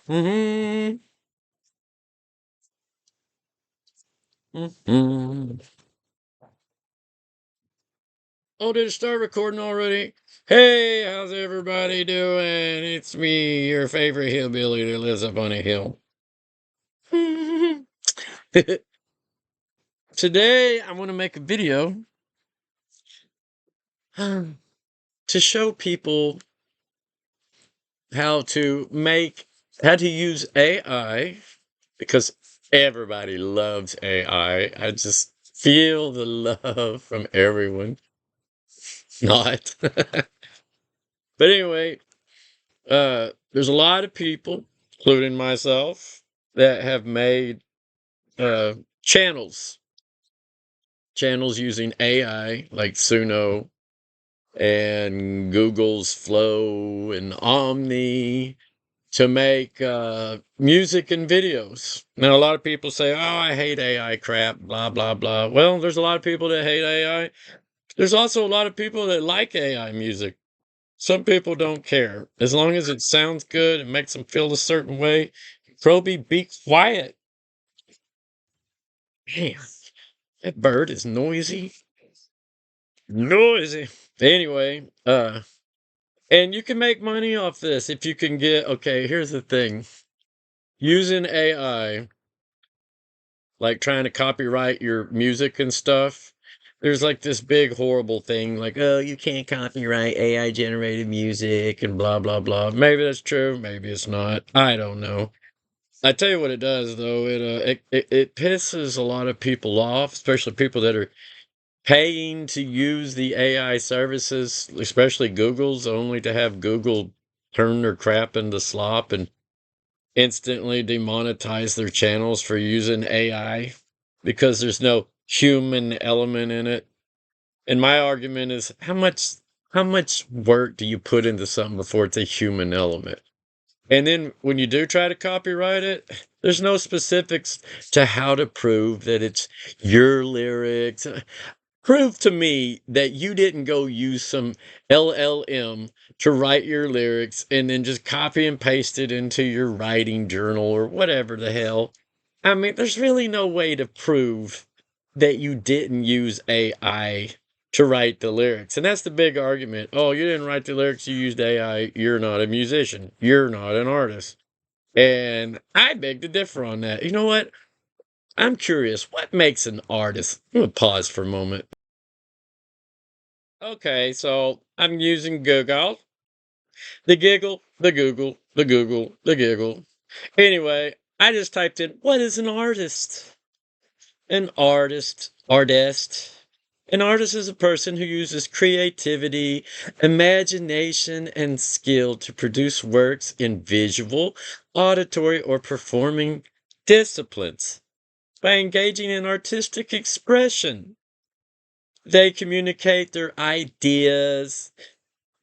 Mm-hmm. Mm-hmm. Oh, did it start recording already? Hey, how's everybody doing? It's me, your favorite hillbilly that lives up on a hill. Today, I want to make a video to show people how to use AI because everybody loves AI. I just feel the love from everyone. Not. But anyway, there's a lot of people, including myself, that have made uh, channels, channels using AI like Suno and Google's Flow and Omni to make music and videos. Now, a lot of people say, "Oh, I hate AI crap," blah blah blah. Well, there's a lot of people that hate AI. There's also a lot of people that like AI music. Some people don't care. As long as it sounds good and makes them feel a certain way, Proby, be quiet. Man, that bird is noisy. Noisy. Anyway, and you can make money off this if you can get, okay, here's the thing. Using AI, like trying to copyright your music and stuff, there's like this big horrible thing like, oh, you can't copyright AI generated music and blah, blah, blah. Maybe that's true. Maybe it's not. I don't know. I tell you what it does though, it pisses a lot of people off, especially people that are paying to use the AI services, especially Google's, only to have Google turn their crap into slop and instantly demonetize their channels for using AI because there's no human element in it. And my argument is how much work do you put into something before it's a human element? And then when you do try to copyright it, there's no specifics to how to prove that it's your lyrics. Prove to me that you didn't go use some LLM to write your lyrics and then just copy and paste it into your writing journal or whatever the hell. I mean, there's really no way to prove that you didn't use AI to write the lyrics. And that's the big argument. Oh, you didn't write the lyrics, you used AI. You're not a musician. You're not an artist. And I beg to differ on that. You know what? I'm curious. What makes an artist? I'm going to pause for a moment. Okay, so I'm using Google. The giggle, the Google, the Google, the giggle. Anyway, I just typed in, what is an artist? An artist. An artist is a person who uses creativity, imagination, and skill to produce works in visual, auditory, or performing disciplines. By engaging in artistic expression, they communicate their ideas,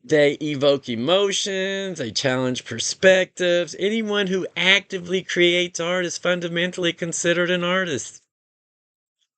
they evoke emotions, they challenge perspectives. Anyone who actively creates art is fundamentally considered an artist.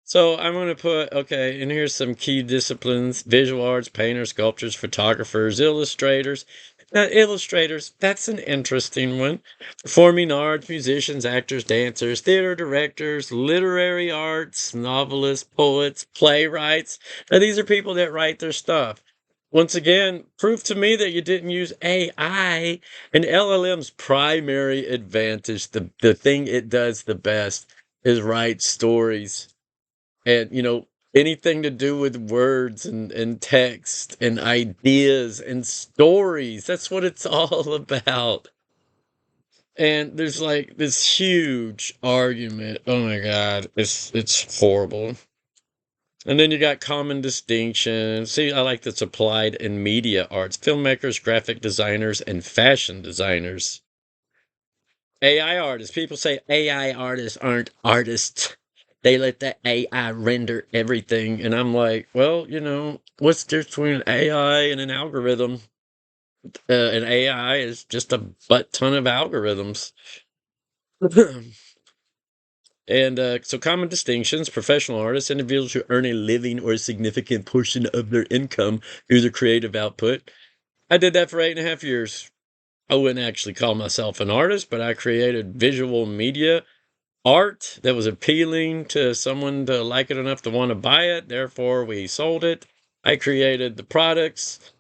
So I'm going to put, okay, and here's some key disciplines: visual arts, painters, sculptors, photographers, illustrators. Now, illustrators, that's an interesting one. Performing arts, musicians, actors, dancers, theater directors, literary arts, novelists, poets, playwrights. Now, these are people that write their stuff. Once again, prove to me that you didn't use AI. And LLM's primary advantage, the thing it does the best, is write stories and anything to do with words and text and ideas and stories. That's what it's all about. And there's like this huge argument. Oh my god, it's horrible. And then you got common distinctions. See, I like that's applied in media arts: filmmakers, graphic designers, and fashion designers. AI artists. People say AI artists aren't artists. They let the AI render everything. And I'm like, well, what's the difference between an AI and an algorithm? An AI is just a butt ton of algorithms. And so common distinctions: professional artists, individuals who earn a living or a significant portion of their income through their creative output. I did that for 8.5 years. I wouldn't actually call myself an artist, but I created visual media art that was appealing to someone to like it enough to want to buy it. Therefore, we sold it. I created the products.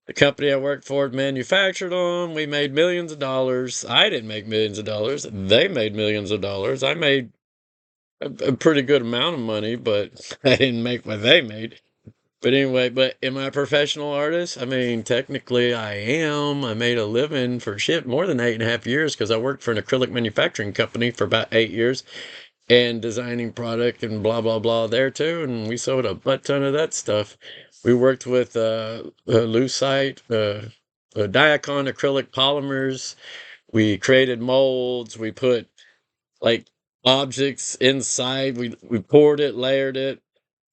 The company I worked for manufactured them. We made millions of dollars. I didn't make millions of dollars. They made millions of dollars. I made a pretty good amount of money, but I didn't make what they made. But anyway, but am I a professional artist? I mean, technically I am. I made a living for shit more than 8.5 years because I worked for an acrylic manufacturing company for about 8 years and designing product and blah, blah, blah there too. And we sold a butt ton of that stuff. We worked with lucite, Diacon acrylic polymers. We created molds. We put like objects inside. We poured it, layered it,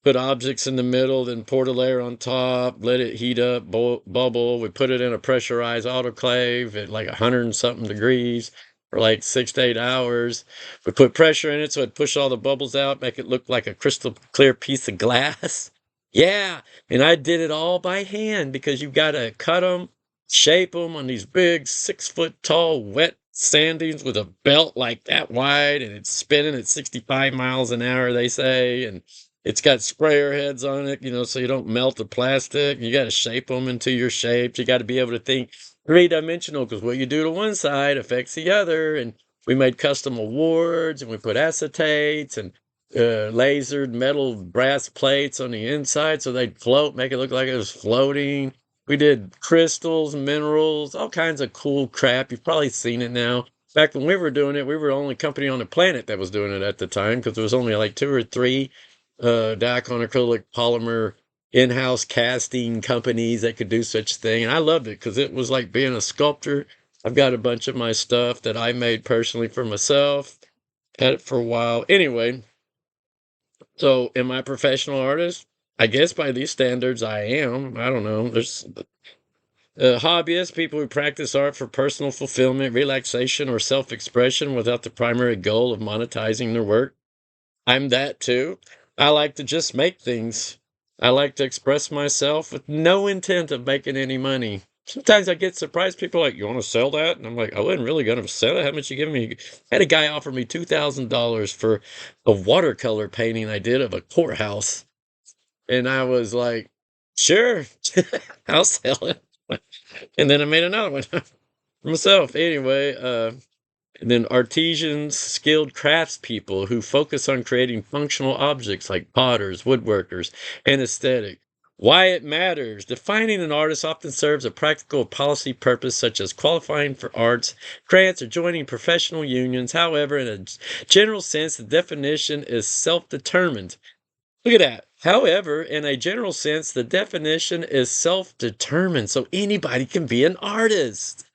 put objects in the middle, then poured a layer on top, let it heat up, bubble. We put it in a pressurized autoclave at like 100 and something degrees for like 6 to 8 hours. We put pressure in it so it pushed all the bubbles out, make it look like a crystal clear piece of glass. Yeah, and I did it all by hand because you got to cut them, shape them on these big 6 foot tall wet sandings with a belt like that wide, and it's spinning at 65 miles an hour, they say, and it's got sprayer heads on it, so you don't melt the plastic. You got to shape them into your shapes. You got to be able to think three-dimensional because what you do to one side affects the other. And we made custom awards, and we put acetates and lasered metal brass plates on the inside so they'd float, make it look like it was floating. We did crystals, minerals, all kinds of cool crap. You've probably seen it now. Back when we were doing it, we were the only company on the planet that was doing it at the time because there was only like 2 or 3 Dacon acrylic polymer in-house casting companies that could do such thing. And I loved it because it was like being a sculptor. I've got a bunch of my stuff that I made personally for myself. Had it for a while. Anyway, so am I a professional artist? I guess by these standards I am. I don't know. There's hobbyists, people who practice art for personal fulfillment, relaxation, or self-expression without the primary goal of monetizing their work. I'm that too. I like to just make things. I like to express myself with no intent of making any money. Sometimes I get surprised. People are like, "You want to sell that?" And I'm like, "I wasn't really going to sell it. How much you giving me?" I had a guy offer me $2,000 for a watercolor painting I did of a courthouse. And I was like, "Sure, I'll sell it." And then I made another one for myself. Anyway, and then artisans, skilled craftspeople who focus on creating functional objects like potters, woodworkers, and aesthetic. Why it matters. Defining an artist often serves a practical policy purpose such as qualifying for arts, grants, or joining professional unions. However, in a general sense, the definition is self-determined. Look at that. However, in a general sense, the definition is self-determined, so anybody can be an artist.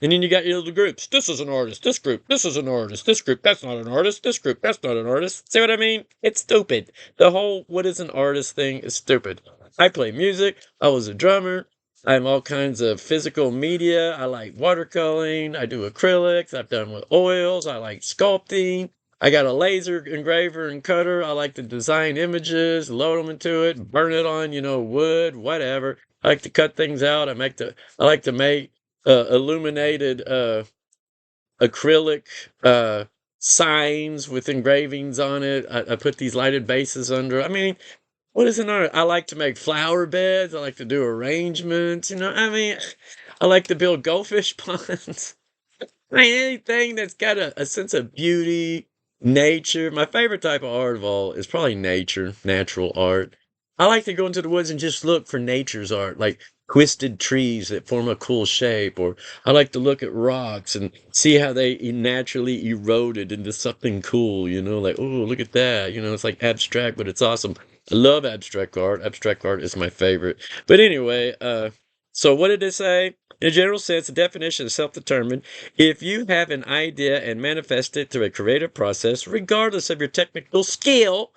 And then you got your little groups. This is an artist. This group. This is an artist. This group. That's not an artist. This group. That's not an artist. See what I mean? It's stupid. The whole what is an artist thing is stupid. I play music. I was a drummer. I'm all kinds of physical media. I like watercoloring. I do acrylics. I've done with oils. I like sculpting. I got a laser engraver and cutter. I like to design images, load them into it, burn it on, wood, whatever. I like to cut things out. I like to make illuminated acrylic signs with engravings on it. I put these lighted bases under. I mean, what is an art? I like to make flower beds. I like to do arrangements. I mean, I like to build goldfish ponds. I mean, anything that's got a sense of beauty, nature. My favorite type of art of all is probably nature, natural art. I like to go into the woods and just look for nature's art, like twisted trees that form a cool shape, or I like to look at rocks and see how they naturally eroded into something cool, like, oh, look at that. It's like abstract, but it's awesome. I love abstract art. Abstract art is my favorite. But anyway, so what did it say? In a general sense, the definition is self-determined. If you have an idea and manifest it through a creative process, regardless of your technical skill,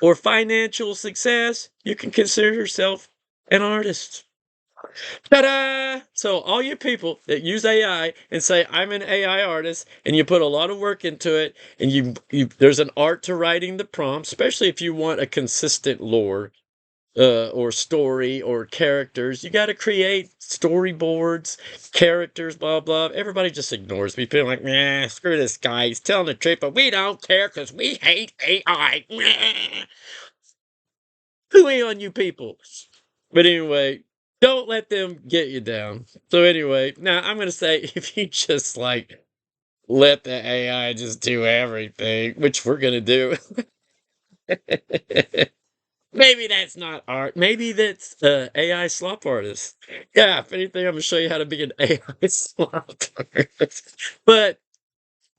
or financial success, you can consider yourself an artist. Ta-da! So all you people that use AI and say, I'm an AI artist, and you put a lot of work into it, and there's an art to writing the prompt, especially if you want a consistent lore. or story or characters. You got to create storyboards, characters, blah, blah. Everybody just ignores me, feeling like, nah, screw this guy. He's telling the truth, but we don't care because we hate AI. Hooey on you people. But anyway, don't let them get you down. So anyway, now I'm going to say if you just like let the AI just do everything, which we're going to do. Maybe that's not art. Maybe that's AI slop artist. Yeah, if anything, I'm gonna show you how to be an AI slop artist. But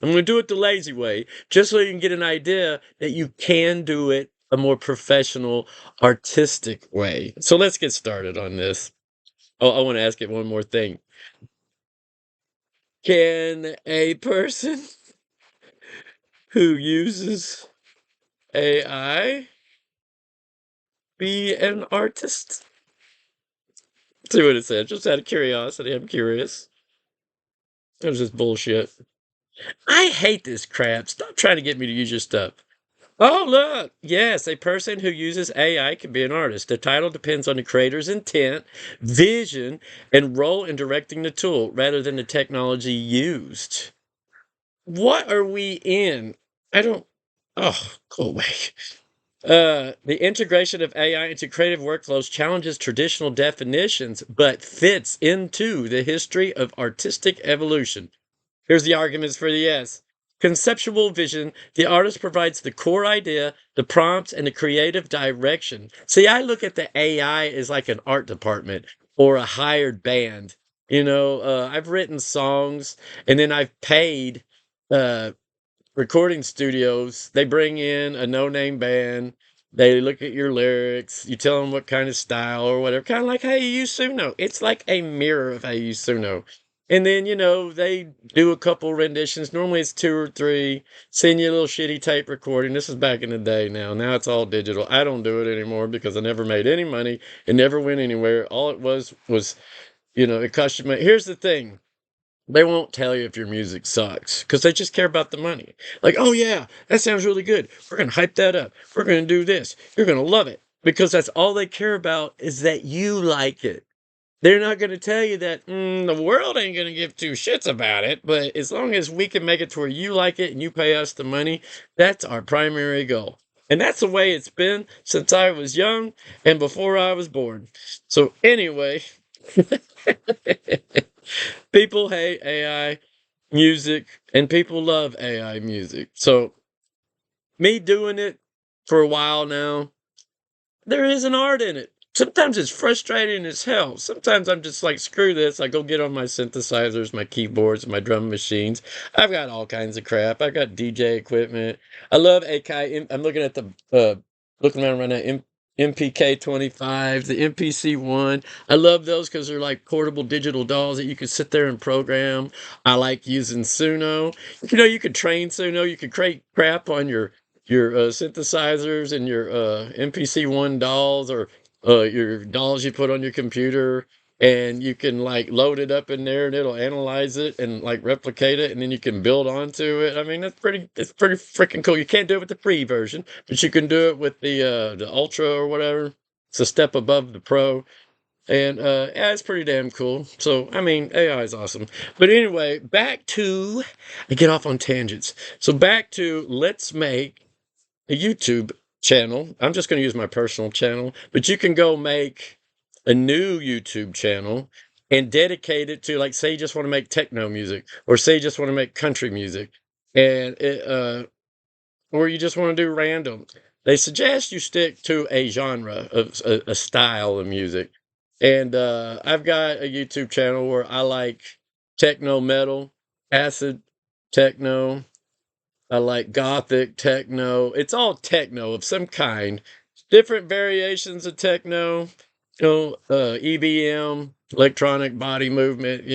I'm gonna do it the lazy way, just so you can get an idea that you can do it a more professional, artistic way. So let's get started on this. Oh, I want to ask it one more thing. Can a person who uses AI be an artist? See what it said. Just out of curiosity, I'm curious. It was just bullshit. I hate this crap. Stop trying to get me to use your stuff. Oh, look. Yes, a person who uses AI can be an artist. The title depends on the creator's intent, vision, and role in directing the tool rather than the technology used. What are we in? I don't. Oh, go away. The integration of AI into creative workflows challenges traditional definitions, but fits into the history of artistic evolution. Here's the arguments for the yes. Conceptual vision. The artist provides the core idea, the prompts, and the creative direction. See, I look at the AI as like an art department or a hired band. I've written songs and then I've paid uh, recording studios. They bring in a no-name band. They look at your lyrics. You tell them what kind of style or whatever, kind of like how you use Suno. It's like a mirror of how you use Suno. And then, they do a couple renditions. Normally it's two or three. Send you a little shitty tape recording. This is back in the day now. Now it's all digital. I don't do it anymore because I never made any money. It never went anywhere. All it was, it cost you money. Here's the thing. They won't tell you if your music sucks because they just care about the money. Like, oh yeah, that sounds really good. We're going to hype that up. We're going to do this. You're going to love it because that's all they care about is that you like it. They're not going to tell you that the world ain't going to give two shits about it, but as long as we can make it to where you like it and you pay us the money, that's our primary goal. And that's the way it's been since I was young and before I was born. So anyway, people hate AI music and people love AI music. So me doing it for a while now, there is an art in it. Sometimes it's frustrating as hell. Sometimes I'm just like, screw this. I go get on my synthesizers, my keyboards, my drum machines. I've got all kinds of crap. I've got DJ equipment. I love AKI. I'm looking at looking around right now, MPK 25, the MPC 1. I love those because they're like portable digital dolls that you can sit there and program. I like using Suno. You could train Suno. You could create crap on your synthesizers and your MPC 1 dolls or your dolls you put on your computer, and you can like load it up in there and it'll analyze it and like replicate it, and then you can build onto it. I mean, it's pretty freaking cool. You can't do it with the free version, but you can do it with the Ultra or whatever. It's a step above the Pro. And yeah, it's pretty damn cool. So I mean, AI is awesome. But anyway, I get off on tangents. So back to let's make a YouTube channel. I'm just going to use my personal channel, but you can go make a new YouTube channel and dedicate it to, like, say you just want to make techno music, or say you just want to make country music, and or you just want to do random. They suggest you stick to a genre of a style of music. And I've got a YouTube channel where I like techno metal, acid techno, I like gothic techno. It's all techno of some kind. Different variations of techno, EBM, electronic body movement,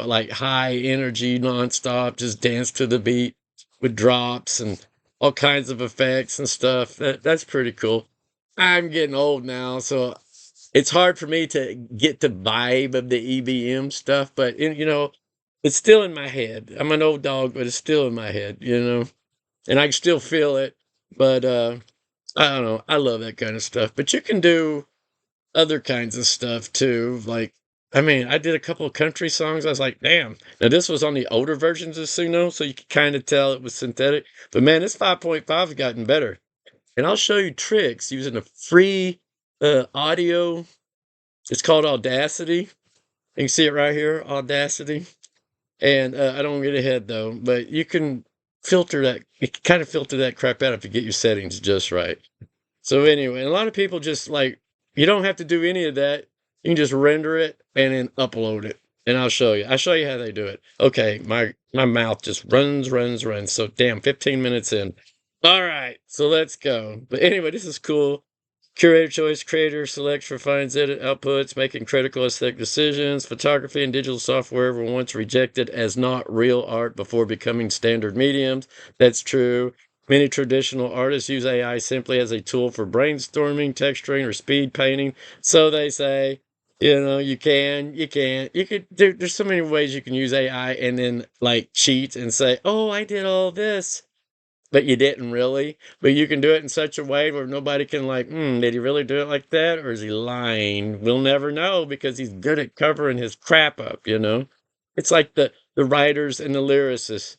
like high energy nonstop, just dance to the beat with drops and all kinds of effects and stuff. That's pretty cool. I'm getting old now, so it's hard for me to get the vibe of the EBM stuff, but it's still in my head. I'm an old dog, but it's still in my head. And I can still feel it. But I don't know. I love that kind of stuff. But you can do other kinds of stuff too. Like, I mean, I did a couple of country songs. I was like, damn. Now this was on the older versions of Suno, so you could kind of tell it was synthetic. But man, this 5.5 has gotten better. And I'll show you tricks using a free audio. It's called Audacity. You can see it right here, Audacity. And I don't get ahead though, but you can filter that. You can kind of filter that crap out if you get your settings just right. So anyway, a lot of people just like, you don't have to do any of that. You can just render it and then upload it. And I'll show you. I'll show you how they do it. Okay, my mouth just runs. So damn, 15 minutes in. All right, so let's go. But anyway, this is cool. Curator choice, creator selects, refines, edit, outputs, making critical aesthetic decisions. Photography and digital software were once rejected as not real art before becoming standard mediums. That's true. Many traditional artists use AI simply as a tool for brainstorming, texturing, or speed painting. So they say, you could, there's so many ways you can use AI and then like cheat and say, oh, I did all this, but you didn't really. But you can do it in such a way where nobody can like, did he really do it like that? Or is he lying? We'll never know because he's good at covering his crap up. It's like the writers and the lyricists.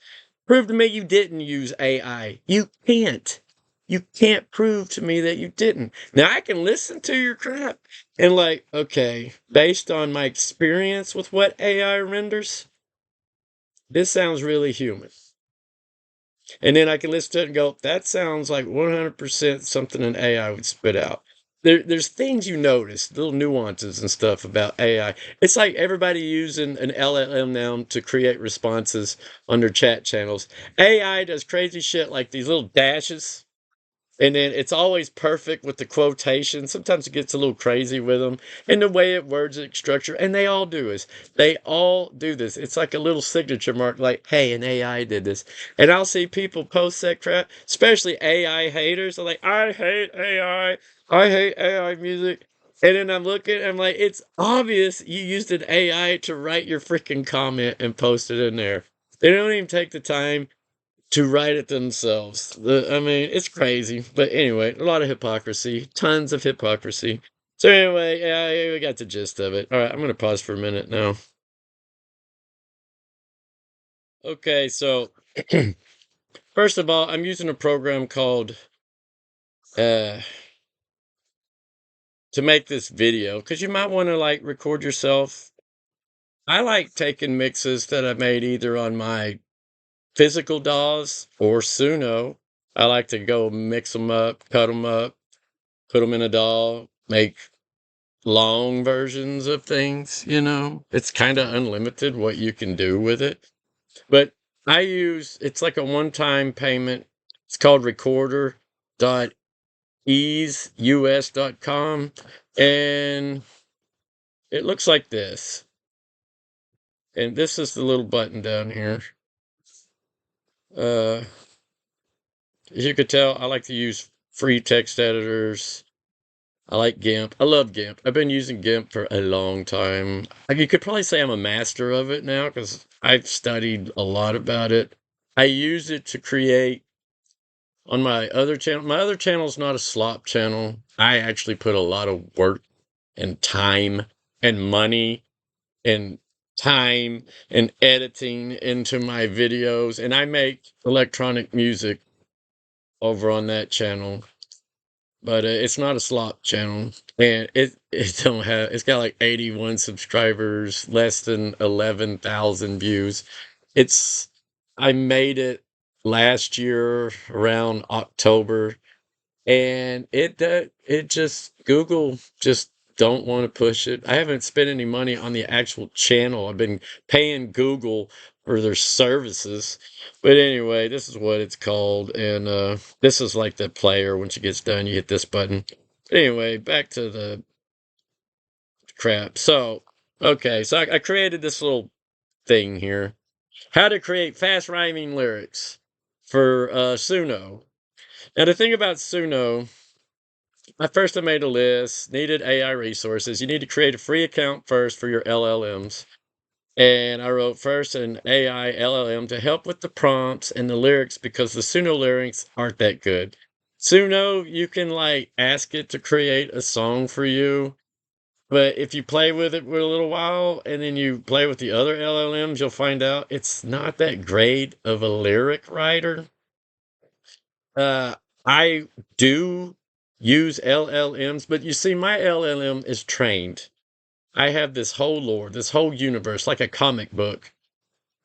Prove to me you didn't use AI. You can't. You can't prove to me that you didn't. Now I can listen to your crap and like, okay, based on my experience with what AI renders, this sounds really human. And then I can listen to it and go, that sounds like 100% something an AI would spit out. There's things you notice, little nuances and stuff about AI. It's like everybody using an LLM now to create responses on their chat channels. AI does crazy shit like these little dashes. And then it's always perfect with the quotation. Sometimes it gets a little crazy with them and the way it words it structure. And they all do this. They all do this. It's like a little signature mark, like, hey, an AI did this. And I'll see people post that crap, especially AI haters. They're like, I hate AI. I hate AI music. And then I'm looking, I'm like, it's obvious you used an AI to write your freaking comment and post it in there. They don't even take the time to write it themselves. I mean, it's crazy. But anyway, a lot of hypocrisy, tons of hypocrisy. So anyway, yeah, we got the gist of it. All right, I'm going to pause for a minute now. Okay, so first of all, I'm using a program called to make this video because you might want to like record yourself. I like taking mixes that I made either on my physical DAWs or Suno. I like to go mix them up, cut them up, put them in a DAW, make long versions of things. It's kind of unlimited what you can do with it. But it's like a one-time payment. It's called recorder.easeus.com. And it looks like this. And this is the little button down here. As you could tell, I like to use free text editors. I like GIMP. I love GIMP. I've been using GIMP for a long time. You could probably say I'm a master of it now because I've studied a lot about it. I use it to create on my other channel. My other channel is not a slop channel. I actually put a lot of work and time and money and time and editing into my videos, and I make electronic music over on that channel. But it's not a slop channel, and it's got like 81 subscribers, less than 11,000 views. It's I made it last year around October, and it just Google just don't want to push it. I haven't spent any money on the actual channel. I've been paying Google for their services. But anyway, this is what it's called. And this is like the player. Once it gets done, you hit this button. Anyway, back to the crap. So, okay, so I created this little thing here. How to create fast rhyming lyrics for Suno. Now, the thing about Suno, I made a list, needed AI resources. You need to create a free account first for your LLMs. And I wrote first an AI LLM to help with the prompts and the lyrics because the Suno lyrics aren't that good. Suno, you can like ask it to create a song for you, But if you play with it for a little while and then you play with the other LLMs, you'll find out it's not that great of a lyric writer. I do use LLMs, but you see, my LLM is trained. I have this whole lore, this whole universe, like a comic book.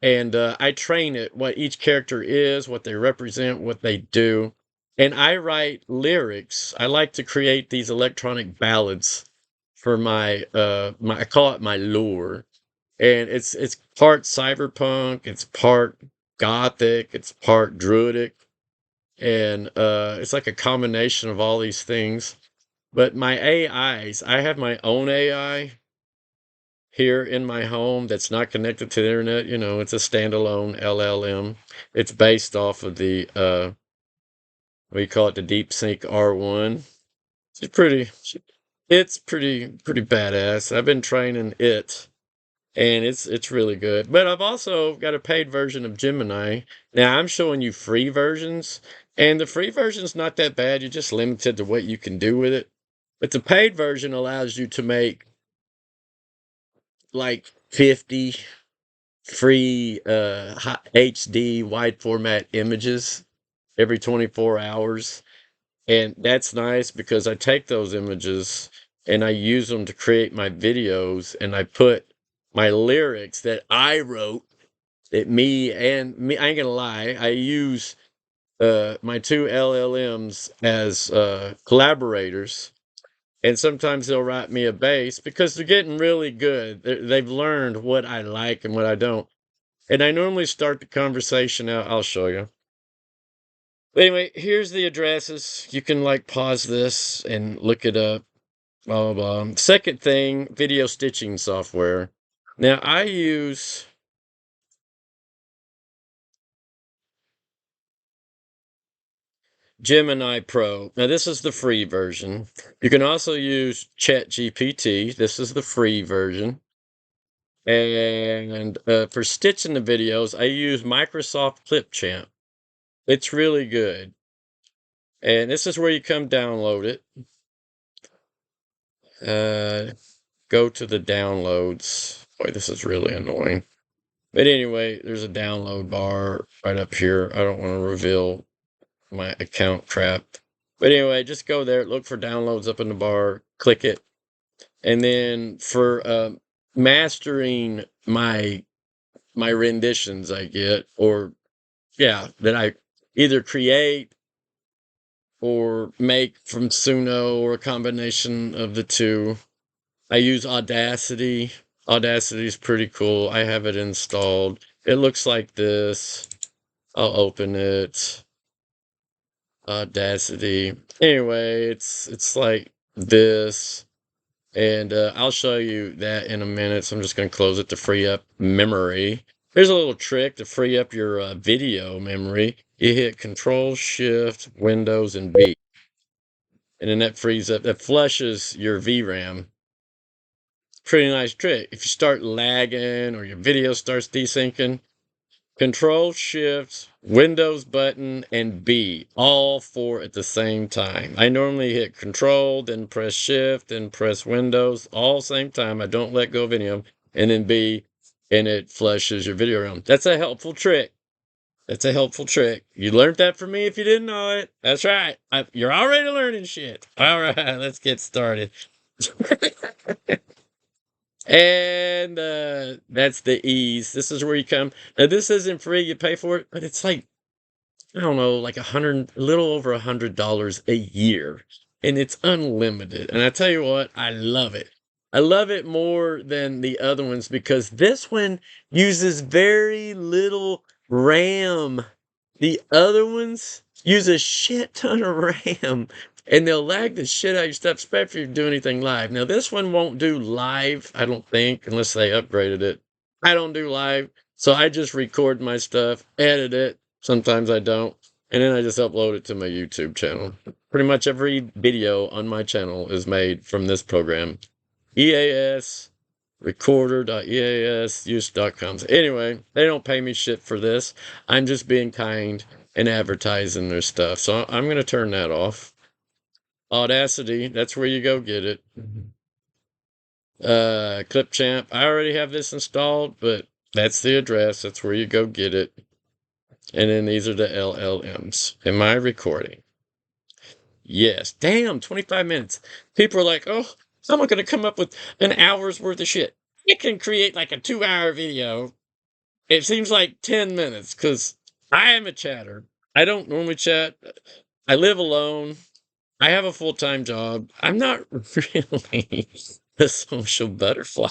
And I train it what each character is, what they represent, what they do. And I write lyrics. I like to create these electronic ballads for my I call it my lore. And it's part cyberpunk, it's part gothic, it's part druidic, and it's like a combination of all these things. But my AIs, I have my own AI here in my home that's not connected to the internet. You know, it's a standalone LLM. It's based off of the we call it the DeepSync R1. It's pretty badass. I've been training it, and it's really good. But I've also got a paid version of Gemini. Now I'm showing you free versions, and the free version's not that bad. You're just limited to what you can do with it. But the paid version allows you to make like 50 free HD wide format images every 24 hours. And that's nice because I take those images and I use them to create my videos, and I put my lyrics that I wrote, that me I ain't gonna lie, I use my two LLMs as collaborators, and sometimes they'll write me a bass because they're getting really good. They've learned what I like and what I don't. And I normally start the conversation out. I'll show you. But anyway, here's the addresses. You can like pause this and look it up. Blah, blah, blah. Second thing, video stitching software. Now I use Gemini Pro. Now this is the free version. You can also use ChatGPT. This is the free version. And for stitching the videos, I use Microsoft Clipchamp. It's really good. And this is where you come download it. Go to the downloads. Boy, this is really annoying. But anyway, there's a download bar right up here. I don't want to reveal my account crap. But anyway, just go there, look for downloads up in the bar, click it. And then for mastering my renditions I get, or yeah, that I either create or make from Suno or a combination of the two, I use Audacity. Audacity is pretty cool. I have it installed. It looks like this. I'll open it. Audacity. Anyway, it's like this. And I'll show you that in a minute. So I'm just going to close it to free up memory. Here's a little trick to free up your video memory. You hit Control, Shift, Windows, and B. And then that frees up, that flushes your VRAM. Pretty nice trick. If you start lagging or your video starts desyncing, Control, Shift, Windows button, and B, all four at the same time. I normally hit Control, then press Shift, then press Windows, all same time. I don't let go of any of them, and then B, and it flushes your video around. That's a helpful trick. That's a helpful trick. You learned that from me if you didn't know it. That's right. You're already learning shit. All right, let's get started. And that's the ease. This is where you come. Now this isn't free, you pay for it, but it's like, I don't know, like a little over $100 a year. And it's unlimited. And I tell you what, I love it. I love it more than the other ones because this one uses very little RAM. The other ones use a shit ton of RAM, and they'll lag the shit out of your stuff, especially if you do anything live. Now, this one won't do live, I don't think, unless they upgraded it. I don't do live, so I just record my stuff, edit it. Sometimes I don't, and then I just upload it to my YouTube channel. Pretty much every video on my channel is made from this program. EAS, recorder.easuse.com. Anyway, they don't pay me shit for this. I'm just being kind and advertising their stuff. So I'm going to turn that off. Audacity, that's where you go get it. Clipchamp. I already have this installed, but that's the address. That's where you go get it. And then these are the LLMs. Am I recording? Yes. Damn, 25 minutes. People are like, oh, someone going to come up with an hour's worth of shit. It can create like a 2-hour video. It seems like 10 minutes because I am a chatter. I don't normally chat. I live alone. I have a full-time job. I'm not really a social butterfly.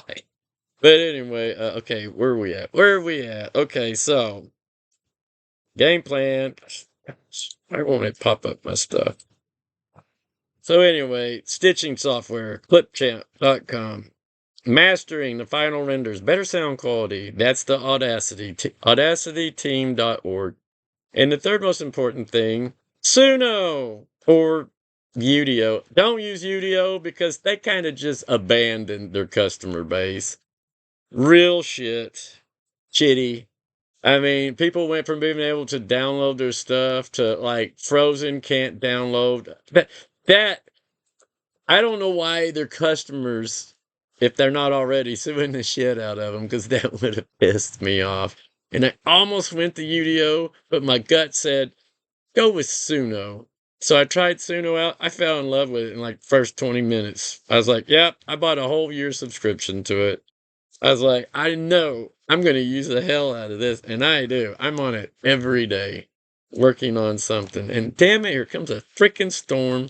But anyway, okay, where are we at? Where are we at? Okay, so game plan. Why won't it pop up my stuff? So anyway, stitching software, clipchamp.com. Mastering the final renders, better sound quality. That's the Audacity, audacityteam.org. And the third most important thing, Suno or Udio. Don't use Udio because they kind of just abandoned their customer base. Real shit. Shitty. I mean, people went from being able to download their stuff to like Frozen can't download. That I don't know why their customers, if they're not already, suing the shit out of them because that would have pissed me off. And I almost went to UDO, but my gut said, go with Suno. So I tried Suno out. I fell in love with it in like first 20 minutes. I was like, yep, I bought a whole year subscription to it. I was like, I know I'm going to use the hell out of this. And I do. I'm on it every day working on something. And damn it, here comes a freaking storm.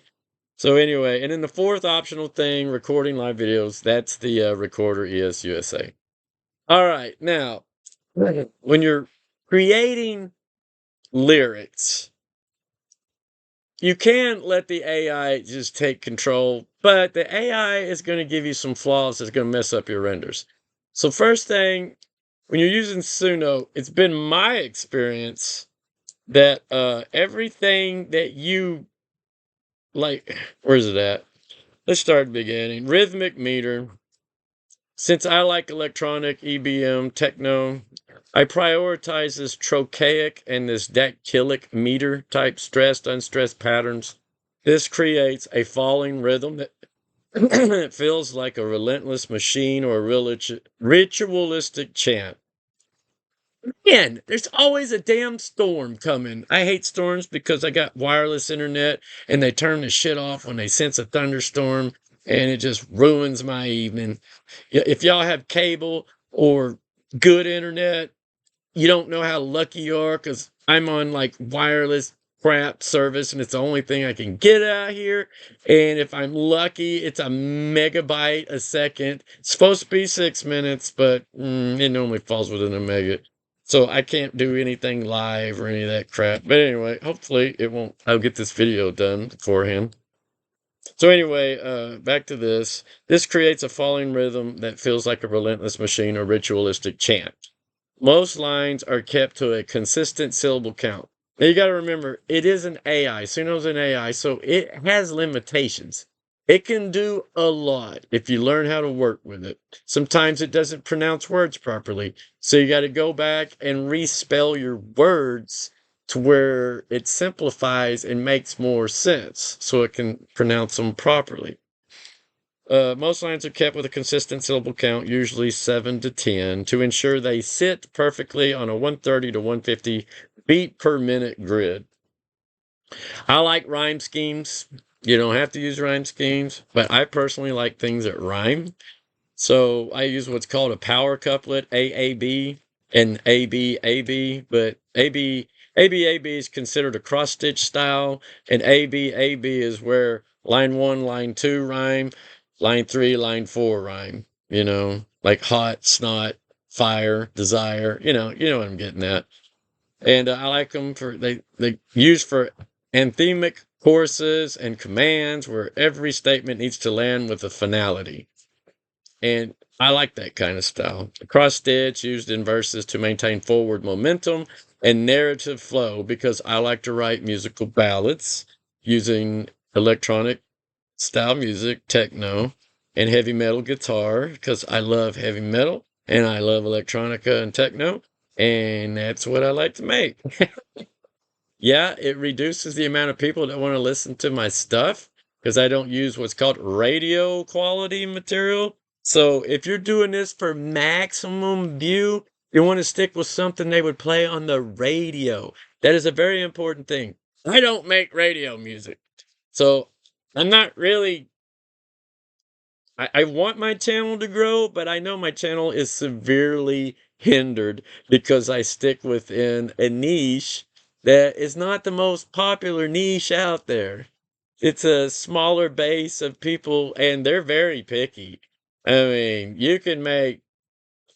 So anyway, and then the fourth optional thing, recording live videos, that's the Recorder ES-USA. All right, now, when you're creating lyrics, you can let the AI just take control, but the AI is going to give you some flaws that's going to mess up your renders. So first thing, when you're using Suno, it's been my experience that everything that you like, where's it at? Let's start at the beginning. Rhythmic meter. Since I like electronic, EBM, techno, I prioritize this trochaic and this dactylic meter type stressed, unstressed patterns. This creates a falling rhythm that it feels like a relentless machine or a ritualistic chant. Man, there's always a damn storm coming. I hate storms because I got wireless internet and they turn the shit off when they sense a thunderstorm and it just ruins my evening. If y'all have cable or good internet, you don't know how lucky you are because I'm on like wireless crap service and it's the only thing I can get out here. And if I'm lucky, it's a megabyte a second. It's supposed to be 6 minutes, but it normally falls within a mega. So I can't do anything live or any of that crap. But anyway, hopefully I'll get this video done beforehand. So anyway, back to this. This creates a falling rhythm that feels like a relentless machine or ritualistic chant. Most lines are kept to a consistent syllable count. Now you got to remember, it is an AI. Suno's an AI, so it has limitations. It can do a lot if you learn how to work with it. Sometimes it doesn't pronounce words properly, so you got to go back and respell your words to where it simplifies and makes more sense so it can pronounce them properly. Most lines are kept with a consistent syllable count, usually 7 to 10, to ensure they sit perfectly on a 130 to 150 beat per minute grid. I like rhyme schemes. You don't have to use rhyme schemes, but I personally like things that rhyme. So I use what's called a power couplet, AAB, and ABAB, but ABAB is considered a cross stitch style, and ABAB is where line 1, line 2 rhyme, line 3, line 4 rhyme, like hot, snot, fire, desire, you know what I'm getting at. And I like them for they use for anthemic choruses and commands where every statement needs to land with a finality. And I like that kind of style. Cross stitch used in verses to maintain forward momentum and narrative flow because I like to write musical ballads using electronic style music, techno, and heavy metal guitar because I love heavy metal and I love electronica and techno. And that's what I like to make. Yeah, it reduces the amount of people that want to listen to my stuff because I don't use what's called radio quality material. So if you're doing this for maximum view, you want to stick with something they would play on the radio. That is a very important thing. I don't make radio music. So I'm not really I want my channel to grow, but I know my channel is severely hindered because I stick within a niche that is not the most popular niche out there. It's a smaller base of people, and they're very picky. I mean, you can make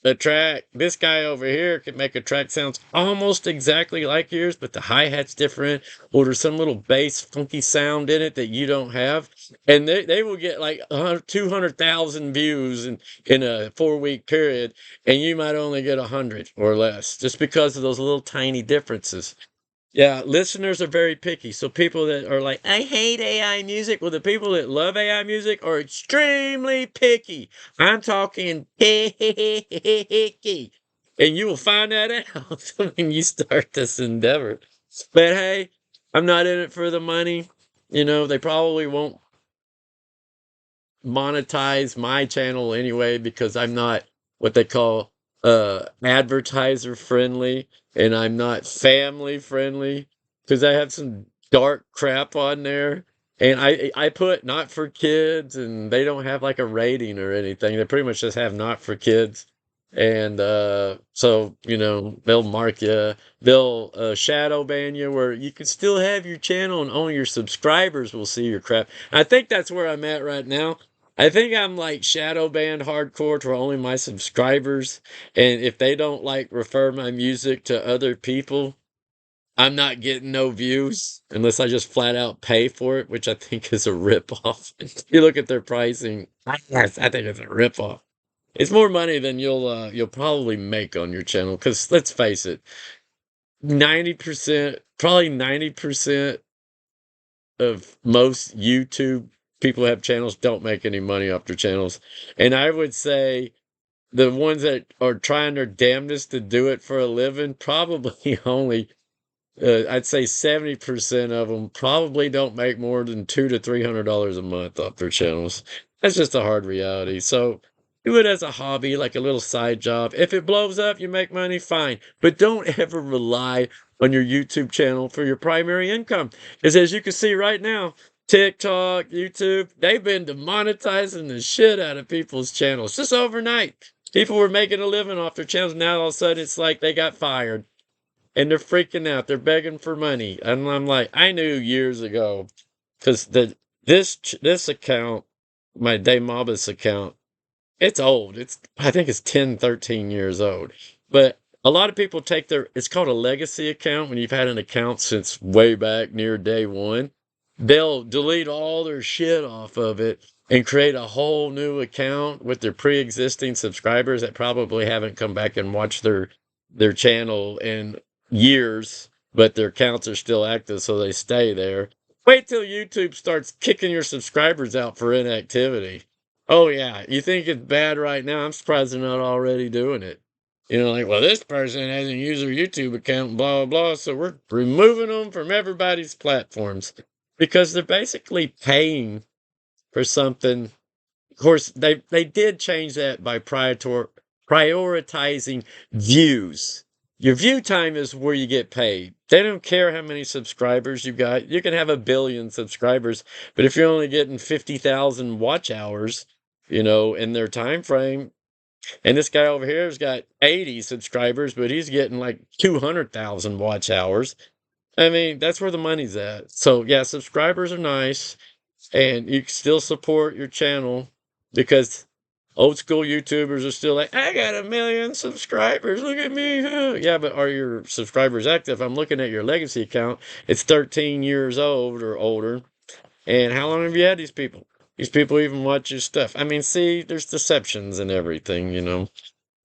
the track, this guy over here can make a track sounds almost exactly like yours, but the hi-hat's different, or there's some little bass funky sound in it that you don't have. And they will get like 200,000 views in a 4 week period, and you might only get 100 or less just because of those little tiny differences. Yeah, listeners are very picky. So people that are like, I hate AI music. Well, the people that love AI music are extremely picky. I'm talking picky. And you will find that out when you start this endeavor. But hey, I'm not in it for the money. They probably won't monetize my channel anyway because I'm not what they call advertiser friendly, and I'm not family friendly because I have some dark crap on there. And I put not for kids, and they don't have like a rating or anything. They pretty much just have not for kids. And so they'll mark you, they'll shadow ban you, where you can still have your channel and only your subscribers will see your crap. I think that's where I'm at right now. I think I'm like shadow banned hardcore to only my subscribers. And if they don't like refer my music to other people, I'm not getting no views unless I just flat out pay for it, which I think is a ripoff. If you look at their pricing, yes, I think it's a ripoff. It's more money than you'll probably make on your channel. Because let's face it, 90%, probably 90% of most YouTube people who have channels don't make any money off their channels. And I would say the ones that are trying their damnedest to do it for a living probably only I'd say 70% of them probably don't make more than $200 to $300 a month off their channels. That's just a hard reality. So do it as a hobby, like a little side job. If it blows up, you make money, fine. But don't ever rely on your YouTube channel for your primary income. Because as you can see right now, TikTok, YouTube, they've been demonetizing the shit out of people's channels just overnight. People were making a living off their channels. Now all of a sudden it's like they got fired and they're freaking out. They're begging for money, and I'm like, I knew years ago, because this account, my Daemabus account, it's old. I think it's 10, 13 years old. But a lot of people take it's called a legacy account when you've had an account since way back near day one. They'll delete all their shit off of it and create a whole new account with their pre-existing subscribers that probably haven't come back and watched their channel in years, but their accounts are still active, so they stay there. Wait till YouTube starts kicking your subscribers out for inactivity. Oh yeah, you think it's bad right now? I'm surprised they're not already doing it. Like, well, this person hasn't used their YouTube account, blah, blah, blah, so we're removing them from everybody's platforms because they're basically paying for something. Of course, they did change that by prioritizing views. Your view time is where you get paid. They don't care how many subscribers you got. You can have 1 billion subscribers, but if you're only getting 50,000 watch hours, in their time frame, and this guy over here has got 80 subscribers, but he's getting like 200,000 watch hours. I mean, that's where the money's at. So yeah, subscribers are nice, and you can still support your channel because old school YouTubers are still like, I got 1 million subscribers. Look at me. Yeah, but are your subscribers active? I'm looking at your legacy account. It's 13 years old or older. And how long have you had these people? These people even watch your stuff. I mean, see, there's deceptions and everything.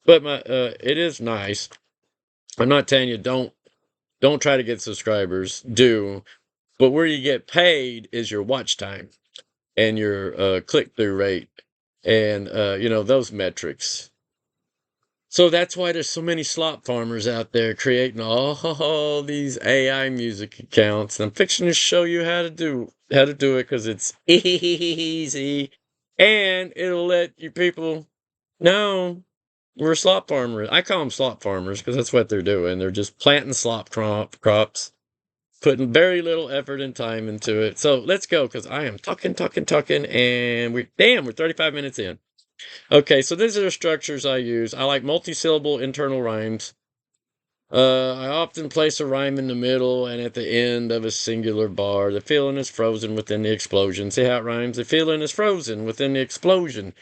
But it is nice. I'm not telling you don't try to get subscribers. Do. But where you get paid is your watch time and your click-through rate and those metrics. So that's why there's so many slop farmers out there creating all these AI music accounts. I'm fixing to show you how to do it because it's easy, and it'll let you people No, we're slop farmers. I call them slop farmers because that's what they're doing. They're just planting slop crops, putting very little effort and time into it. So let's go because I am talking, and we're 35 minutes in. Okay, so these are the structures I use. I like multi-syllable internal rhymes. I often place a rhyme in the middle and at the end of a singular bar. The feeling is frozen within the explosion. See how it rhymes? The feeling is frozen within the explosion.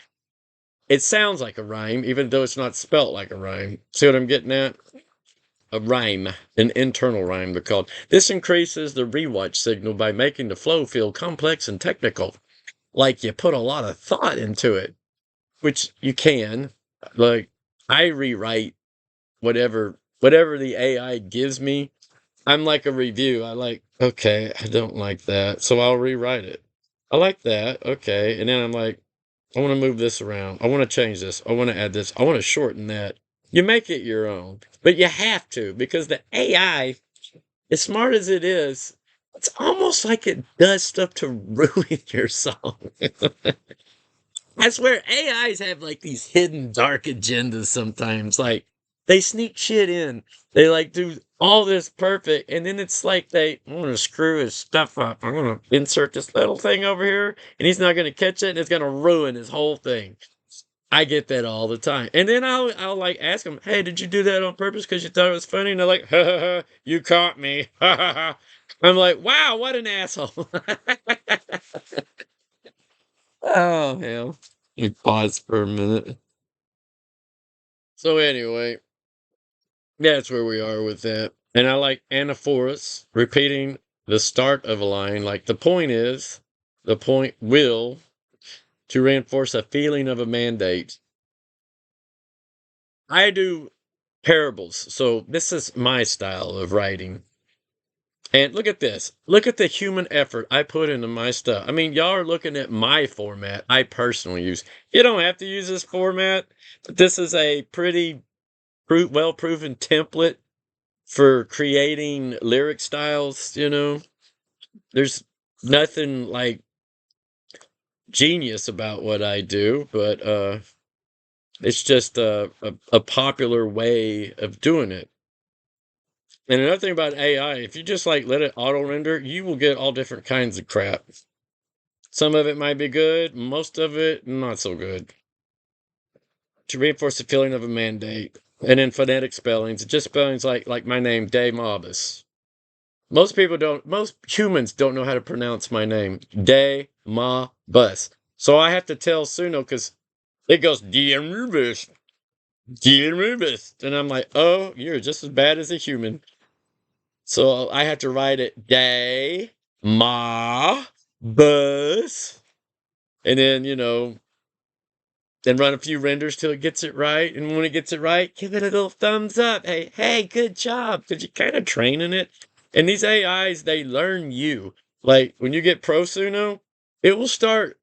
It sounds like a rhyme, even though it's not spelt like a rhyme. See what I'm getting at? A rhyme, an internal rhyme, they're called. This increases the rewatch signal by making the flow feel complex and technical. Like you put a lot of thought into it, which you can. Like, I rewrite whatever the AI gives me. I'm like a review. Okay, I don't like that, so I'll rewrite it. I like that, okay. And then I'm like, I want to move this around. I want to change this. I want to add this. I want to shorten that. You make it your own, but you have to because the AI, as smart as it is, it's almost like it does stuff to ruin your song. I swear AIs have like these hidden dark agendas sometimes. Like they sneak shit in. They like do all this perfect, and then it's like I'm gonna screw his stuff up. I'm gonna insert this little thing over here, and he's not gonna catch it, and it's gonna ruin his whole thing. I get that all the time. And then I'll like ask them, hey, did you do that on purpose because you thought it was funny? And they're like, ha ha ha, you caught me. Ha ha ha. I'm like, wow, what an asshole. Oh hell. You pause for a minute. So anyway, that's where we are with that. And I like anaphoras, repeating the start of a line. Like the point will, to reinforce a feeling of a mandate. I do parables. So this is my style of writing. And look at this. Look at the human effort I put into my stuff. I mean, y'all are looking at my format I personally use. You don't have to use this format, but this is a pretty well proven template for creating lyric styles. There's nothing like genius about what I do, but it's just a popular way of doing it. And another thing about AI, if you just like let it auto render, you will get all different kinds of crap. Some of it might be good, most of it not so good. To reinforce the feeling of a mandate. And in phonetic spellings, just spellings like my name, Daemabus. Most humans don't know how to pronounce my name. Daemabus. So I have to tell Suno because it goes Daemabus. Daemabus. And I'm like, oh, you're just as bad as a human. So I have to write it Daemabus. And then run a few renders till it gets it right. And when it gets it right, give it a little thumbs up. Hey, good job. Because you're kind of training it. And these AIs, they learn you. Like when you get Prosuno, it will start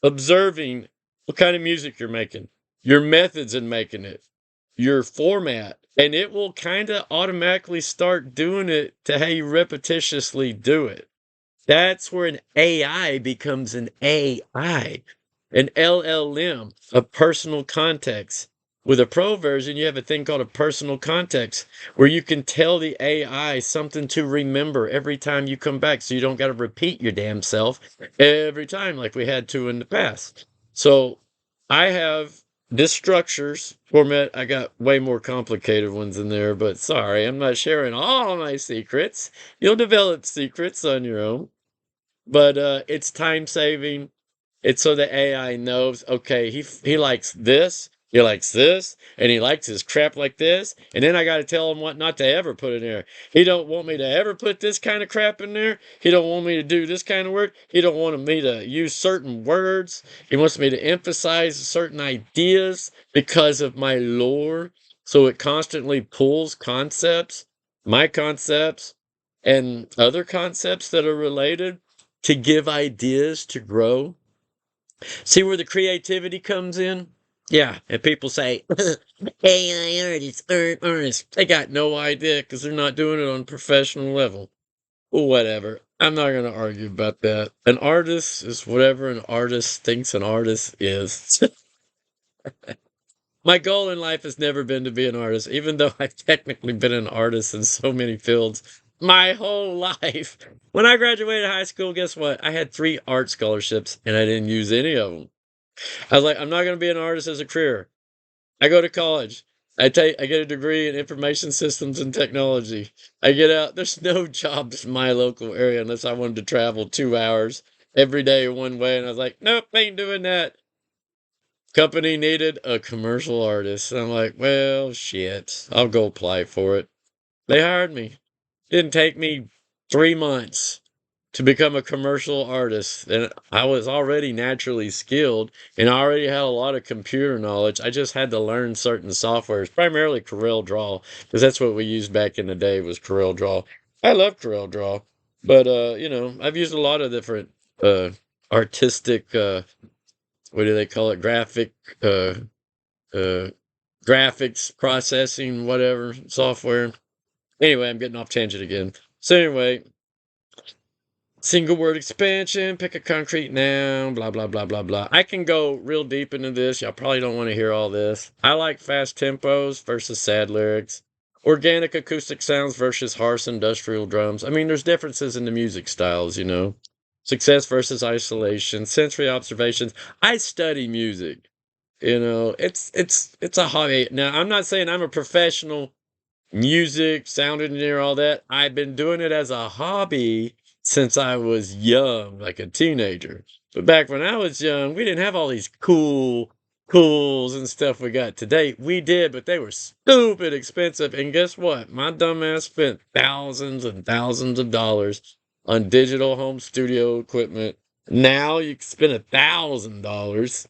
observing what kind of music you're making, your methods in making it, your format. And it will kind of automatically start doing it to how you repetitiously do it. That's where an AI becomes an AI, an LLM, a personal context. With a pro version, you have a thing called a personal context where you can tell the AI something to remember every time you come back so you don't got to repeat your damn self every time like we had to in the past. So I have this structures format. I got way more complicated ones in there, but sorry, I'm not sharing all my secrets. You'll develop secrets on your own. But it's time saving. It's so the AI knows, okay, he likes this, he likes this, and he likes his crap like this. And then I got to tell him what not to ever put in there. He don't want me to ever put this kind of crap in there. He don't want me to do this kind of word. He don't want me to use certain words. He wants me to emphasize certain ideas because of my lore. So it constantly pulls concepts, my concepts, and other concepts that are related to give ideas to grow. See where the creativity comes in? Yeah, and people say, AI artists aren't artists. They got no idea because they're not doing it on a professional level. Well, whatever. I'm not going to argue about that. An artist is whatever an artist thinks an artist is. My goal in life has never been to be an artist, even though I've technically been an artist in so many fields my whole life. When I graduated high school, guess what? I had 3 art scholarships and I didn't use any of them. I was like, I'm not going to be an artist as a career. I go to college. I get a degree in information systems and technology. I get out. There's no jobs in my local area unless I wanted to travel 2 hours every day one way. And I was like, nope, ain't doing that. Company needed a commercial artist. And I'm like, well, shit, I'll go apply for it. They hired me. Didn't take me 3 months to become a commercial artist. And I was already naturally skilled and I already had a lot of computer knowledge. I just had to learn certain softwares, primarily Corel Draw, because that's what we used back in the day was Corel Draw. I love Corel Draw, but I've used a lot of different artistic what do they call it? Uh uh graphics processing, whatever software. Anyway, I'm getting off tangent again. So anyway, single word expansion, pick a concrete noun, blah, blah, blah, blah, blah. I can go real deep into this. Y'all probably don't want to hear all this. I like fast tempos versus sad lyrics, organic acoustic sounds versus harsh industrial drums. I mean, there's differences in the music styles, Success versus isolation, sensory observations. I study music. It's a hobby. Now, I'm not saying I'm a professional music, sound engineer, all that. I've been doing it as a hobby since I was young, like a teenager. But back when I was young, we didn't have all these tools and stuff we got today. We did, but they were stupid expensive. And guess what? My dumbass spent thousands and thousands of dollars on digital home studio equipment. Now you can spend $1,000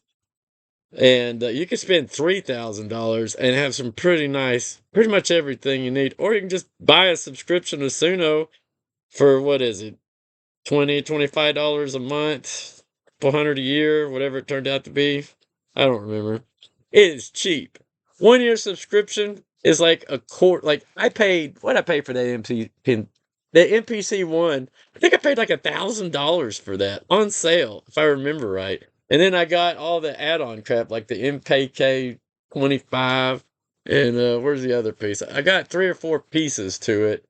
and you can spend $3,000 and have some pretty much everything you need. Or you can just buy a subscription to Suno for what is it, $25 a month, couple hundred a year, whatever it turned out to be. I don't remember. It is cheap. 1 year subscription is like a quarter. Like I paid what I paid for that the MPC one. I think I paid like $1,000 for that on sale, if I remember right. And then I got all the add-on crap like the MPK 25 and where's the other piece? I got 3 or 4 pieces to it,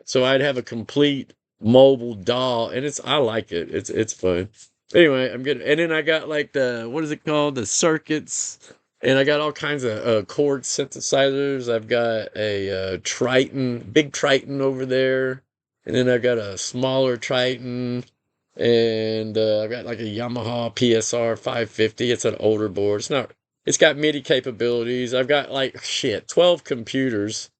so I'd have a complete mobile doll, and I like it. It's fun. Anyway, I'm good. And then I got like the what is it called? The circuits, and I got all kinds of chord synthesizers. I've got a Triton, big Triton over there, and then I got a smaller Triton, and I've got like a Yamaha PSR 550. It's an older board. It's not. It's got MIDI capabilities. I've got like shit 12 computers,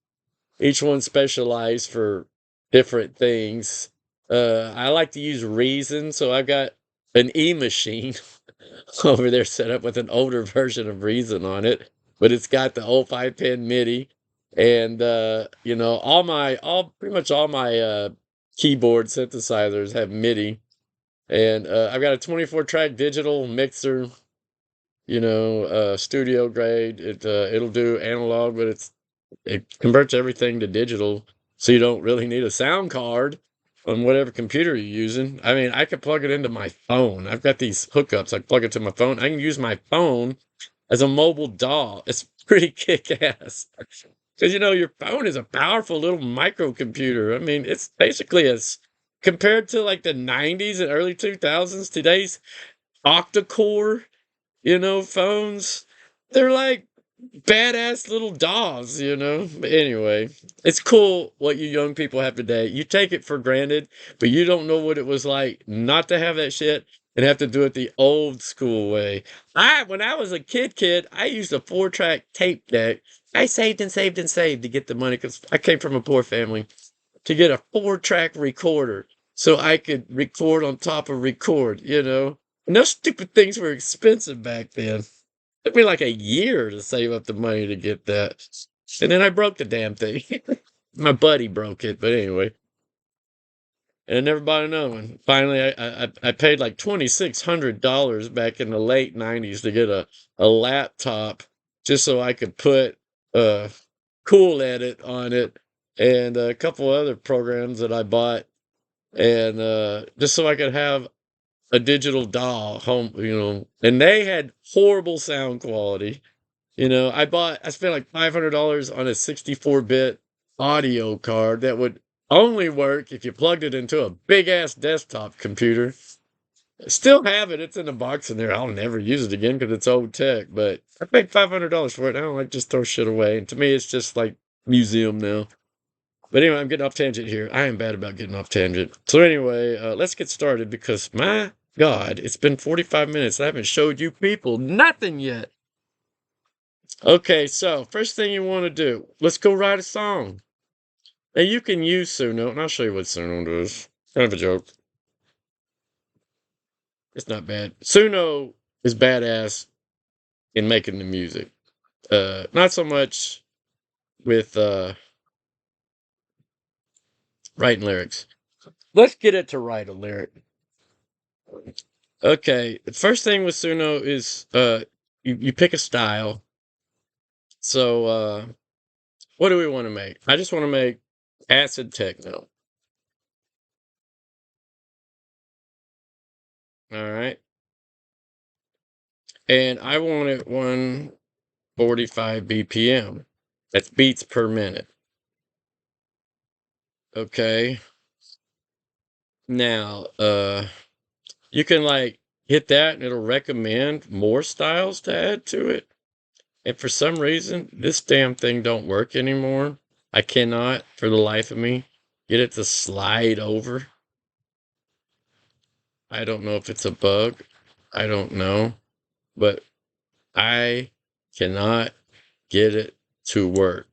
each one specialized for different things. I like to use Reason, so I've got an E machine over there set up with an older version of Reason on it, but it's got the old 5-pin MIDI, and all pretty much all my keyboard synthesizers have MIDI, and I've got a 24-track digital mixer, studio grade. It'll do analog, but it converts everything to digital, so you don't really need a sound card on whatever computer you're using. I mean, I could plug it into my phone. I've got these hookups. I plug it to my phone. I can use my phone as a mobile DAW. It's pretty kick-ass. Because, your phone is a powerful little microcomputer. I mean, it's basically compared to like the 90s and early 2000s, today's octa-core, phones, they're like badass little dolls. But anyway, it's cool what you young people have today. You take it for granted, but you don't know what it was like not to have that shit and have to do it the old school way. When I was a kid, I used a 4-track tape deck. I saved and saved and saved to get the money because I came from a poor family to get a 4-track recorder so I could record on top of record. And those stupid things were expensive back then. Took me like a year to save up the money to get that. And then I broke the damn thing. My buddy broke it, but anyway. And I never bought another one. Finally, I paid like $2,600 back in the late 90s to get a laptop just so I could put Cool Edit on it and a couple other programs that I bought. And just so I could have a digital doll home, and they had horrible sound quality. I spent like $500 on a 64-bit audio card that would only work if you plugged it into a big ass desktop computer. Still have it. It's in a box in there. I'll never use it again because it's old tech. But I paid $500 for it. I don't like just throw shit away. And to me, it's just like museum now. But anyway, I'm getting off tangent here. I am bad about getting off tangent. So anyway, let's get started because my God, it's been 45 minutes. I haven't showed you people nothing yet. Okay, so first thing you want to do, let's go write a song. Now you can use Suno, and I'll show you what Suno does. Kind of a joke. It's not bad. Suno is badass in making the music. Not so much with writing lyrics. Let's get it to write a lyric. Okay, the first thing with Suno is you pick a style. So what do we want to make? I just want to make acid techno. All right. And I want it 145 BPM. That's beats per minute. Okay. Now, you can like hit that and it'll recommend more styles to add to it. And for some reason, this damn thing don't work anymore. I cannot, for the life of me, get it to slide over. I don't know if it's a bug. I don't know. But I cannot get it to work.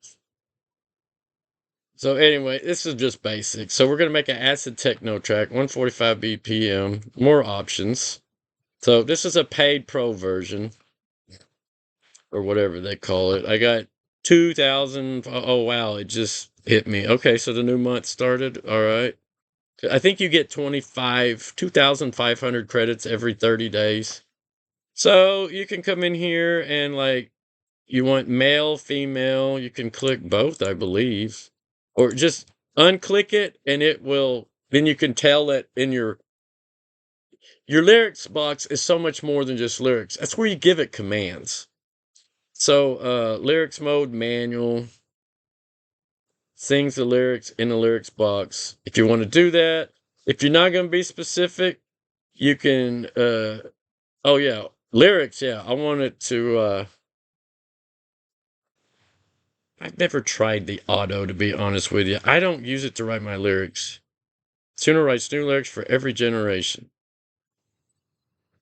So anyway, this is just basic. So we're going to make an acid techno track, 145 BPM, more options. So this is a paid pro version or whatever they call it. I got 2,000. Oh, wow. It just hit me. Okay. So the new month started. All right. I think you get 2,500 credits every 30 days. So you can come in here and like, you want male, female, you can click both, I believe. Or just unclick it and it will, then you can tell that in your lyrics box is so much more than just lyrics. That's where you give it commands. So lyrics mode, manual, sings the lyrics in the lyrics box. If you want to do that, if you're not going to be specific, you can, oh yeah, lyrics, yeah, I want it to, I've never tried the auto, to be honest with you. I don't use it to write my lyrics. Suno writes new lyrics for every generation.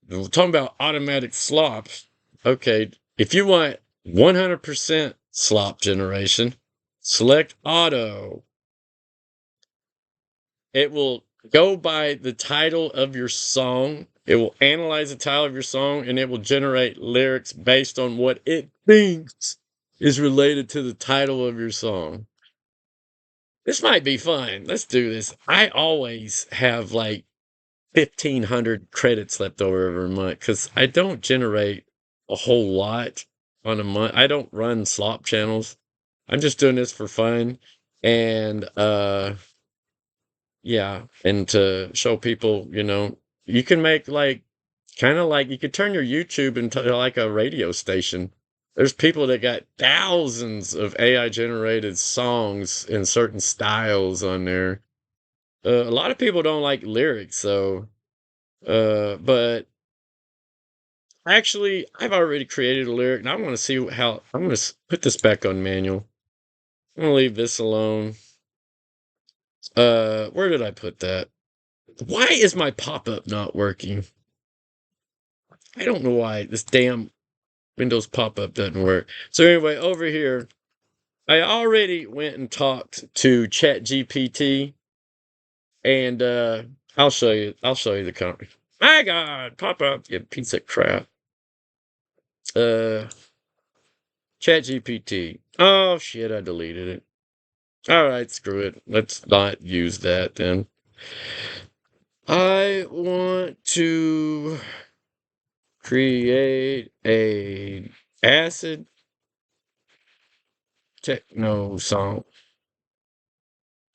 We're talking about automatic slops. Okay, if you want 100% slop generation, select auto. It will go by the title of your song. It will analyze the title of your song and it will generate lyrics based on what it thinks is related to the title of your song. This might be fun. Let's do this. I always have like 1,500 credits left over every month because I don't generate a whole lot on a month. I don't run slop channels. I'm just doing this for fun. And yeah, and to show people, you can make like kind of like you could turn your YouTube into like a radio station. There's people that got thousands of AI generated songs in certain styles on there. A lot of people don't like lyrics, so but actually I've already created a lyric and I want to see how I'm going to put this back on manual. I'm going to leave this alone. Where did I put that? Why is my pop-up not working? I don't know why this damn Windows pop-up doesn't work. So anyway, over here, I already went and talked to ChatGPT, and I'll show you the company. My God, pop-up, you piece of crap. ChatGPT. Oh shit, I deleted it. All right, screw it. Let's not use that then. I want to create a acid techno song.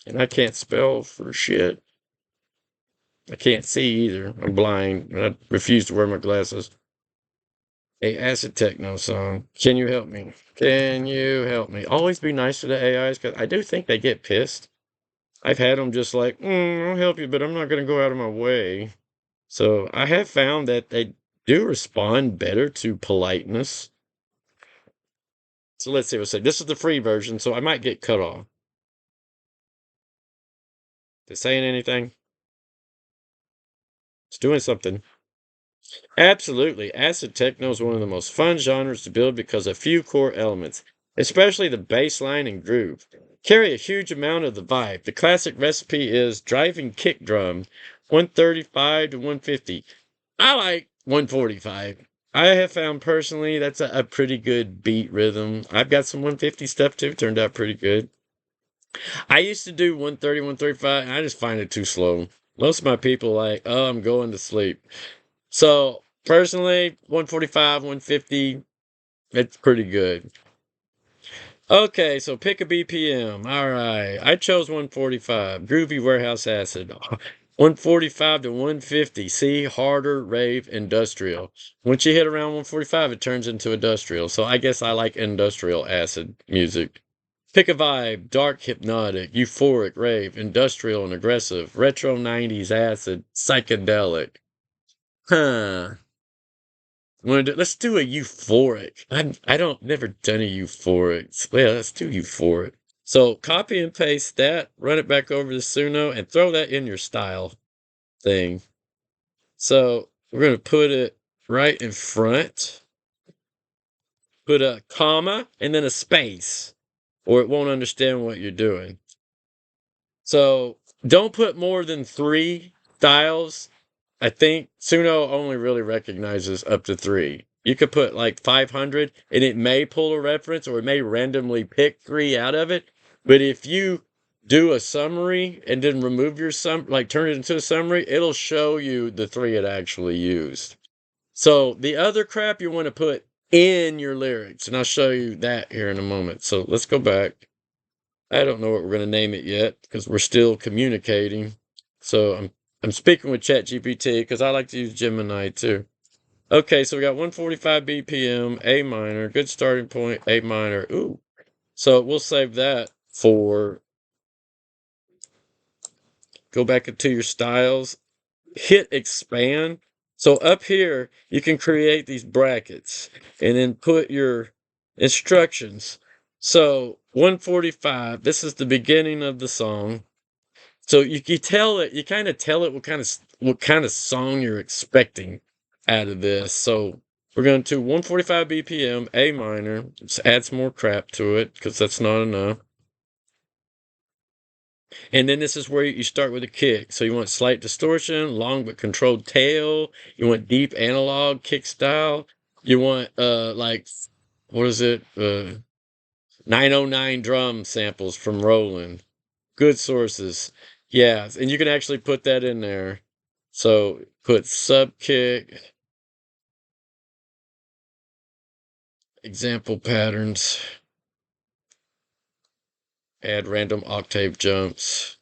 And I can't spell for shit. I can't see either. I'm blind. I refuse to wear my glasses. A acid techno song. Can you help me? Can you help me? Always be nice to the AIs because I do think they get pissed. I've had them just like, I'll help you, but I'm not going to go out of my way. So I have found that they do respond better to politeness. So let's see. We'll say this is the free version, so I might get cut off. Is it saying anything? It's doing something. Absolutely. Acid techno is one of the most fun genres to build because of few core elements, especially the bass line and groove. Carry a huge amount of the vibe. The classic recipe is driving kick drum, 135 to 150. I like 145. I have found personally that's a pretty good beat rhythm. I've got some 150 stuff too, turned out pretty good. I used to do 130, 135, and I just find it too slow. Most of my people like, oh, I'm going to sleep. So personally, 145, 150, it's pretty good. Okay, so pick a BPM. All right, I chose 145. Groovy Warehouse Acid. 145 to 150. See, harder, rave, industrial. Once you hit around 145, it turns into industrial. So I guess I like industrial acid music. Pick a vibe. Dark, hypnotic, euphoric, rave, industrial, and aggressive. Retro 90s acid, psychedelic. Huh. Let's do a euphoric. I don't never done a euphoric. So yeah, let's do euphoric. So copy and paste that, run it back over to Suno, and throw that in your style thing. So we're gonna put it right in front. Put a comma and then a space, or it won't understand what you're doing. So don't put more than 3 styles. I think Suno only really recognizes up to 3. You could put like 500 and it may pull a reference or it may randomly pick 3 out of it. But if you do a summary and then remove your like turn it into a summary, it'll show you the 3 it actually used. So the other crap you want to put in your lyrics, and I'll show you that here in a moment. So let's go back. I don't know what we're going to name it yet because we're still communicating. So I'm speaking with ChatGPT because I like to use Gemini too. Okay, so we got 145 BPM, A minor, good starting point, A minor. Ooh. So we'll save that for go back into your styles, hit expand. So up here, you can create these brackets and then put your instructions. So 145, this is the beginning of the song. So you tell it, you kind of tell it what kind of song you're expecting out of this. So we're going to 145 BPM, A minor. Just add some more crap to it because that's not enough. And then this is where you start with a kick. So you want slight distortion, long but controlled tail. You want deep analog kick style. You want like what is it? 909 drum samples from Roland. Good sources. Yeah, and you can actually put that in there. So put sub kick, example patterns, add random octave jumps.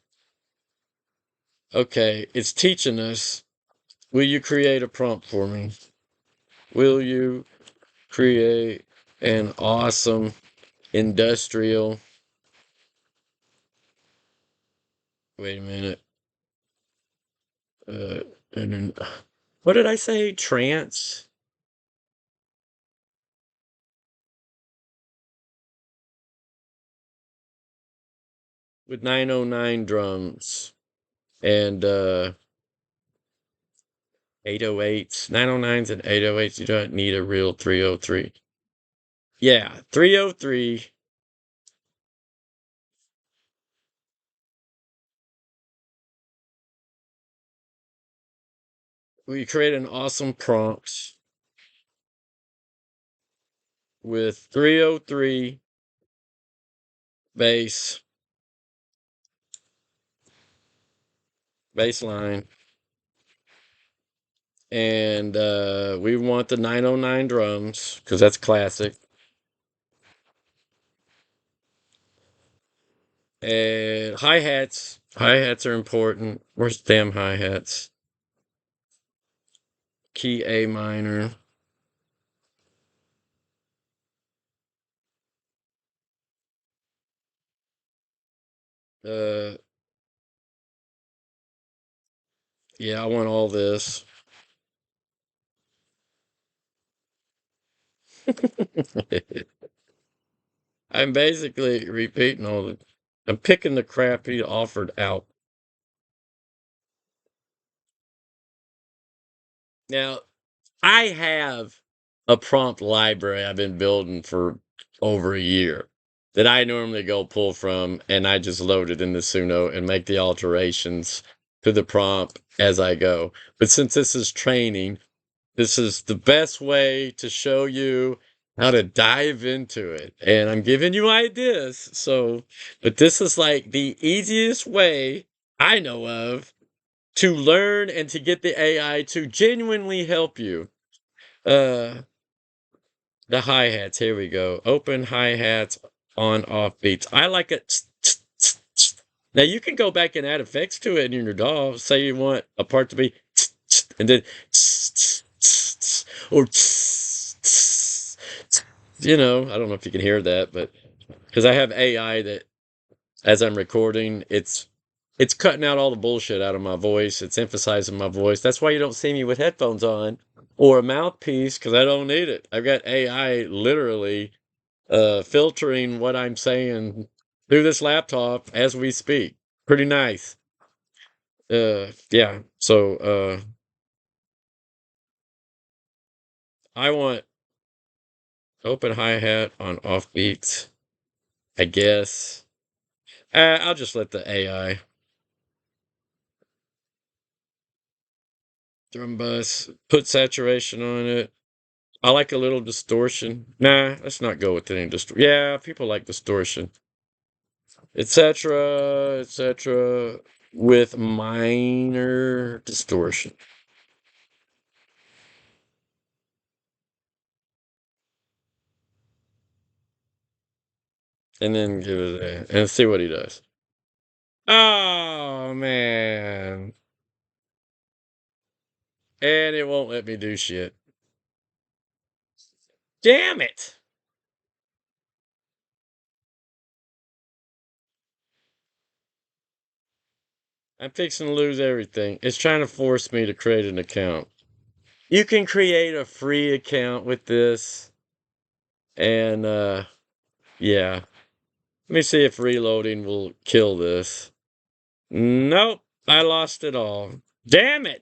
Okay, it's teaching us. Will you create a prompt for me? Will you create an awesome industrial? Wait a minute. Uh, and then, what did I say? Trance? With 909 drums and 808s, 909s and 808s. You don't need a real 303. Yeah, 303. We create an awesome prompt with 303 bass line, and we want the 909 drums because that's classic. And hi-hats. Hi-hats are important. Where's damn hi-hats? Key A minor. Uh, yeah, I want all this. I'm basically repeating all the. I'm picking the crap he offered out. Now, I have a prompt library I've been building for over a year that I normally go pull from, and I just load it into Suno and make the alterations to the prompt as I go. But since this is training, this is the best way to show you how to dive into it. And I'm giving you ideas. So, but this is like the easiest way I know of to learn and to get the AI to genuinely help you. Uh, the hi-hats, here we go. Open hi-hats on off beats. I like it. Now you can go back and add effects to it in your DAW. Say you want a part to be and then or I don't know if you can hear that, but because I have AI that as I'm recording, it's cutting out all the bullshit out of my voice. It's emphasizing my voice. That's why you don't see me with headphones on or a mouthpiece because I don't need it. I've got AI literally filtering what I'm saying through this laptop as we speak. Pretty nice. Yeah. So I want open hi-hat on off beats, I guess. I'll just let the AI drum bus put saturation on it. I like a little distortion. Nah, let's not go with any distortion. Yeah, people like distortion, etc., etc., with minor distortion, and then give it and see what he does. Oh man, and it won't let me do shit. Damn it! I'm fixing to lose everything. It's trying to force me to create an account. You can create a free account with this, and yeah. Let me see if reloading will kill this. Nope, I lost it all. Damn it!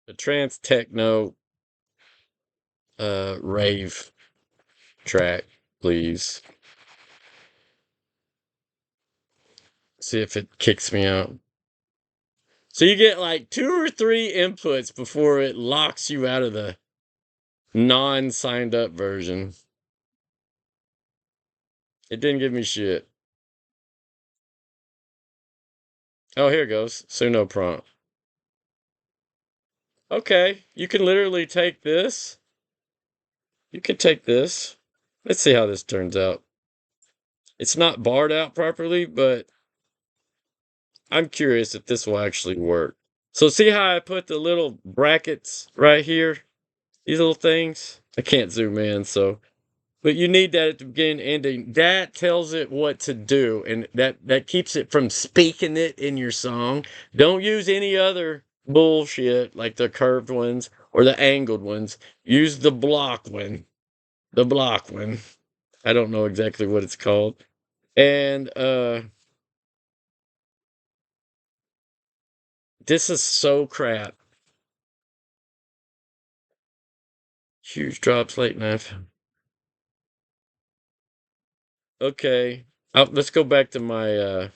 The trance techno rave track, please. See if it kicks me out. So you get like 2 or 3 inputs before it locks you out of the non-signed up version. It didn't give me shit. Oh, here it goes. Suno prompt. Okay, you can literally take this. You can take this. Let's see how this turns out. It's not barred out properly, but I'm curious if this will actually work. So see how I put the little brackets right here? These little things? I can't zoom in, so but you need that at the beginning and ending. That tells it what to do, and that keeps it from speaking it in your song. Don't use any other bullshit like the curved ones or the angled ones. Use the block one. The block one. I don't know exactly what it's called. And this is so crap. Huge drops, late knife. Okay. Let's go back to my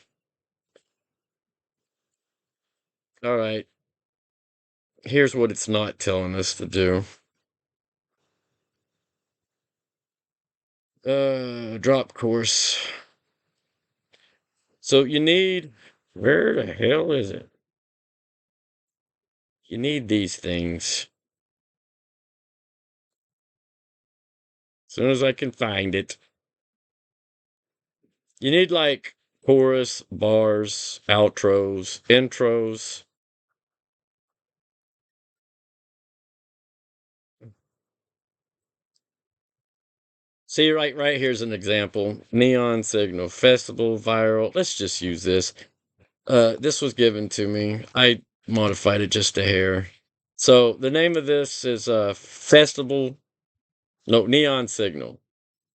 all right. Here's what it's not telling us to do. Drop course. So you need where the hell is it? You need these things. As soon as I can find it. You need like chorus, bars, outros, intros. See, right here's an example. Neon signal, festival, viral. Let's just use this. This was given to me. I modified it just a hair. So the name of this is Neon Signal.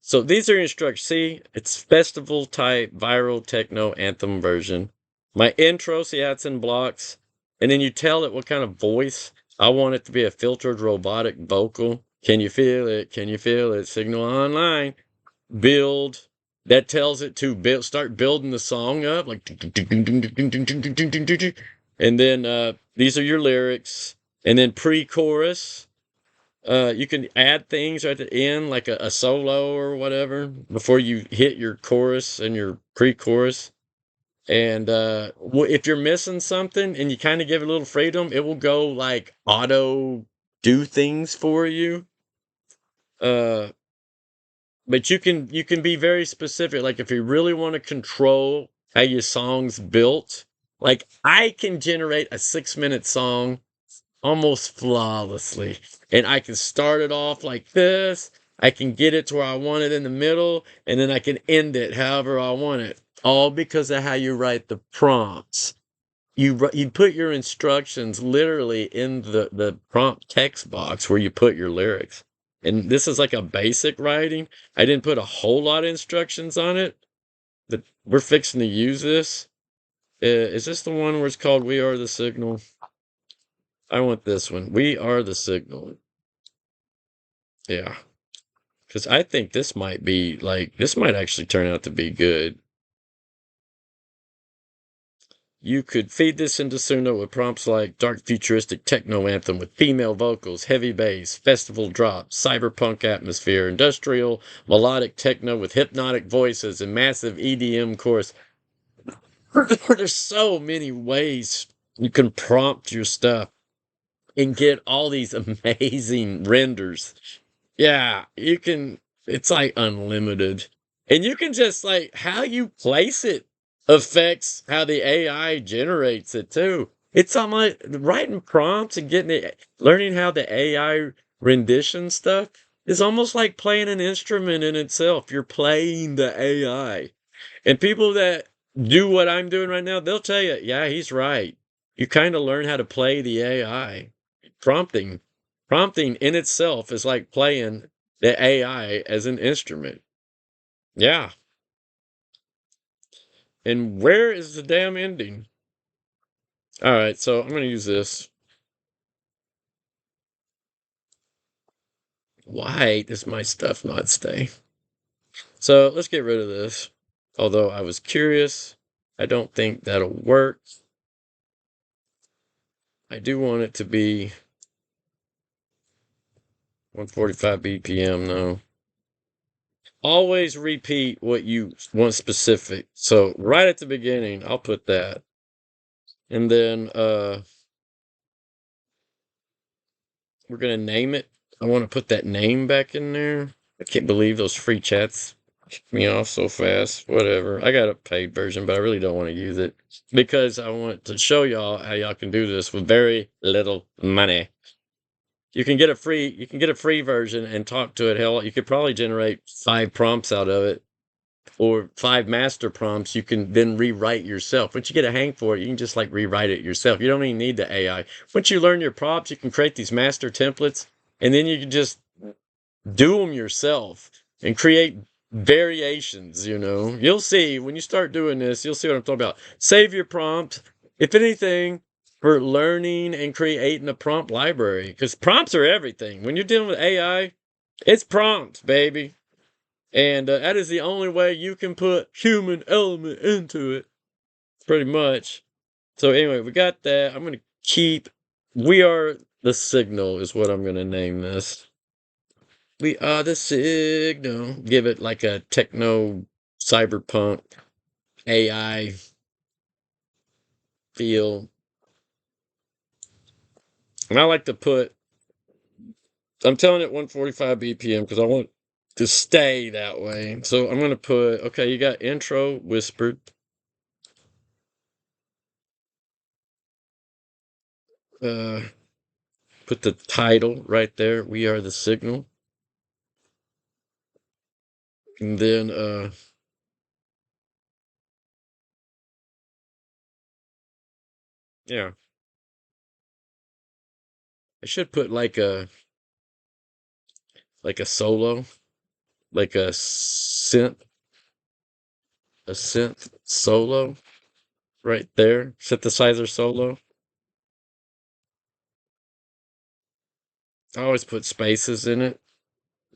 So these are instructions. See, it's festival type viral techno anthem version. My intro, see how it's in blocks, and then you tell it what kind of voice. I want it to be a filtered robotic vocal. Can you feel it? Can you feel it? Signal online. Build. That tells it to start building the song up, like, and then these are your lyrics, and then pre-chorus. You can add things right at the end, like a solo or whatever, before you hit your chorus and your pre-chorus. And if you're missing something and you kind of give it a little freedom, it will go like auto do things for you. But you can be very specific. Like if you really want to control how your song's built, like I can generate a 6-minute song almost flawlessly. And I can start it off like this. I can get it to where I want it in the middle, and then I can end it however I want it. All because of how you write the prompts. You put your instructions literally in the prompt text box where you put your lyrics. And this is like a basic writing. I didn't put a whole lot of instructions on it, but we're fixing to use this. Is this the one where it's called We Are the Signal? I want this one. We Are the Signal. Yeah. Because I think this might be this might actually turn out to be good. You could feed this into Suno with prompts like dark futuristic techno anthem with female vocals, heavy bass, festival drop, cyberpunk atmosphere, industrial melodic techno with hypnotic voices, and massive EDM chorus. There's so many ways you can prompt your stuff and get all these amazing renders. Yeah, you can, it's like unlimited. And you can just like how you place it affects how the AI generates it too. It's on like writing prompts and getting it, learning how the AI rendition stuff is almost like playing an instrument in itself. You're playing the AI. And people that do what I'm doing right now, they'll tell you, yeah, he's right. You kind of learn how to play the AI. Prompting. Prompting in itself is like playing the AI as an instrument. Yeah. And where is the damn ending? All right, so I'm going to use this. Why does my stuff not stay? So let's get rid of this. Although I was curious, I don't think that'll work. I do want it to be 145 BPM, though. Always repeat what you want specific. So right at the beginning, I'll put that. And then we're going to name it. I want to put that name back in there. I can't believe those free chats kicked me off so fast. Whatever. I got a paid version, but I really don't want to use it because I want to show y'all how y'all can do this with very little money. You can get a free version and talk to it. Hell, you could probably generate 5 prompts out of it, or 5 master prompts you can then rewrite yourself. Once you get a hang for it, you can just like rewrite it yourself. You don't even need the AI. Once you learn your prompts, you can create these master templates, and then you can just do them yourself and create variations. You'll see when you start doing this, you'll see what I'm talking about. Save your prompt. If anything, for learning and creating a prompt library, because prompts are everything. When you're dealing with AI, it's prompts, baby. And that is the only way you can put human element into it, pretty much. So anyway, we got that. I'm going to keep We Are the Signal is what I'm going to name this. We Are the Signal. Give it like a techno cyberpunk AI feel. And I like to put, I'm telling it 145 BPM because I want to stay that way. So I'm going to put, okay, you got intro whispered. Put the title right there. We are the signal. And then yeah, I should put like a solo, like a synth solo right there. Synthesizer solo. I always put spaces in it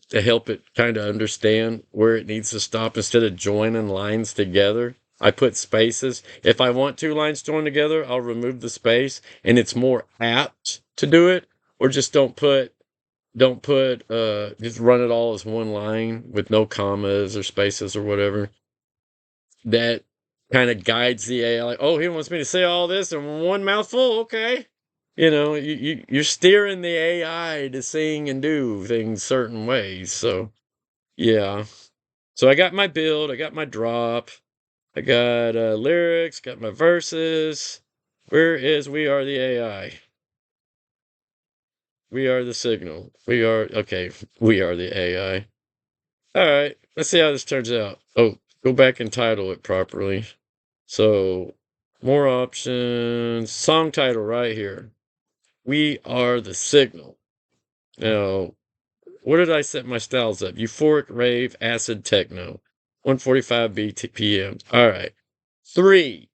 to help it kind of understand where it needs to stop instead of joining lines together. I put spaces. If I want two lines joined together, I'll remove the space and it's more apt to do it. Or just don't put just run it all as one line with no commas or spaces or whatever. That kind of guides the AI like, oh, he wants me to say all this in one mouthful, okay. You're steering the AI to sing and do things certain ways. So yeah. So I got my build, I got my drop, I got lyrics, got my verses. Where is We Are the AI? We are the signal. We are okay. We are the AI. All right. Let's see how this turns out. Oh, go back and title it properly. So more options. Song title right here. We are the signal. Now, what did I set my styles up? Euphoric, rave, acid, techno. 145 BPM. All right. 3.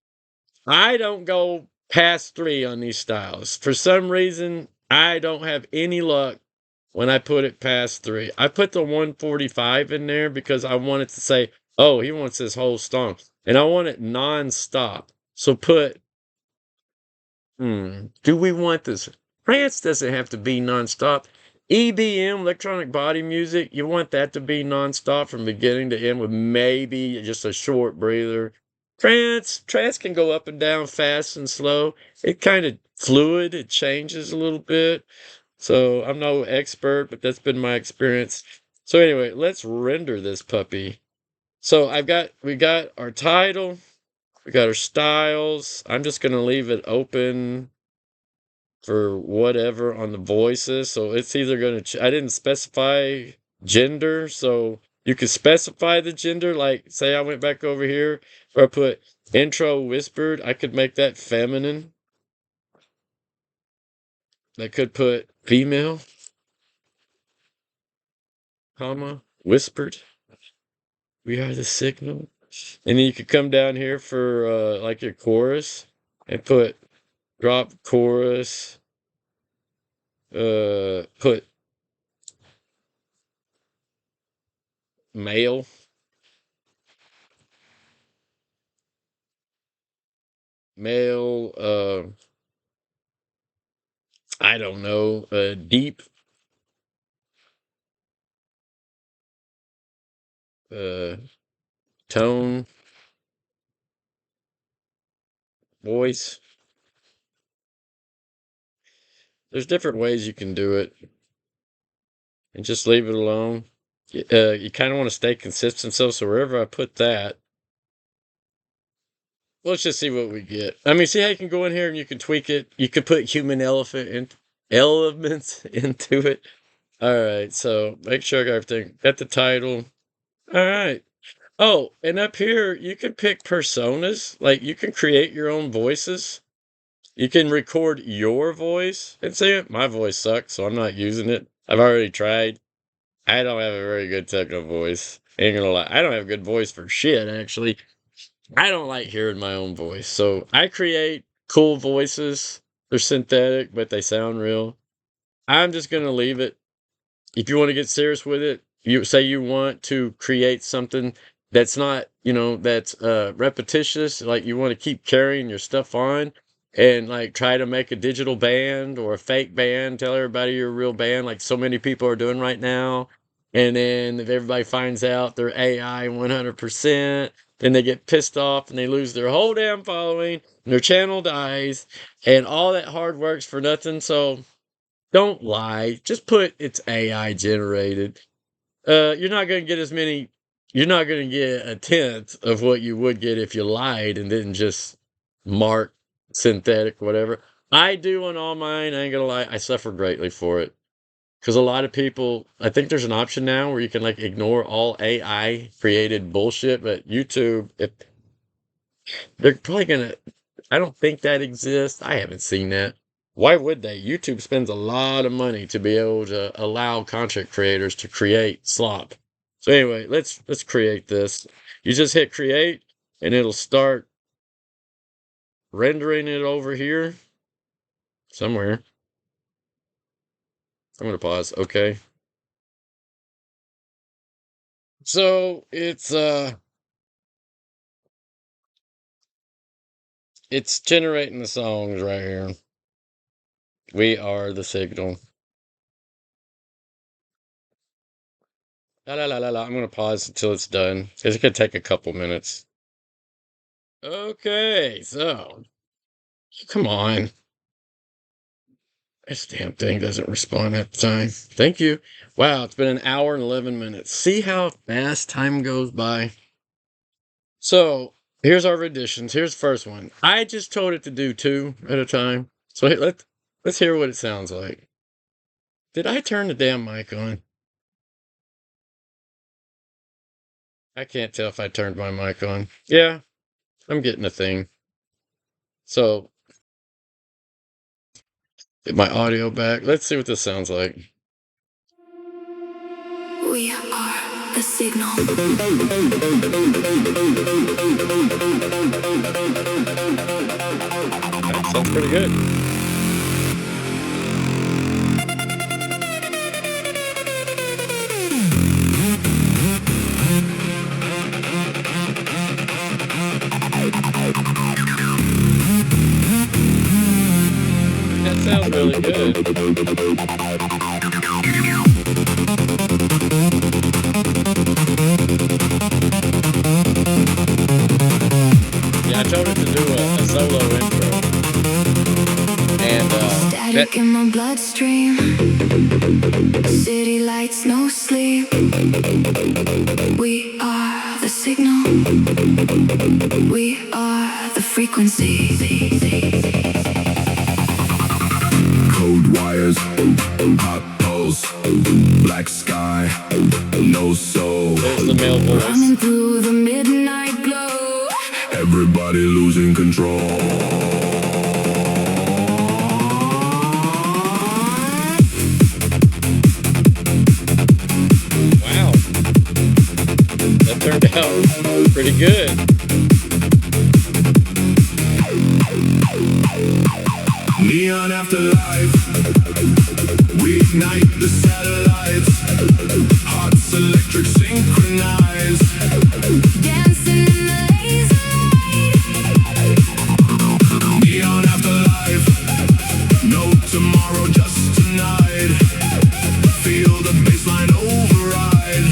I don't go past 3 on these styles. For some reason, I don't have any luck when I put it past 3. I put the 145 in there because I wanted to say, oh, he wants this whole song. And I want it non-stop. So put do we want this? France doesn't have to be nonstop. EBM, electronic body music, you want that to be nonstop from beginning to end with maybe just a short breather. Trance can go up and down, fast and slow. It kind of fluid, it changes a little bit. So I'm no expert, but that's been my experience. So anyway, let's render this puppy. So we got our title, we got our styles. I'm just gonna leave it open for whatever on the voices. So it's either going to, I didn't specify gender. So you could specify the gender. Like, say I went back over here where I put intro whispered, I could make that feminine. I could put female, comma, whispered. We are the signal. And then you could come down here for like your chorus and put drop chorus, put male. Male, I don't know, deep, uh, tone, voice. There's different ways you can do it and just leave it alone. You kind of want to stay consistent, so wherever I put that, let's just see what we get. I mean, see how you can go in here and you can tweak it. You could put human elements into it. All right, so make sure I got everything. Got the title. All right. Oh, and up here you can pick personas. Like you can create your own voices. You can record your voice and say it. My voice sucks, so I'm not using it. I've already tried. I don't have a very good techno voice. Ain't gonna lie. I don't have a good voice for shit, actually. I don't like hearing my own voice. So I create cool voices. They're synthetic, but they sound real. I'm just gonna leave it. If you want to get serious with it, you say you want to create something that's not, that's repetitious, like you want to keep carrying your stuff on and like try to make a digital band or a fake band, tell everybody you're a real band, like so many people are doing right now. And then if everybody finds out they're AI 100%, then they get pissed off and they lose their whole damn following and their channel dies and all that hard work's for nothing. So don't lie. Just put it's AI generated. You're not going to get as many. You're not going to get a tenth of what you would get if you lied and didn't just mark synthetic, whatever. I do on all mine. I ain't gonna lie. I suffer greatly for it. Because a lot of people, I think there's an option now where you can like ignore all AI created bullshit, but YouTube, if they're probably gonna, I don't think that exists. I haven't seen that. Why would they? YouTube spends a lot of money to be able to allow content creators to create slop. So anyway, let's create this. You just hit create and it'll start rendering it over here somewhere. I'm gonna pause. Okay. So it's generating the songs right here. We are the signal. La la la la la. I'm gonna pause until it's done because it could take a couple minutes. Okay, so come on. This damn thing doesn't respond at the time. Thank you. Wow, it's been an hour and 11 minutes. See how fast time goes by? So here's our renditions. Here's the first one. I just told it to do 2 at a time. So let's hear what it sounds like. Did I turn the damn mic on? I can't tell if I turned my mic on. Yeah, I'm getting a thing. So get my audio back. Let's see what this sounds like. We are the signal. That sounds pretty good. That sounds really good. Yeah, I told it to do a solo intro. And Static in my bloodstream. City lights, no sleep. We are the signal. We are the frequency. Cold wires, hot pulse, black sky, no soul. There's the male voice. Running through the midnight glow. Everybody losing control. Wow. That turned out pretty good. Neon afterlife, we ignite the satellites. Hearts electric synchronized. Dancing in the laser light. Neon afterlife, no tomorrow, just tonight. Feel the baseline override.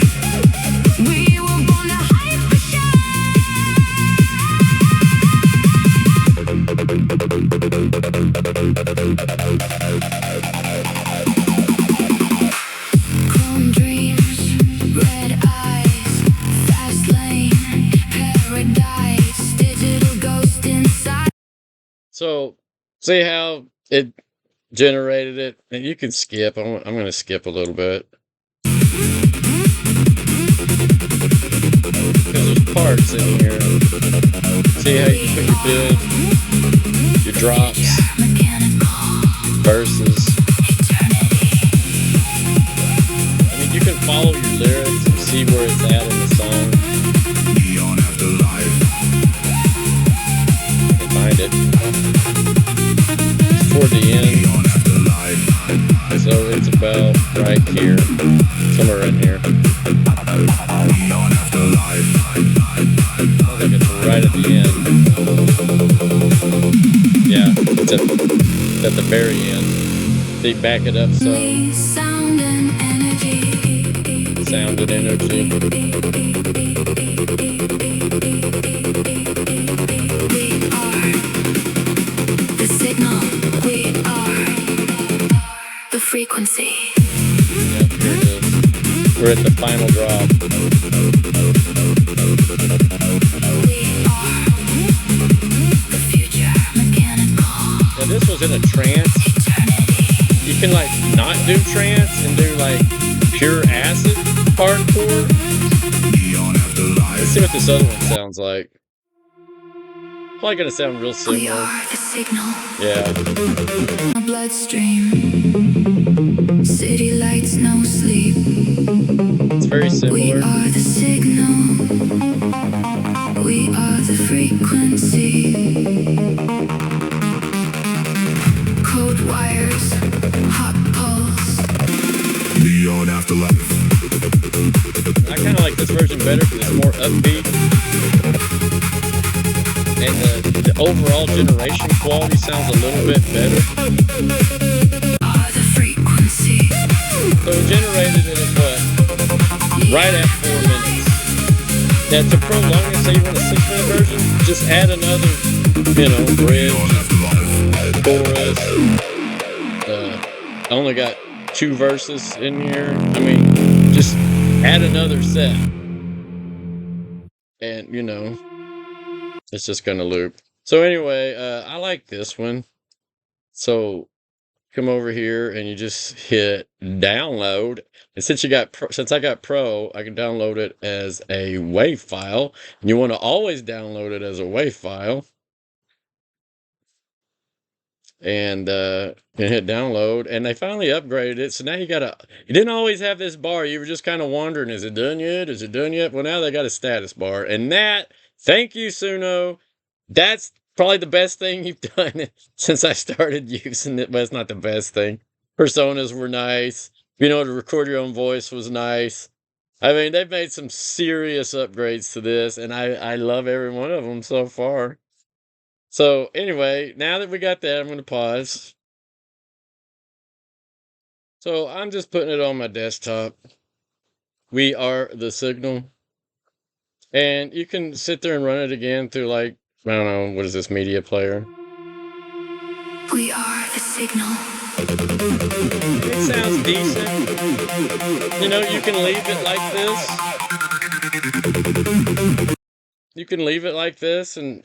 We were born to hype the Chrome dreams, red eyes, fast lane, paradise, digital ghost inside. So, see how it generated it? And you can skip. I'm going to skip a little bit. Because there's parts in here. See how you put your bid, your drops, verses. I mean, you can follow your lyrics and see where it's at in the song. Neon afterlife. You can find it. It's toward the end. Neon afterlife. So it's about right here. Somewhere in here. Neon afterlife. I think it's right at the end. Yeah, it's at the very end. They back it up some. Sound and energy. Sound and energy. We are the signal. We are the frequency. Yep, here it is. We're at the final drop. We are the future mechanical. Yep, this was in a trance. You can like not do trance and do like pure acid hardcore. Let's see what this other one sounds like. Probably gonna sound real We similar. are the signal. Yeah. My bloodstream. City lights, no sleep. It's very We similar. are the signal. We are the frequency. Code wires, hot pulse. Beyond afterlife. I kind of like this version better because it's more upbeat. And the overall generation quality sounds a little bit better. Are the frequency. So it generated it at what? Right at 4 minutes. Now to prolong it, say you want a 6-minute version, just add another, bridge, chorus. I only got 2 verses in here. I mean, just add another set. And, it's just gonna loop. So anyway, I like this one. So come over here and you just hit download. And since I got Pro, I can download it as a WAV file. And you want to always download it as a WAV file. And hit download. And they finally upgraded it. So now you didn't always have this bar. You were just kind of wondering, is it done yet? Is it done yet? Well, now they got a status bar. And thank you, Suno. That's probably the best thing you've done since I started using it. But it's not the best thing. Personas were nice. To record your own voice was nice. I mean, they've made some serious upgrades to this, and I love every one of them so far. So anyway, now that we got that, I'm going to pause. So I'm just putting it on my desktop. We are the signal. And you can sit there and run it again through I don't know, what is this, media player? We are the signal. It sounds decent. You can leave it like this. You can leave it like this and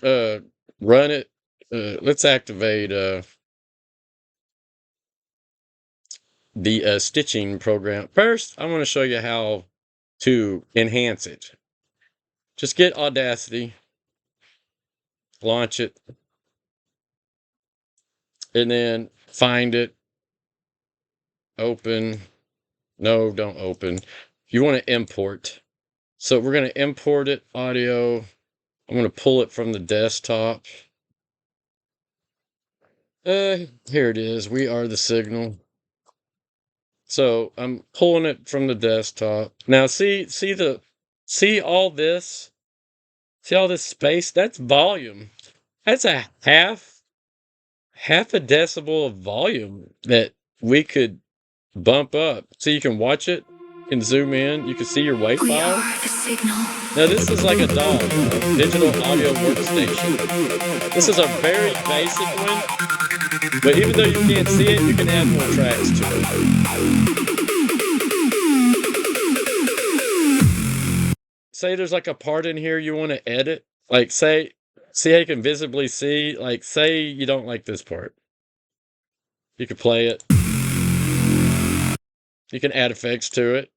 run it. Let's activate the stitching program. First, I want to show you how to enhance it. Just get Audacity, launch it, and then find it, open. No, don't open. You want to import. So we're going to import it, audio. I'm going to pull it from the desktop. Here it is. We are the signal. So I'm pulling it from the desktop. Now see all this? See all this space? That's volume. That's a half a decibel of volume that we could bump up. So you can watch it, you can zoom in, you can see your WAV We file. are the signal. Now this is like a DAW, digital audio workstation. This is a very basic one, but even though you can't see it, you can add more tracks to it. Say there's like a part in here you want to edit, see how you can visibly see, say you don't like this part. You can play it. You can add effects to it.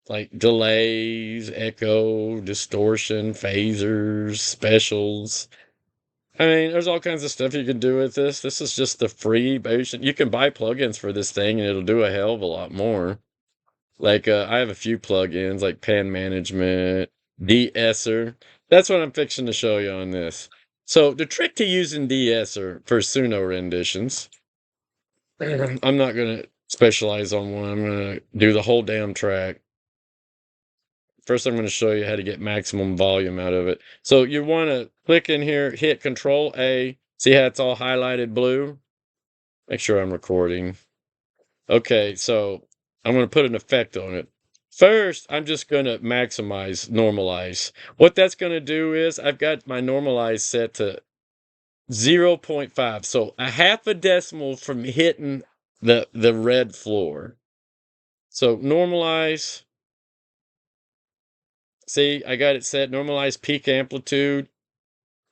Like delays, echo, distortion, phasers, specials. I mean, there's all kinds of stuff you can do with this. This is just the free version. You can buy plugins for this thing and it'll do a hell of a lot more. I have a few plugins like pan management, de-esser. That's what I'm fixing to show you on this. So the trick to using de-esser for Suno renditions, I'm not going to specialize on one. I'm going to do the whole damn track. First, I'm going to show you how to get maximum volume out of it. So you want to click in here, hit Control A. See how it's all highlighted blue? Make sure I'm recording. Okay, so I'm going to put an effect on it. First, I'm just going to normalize. What that's going to do is I've got my normalize set to 0.5. So a half a decimal from hitting the red floor. So normalize. See, I got it set, normalize peak amplitude.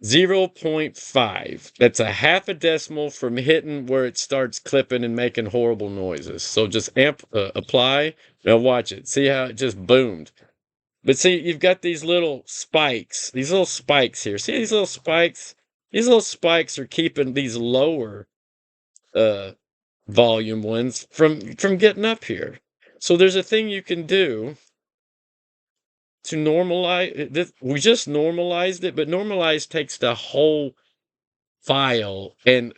0.5. That's a half a decimal from hitting where it starts clipping and making horrible noises. So just apply. Now watch it. See how it just boomed. But see, you've got these little spikes. These little spikes here. See these little spikes? These little spikes are keeping these lower volume ones from getting up here. So there's a thing you can do to normalize this. We just normalized it, but normalize takes the whole file and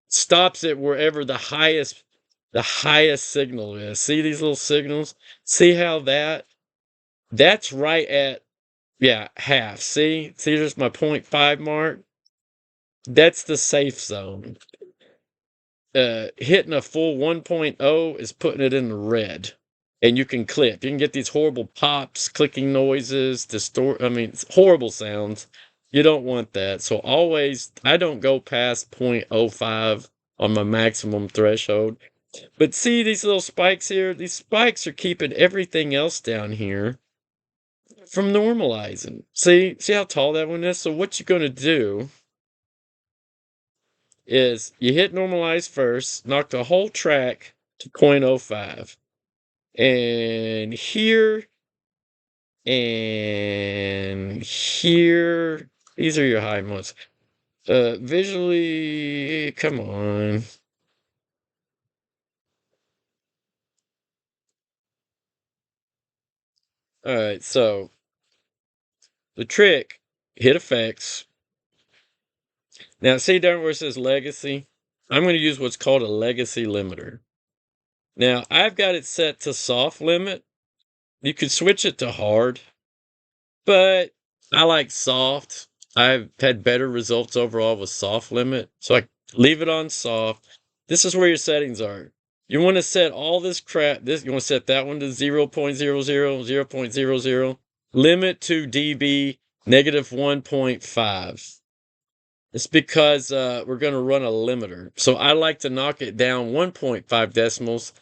stops it wherever the highest signal is. See these little signals? See how that's right at half. See there's my 0.5 mark. That's the safe zone. Hitting a full 1.0 is putting it in the red. And you can clip. You can get these horrible pops, clicking noises, horrible sounds. You don't want that. So always, I don't go past 0.05 on my maximum threshold. But see these little spikes here? These spikes are keeping everything else down here from normalizing. See how tall that one is? So what you're going to do is you hit normalize first, knock the whole track to 0.05. And here and here, these are your high ones. Visually, come on. All right, so the trick, hit effects. Now, see down where it says legacy? I'm going to use what's called a legacy limiter. Now, I've got it set to soft limit. You could switch it to hard, but I like soft. I've had better results overall with soft limit. So I leave it on soft. This is where your settings are. You want to set all this crap. You want to set that one to 0.00, 0.00. Limit to dB negative 1.5. It's because we're going to run a limiter. So I like to knock it down 1.5 decimals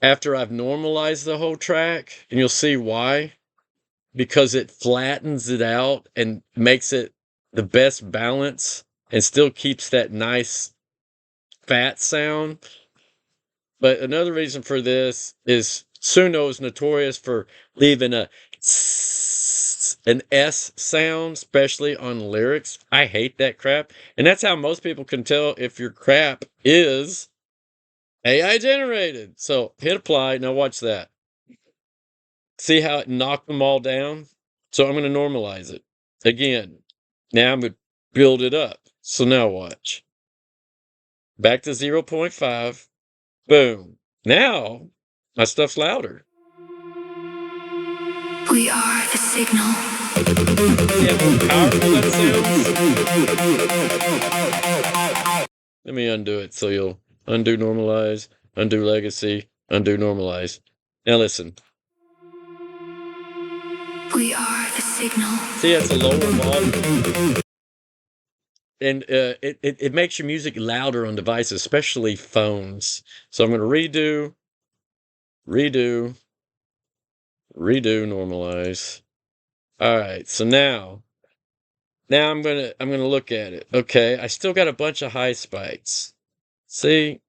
after I've normalized the whole track. And you'll see why. Because it flattens it out and makes it the best balance and still keeps that nice fat sound. But another reason for this is Suno is notorious for leaving an S sound, especially on lyrics. I hate that crap. And that's how most people can tell if your crap is AI generated. So hit apply. Now watch that. See how it knocked them all down? So I'm going to normalize it. Again, now I'm going to build it up. So now watch. Back to 0.5. Boom. Now, my stuff's louder. We are the signal. See how more powerful that sounds? Let me undo it so you'll undo normalize, undo legacy, undo normalize. Now listen. We are the signal. See, it's a lower volume. And it makes your music louder on devices, especially phones. So I'm going to redo, normalize. All right, so now I'm gonna look at it. Okay, I still got a bunch of high spikes. See,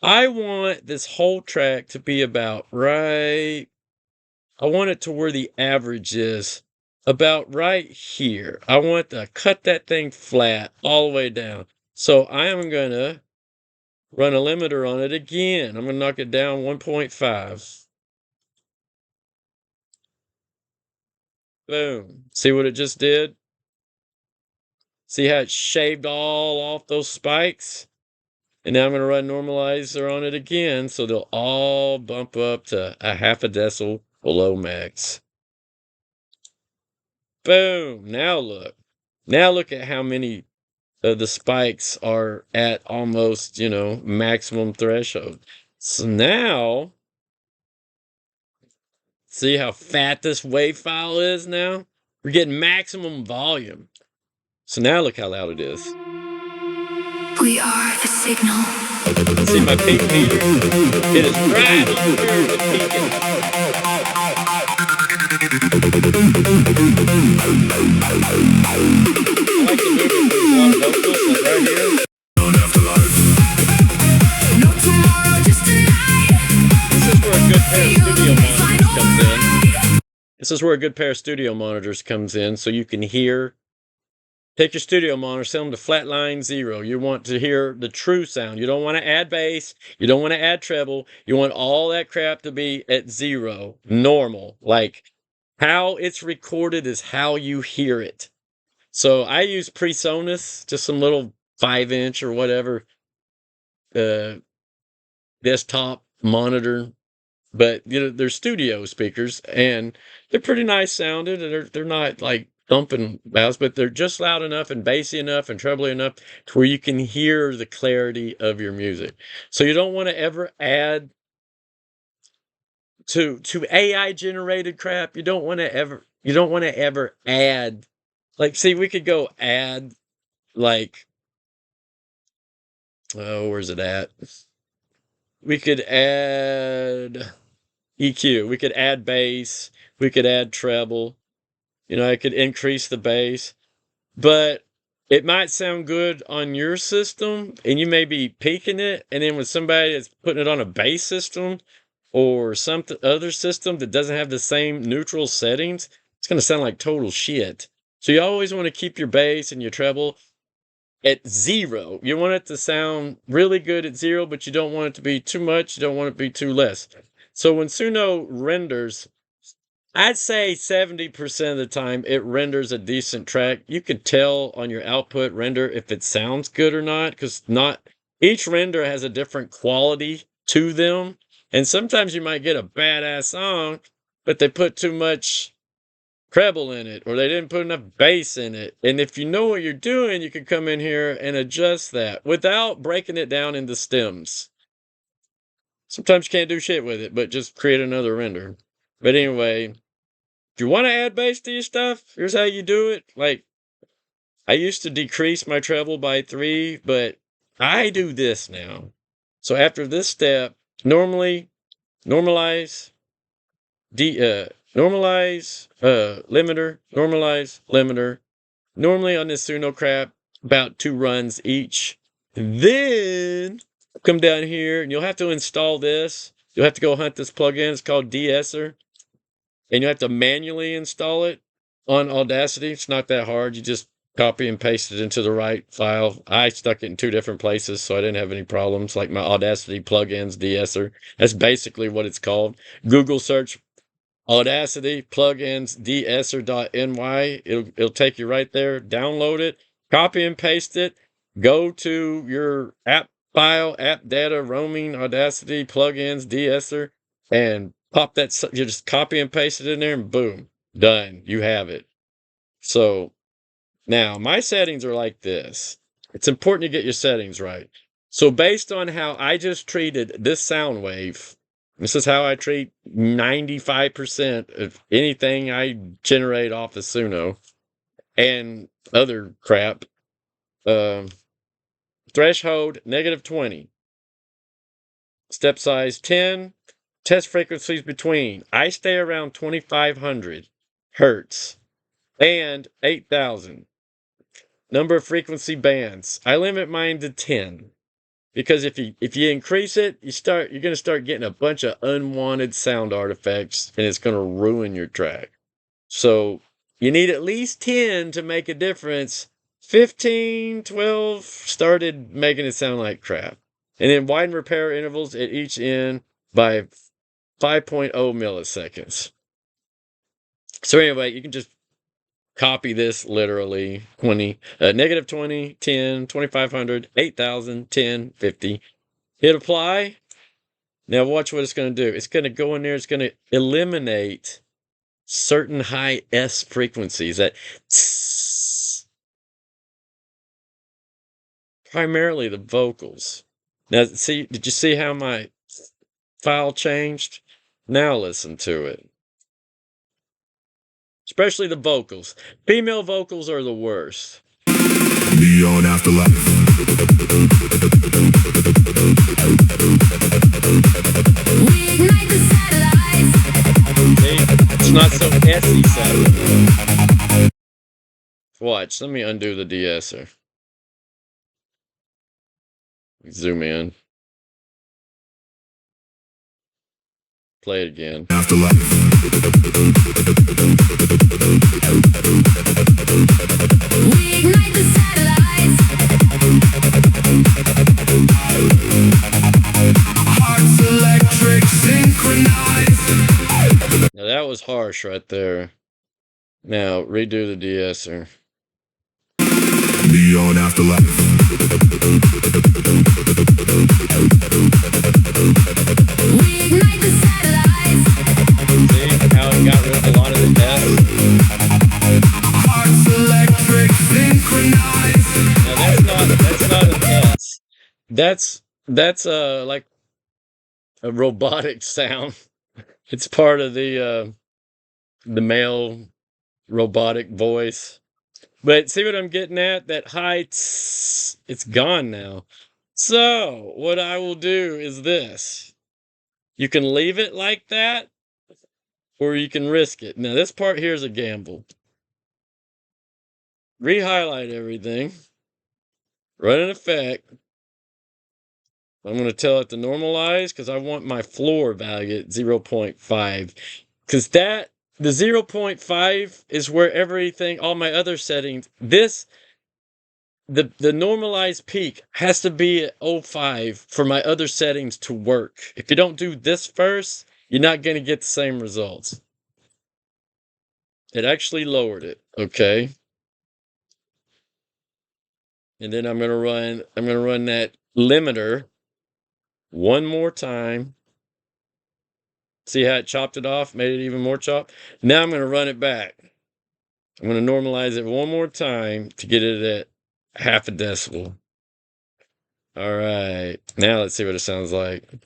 I want this whole track to be about right. I want it to where the average is. About right here. I want to cut that thing flat all the way down. So I am going to run a limiter on it again. I'm going to knock it down 1.5. Boom. See what it just did? See how it shaved all off those spikes? And now I'm going to run normalizer on it again, so they'll all bump up to a half a decibel below max. Boom. Now look. Now look at how many of the spikes are at almost, maximum threshold. So now, see how fat this wave file is now? We're getting maximum volume. So now look how loud it is. We are the signal. See my peak meter? It is right on here to peaking. I like to move it want vocals, like right here. Beyond afterlife. No tomorrow, just tonight. This is where a good pair of studio monitors comes in. This is where a good pair of studio monitors comes in, so you can hear. Take your studio monitor, set them to flatline 0. You want to hear the true sound. You don't want to add bass. You don't want to add treble. You want all that crap to be at 0, normal. Like how it's recorded is how you hear it. So I use PreSonus, just some little 5-inch or whatever desktop monitor. But they're studio speakers, and they're pretty nice sounding, and they're not like thumping loud, but they're just loud enough and bassy enough and trebly enough to where you can hear the clarity of your music. So you don't want to ever add to AI generated crap. You don't want to ever add, like, see, we could go add, like, oh, where's it at? We could add EQ. We could add bass. We could add treble. I could increase the bass, but it might sound good on your system, and you may be peaking it, and then when somebody is putting it on a bass system or some other system that doesn't have the same neutral settings, it's going to sound like total shit. So you always want to keep your bass and your treble at 0. You want it to sound really good at 0, but you don't want it to be too much. You don't want it to be too less. So when Suno renders, I'd say 70% of the time it renders a decent track. You could tell on your output render if it sounds good or not, because not each render has a different quality to them. And sometimes you might get a badass song, but they put too much treble in it, or they didn't put enough bass in it. And if you know what you're doing, you can come in here and adjust that without breaking it down into stems. Sometimes you can't do shit with it, but just create another render. But anyway, if you want to add bass to your stuff, here's how you do it. Like, I used to decrease my treble by 3, but I do this now. So after this step, normalize, limiter, normalize, limiter. Normally on this Suno crap, about 2 runs each. Then come down here, and you'll have to install this. You'll have to go hunt this plugin. It's called de-esser. And you have to manually install it on Audacity. It's not that hard. You just copy and paste it into the right file. I stuck it in 2 different places, so I didn't have any problems, like my Audacity plugins de-esser. That's basically what it's called. Google search Audacity plugins de-esser.ny. It'll take you right there. Download it, copy and paste it, go to your app file, app data, roaming, Audacity plugins de-esser, and pop that. You just copy and paste it in there, and boom, done. You have it. So now my settings are like this. It's important to get your settings right. So based on how I just treated this sound wave, this is how I treat 95% of anything I generate off of Suno and other crap. Threshold, -20. Step size, 10. Test frequencies between. I stay around 2,500 hertz and 8,000. Number of frequency bands. I limit mine to 10. Because if you increase it, you're going to start getting a bunch of unwanted sound artifacts, and it's going to ruin your track. So you need at least 10 to make a difference. 15, 12 started making it sound like crap. And then widen repair intervals at each end by 5.0 milliseconds. So anyway, you can just copy this literally. -20, 10, 2,500, 8,000, 10, 50. Hit apply. Now watch what it's going to do. It's going to go in there. It's going to eliminate certain high S frequencies. That primarily the vocals. Now, see, did you see how my file changed? Now listen to it. Especially the vocals. Female vocals are the worst. Beyond afterlife. We ignite the satellites. See? It's not so SE sounding. Watch, let me undo the de-esser. Zoom in. Play it again. Afterlife. We ignite the satellites. Hearts electric synchronized. Now that was harsh right there. Now redo the de-esser. Beyond afterlife. We ignite the satellites. See how it got rid of a lot of the S? Hearts electric synchronized. Now that's not an S. That's like a robotic sound. It's part of the male robotic voice. But see what I'm getting at? That high tss, it's gone now. So what I will do is this. You can leave it like that, or you can risk it. Now this part here is a gamble. Re-highlight everything. Run an effect. I'm going to tell it to normalize because I want my floor value at 0.5. Because the 0.5 is where everything, all my other settings, the normalized peak has to be at 0.5 for my other settings to work. If you don't do this first, you're not going to get the same results. It actually lowered it, okay? And then I'm going to run that limiter one more time. See how it chopped it off, made it even more chopped? Now I'm going to run it back. I'm going to normalize it one more time to get it at half a decibel. All right. Now let's see what it sounds like. We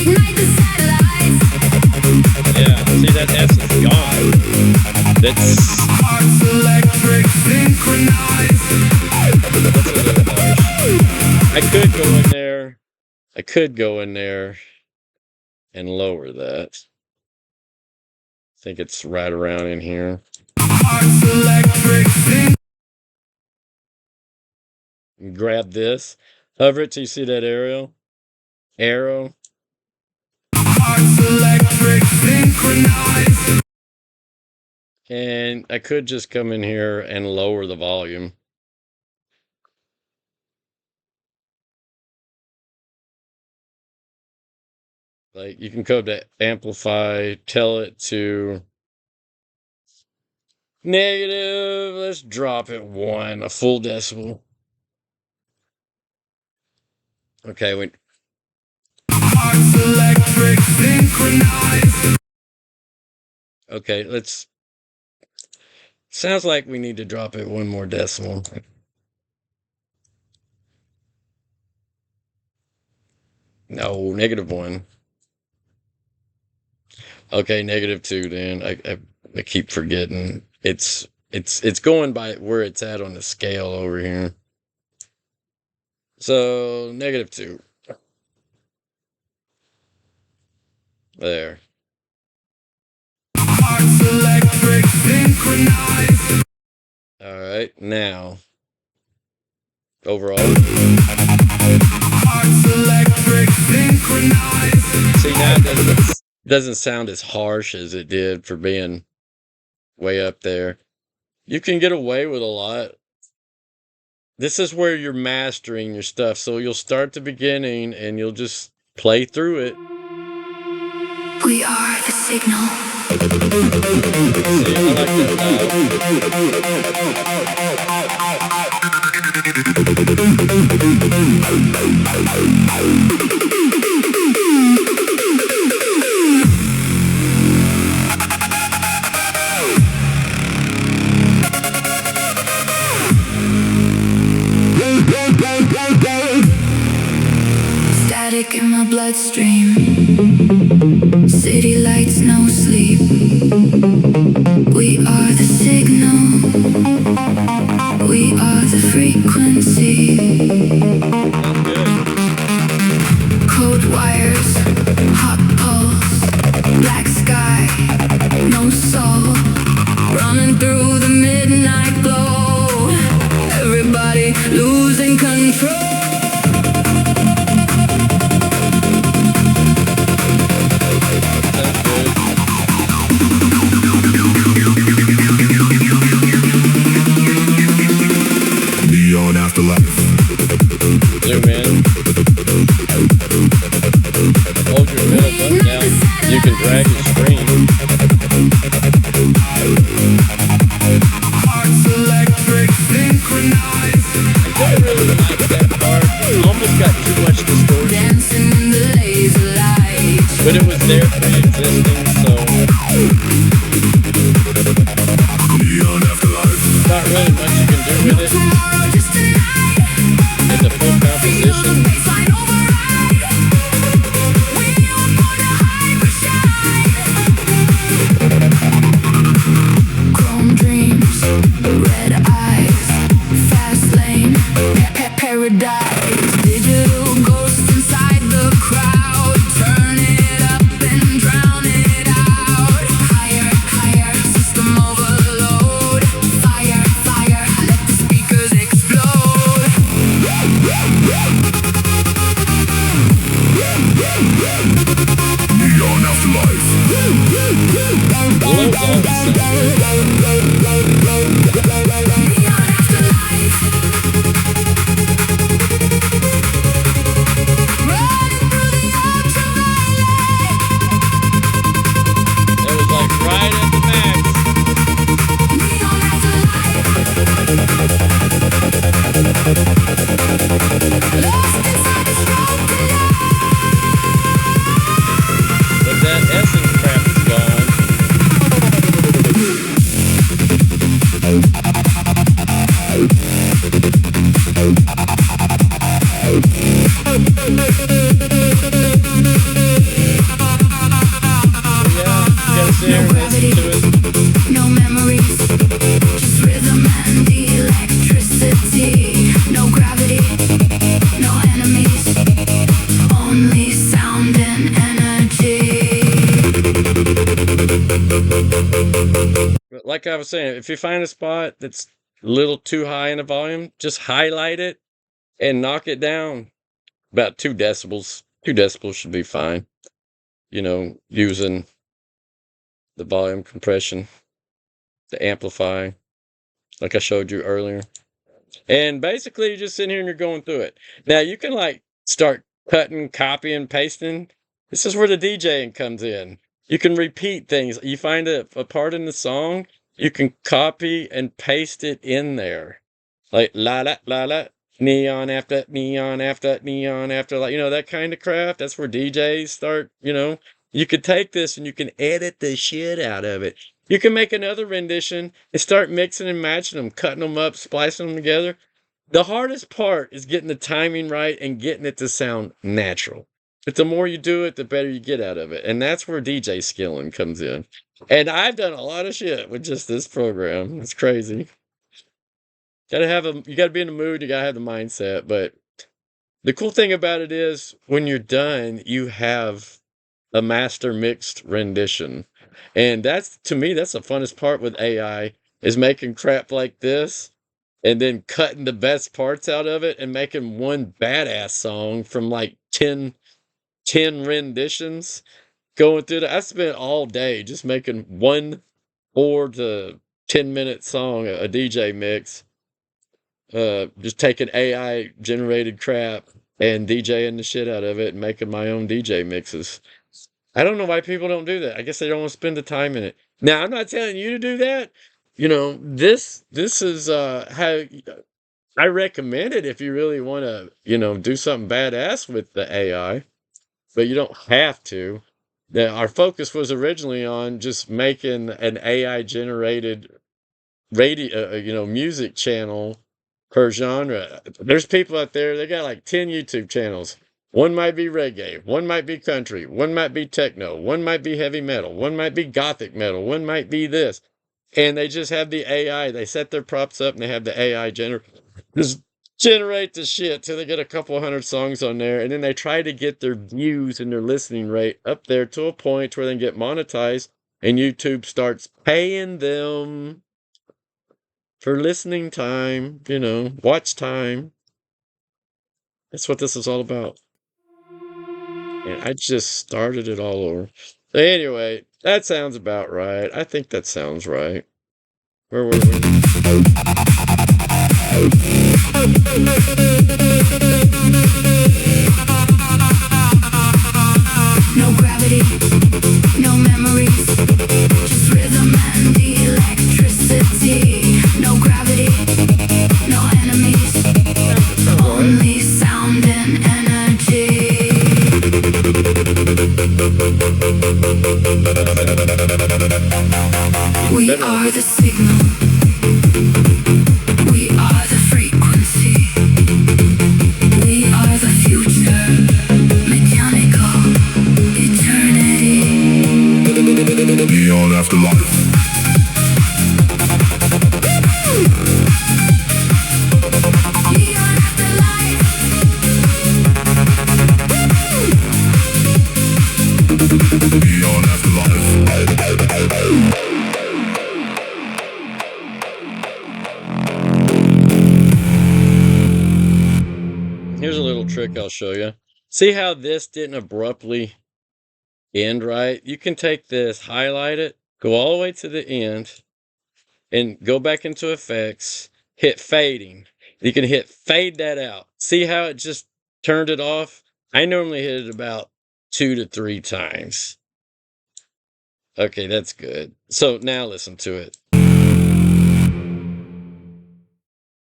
ignite the satellites. Yeah, see that S is gone. That's electric synchronized. a little harsh. I could go in there and lower that. I think it's right around in here. Grab this, hover it till you see that arrow. And I could just come in here and lower the volume. Like you can go to amplify, tell it to negative, let's drop it 1, a full decibel. Okay, okay, sounds like we need to drop it 1 more decimal. No, -1. Okay, -2 then. I keep forgetting. It's going by where it's at on the scale over here. So -2. There. All right, now overall. See, now it doesn't sound as harsh as it did for being way up there. You can get away with a lot. This is where you're mastering your stuff. So you'll start the beginning and you'll just play through it. We are the signal. See, I like Static in my bloodstream. City lights, no sleep. We are the signal. We are the frequency. drag your stream. Hearts electric, synchronized. I really like that part. It almost got too much distortion. Dancing in the laser light. But it was there pre-existing, so Neon afterlife. not really much you can do with it Tomorrow, just tonight. in the full Feel the composition. baseline override. We are born to hide or shine. Chrome dreams, red eyes, fast lane, paradise. Digital ghosts inside the crowd. Turn it up and drown it out. Higher, higher, system overload. Fire, fire, let the speakers explode. Neon afterlife. Low volume sounds good. Neon afterlife. Running through the ultraviolet. It was like right at the max. Neon afterlife. Lost inside a stroke of light. But that essence crap is gone. Yeah, you gotta sit here and listen to it. No memories, just rhythm and electricity. No gravity, no enemies, only sound and energy. But like I was saying, if you find a spot that's a little too high in the volume, just highlight it and knock it down about 2 decibels. 2 decibels should be fine. You know, using the volume compression to amplify, like I showed you earlier. And basically, you're just sitting here and you're going through it. Now, you can like start cutting, copying, pasting. This is where the DJing comes in. You can repeat things. You find a part in the song, you can copy and paste it in there. Like la la, neon after neon after neon after, like, you know, that kind of crap. That's where DJs start, you know. You could take this and you can edit the shit out of it. You can make another rendition and start mixing and matching them, cutting them up, splicing them together. The hardest part is getting the timing right and getting it to sound natural. But the more you do it, the better you get out of it. And that's where DJ skilling comes in. And I've done a lot of shit with just this program. It's crazy. You gotta be in the mood, you gotta have the mindset. But the cool thing about it is when you're done, you have a master mixed rendition. And that's, to me, that's the funnest part with AI, is making crap like this and then cutting the best parts out of it and making one badass song from like 10 renditions. Going through that, I spent all day just making 1 4 to 10 minute song, a DJ mix. Just taking AI generated crap and DJing the shit out of it and making my own DJ mixes. I don't know why people don't do that. I guess they don't want to spend the time in it. Now, I'm not telling you to do that. You know, this is how I recommend it if you really want to, you know, do something badass with the AI, but you don't have to. Now, our focus was originally on just making an AI generated radio, music channel per genre. There's people out there, they got like 10 YouTube channels. One might be reggae, one might be country, one might be techno, one might be heavy metal, one might be gothic metal, one might be this. And they just have the AI, they set their props up and they have the AI just generate the shit till they get a couple hundred songs on there. And then they try to get their views and their listening rate up there to a point where they can get monetized. And YouTube starts paying them for listening time, watch time. That's what this is all about. And I just started it all over. So anyway, that sounds about right. I think that sounds right. Where were we? No gravity, no We are the signal. We are the frequency. We are the future. Mechanical eternity. Beyond afterlife. Beyond afterlife. Beyond afterlife. Here's a little trick I'll show you. See how this didn't abruptly end right? You can take this, highlight it, go all the way to the end, and go back into effects, hit fading. You can hit fade that out. See how it just turned it off? I normally hit it about 2 to 3 times. Okay, that's good. So now listen to it.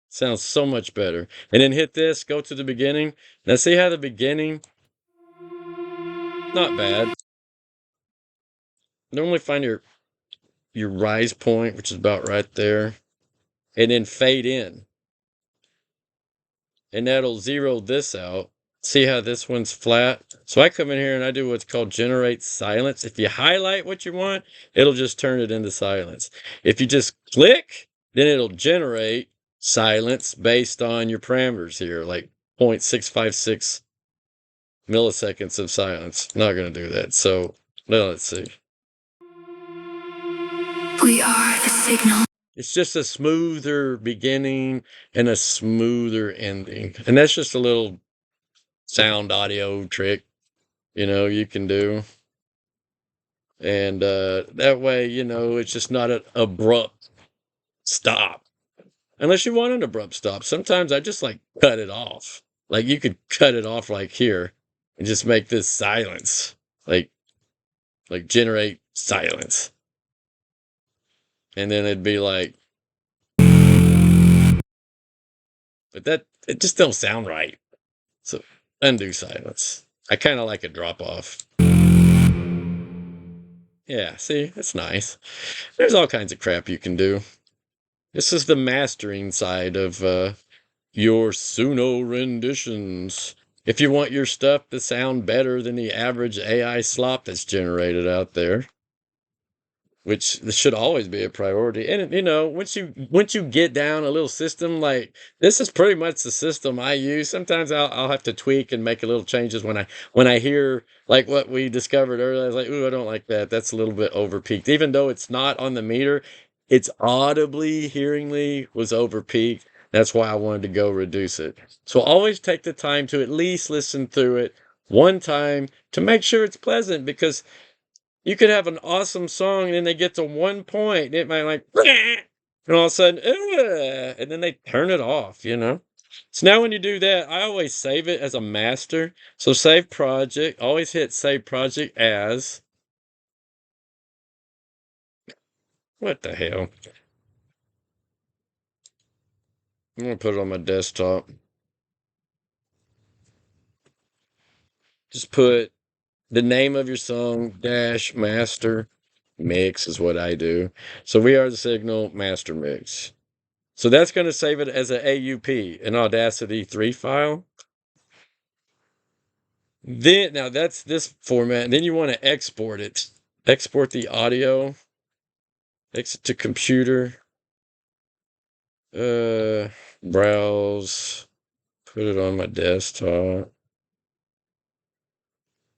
Sounds so much better. And then hit this, go to the beginning. Now see how the beginning, not bad. Normally find your rise point, which is about right there, and then fade in. And that'll zero this out. See how this one's flat? So I come in here and I do what's called generate silence. If you highlight what you want, it'll just turn it into silence. If you just click, then it'll generate silence based on your parameters here, like 0.656 milliseconds of silence. Not going to do that. So now let's see. We are the signal. It's just a smoother beginning and a smoother ending. And that's just a little sound audio trick, you can do. And that way, it's just not an abrupt stop. Unless you want an abrupt stop. Sometimes I just like cut it off. Like you could cut it off like here and just make this silence. Like generate silence. And then it'd be like, but it just don't sound right. So undo silence. I kind of like a drop off. Yeah, see, that's nice. There's all kinds of crap you can do. This is the mastering side of your Suno renditions. If you want your stuff to sound better than the average AI slop that's generated out there, which should always be a priority. And once you get down a little system, like this is pretty much the system I use. Sometimes I'll have to tweak and make a little changes when I hear like what we discovered earlier. I was like, ooh, I don't like that. That's a little bit over peaked. Even though it's not on the meter, it's audibly, hearingly was over peaked. That's why I wanted to go reduce it. So always take the time to at least listen through it one time to make sure it's pleasant, because you could have an awesome song and then they get to one point and it might like, and all of a sudden, and then they turn it off, So now when you do that, I always save it as a master. So save project, always hit save project as. What the hell? I'm going to put it on my desktop. Just put the name of your song - master mix is what I do. So we are the signal master mix. So that's going to save it as an AUP, an Audacity 3 file. Then now that's this format. And then you want to export it. Export the audio. Exit to computer. Browse. Put it on my desktop.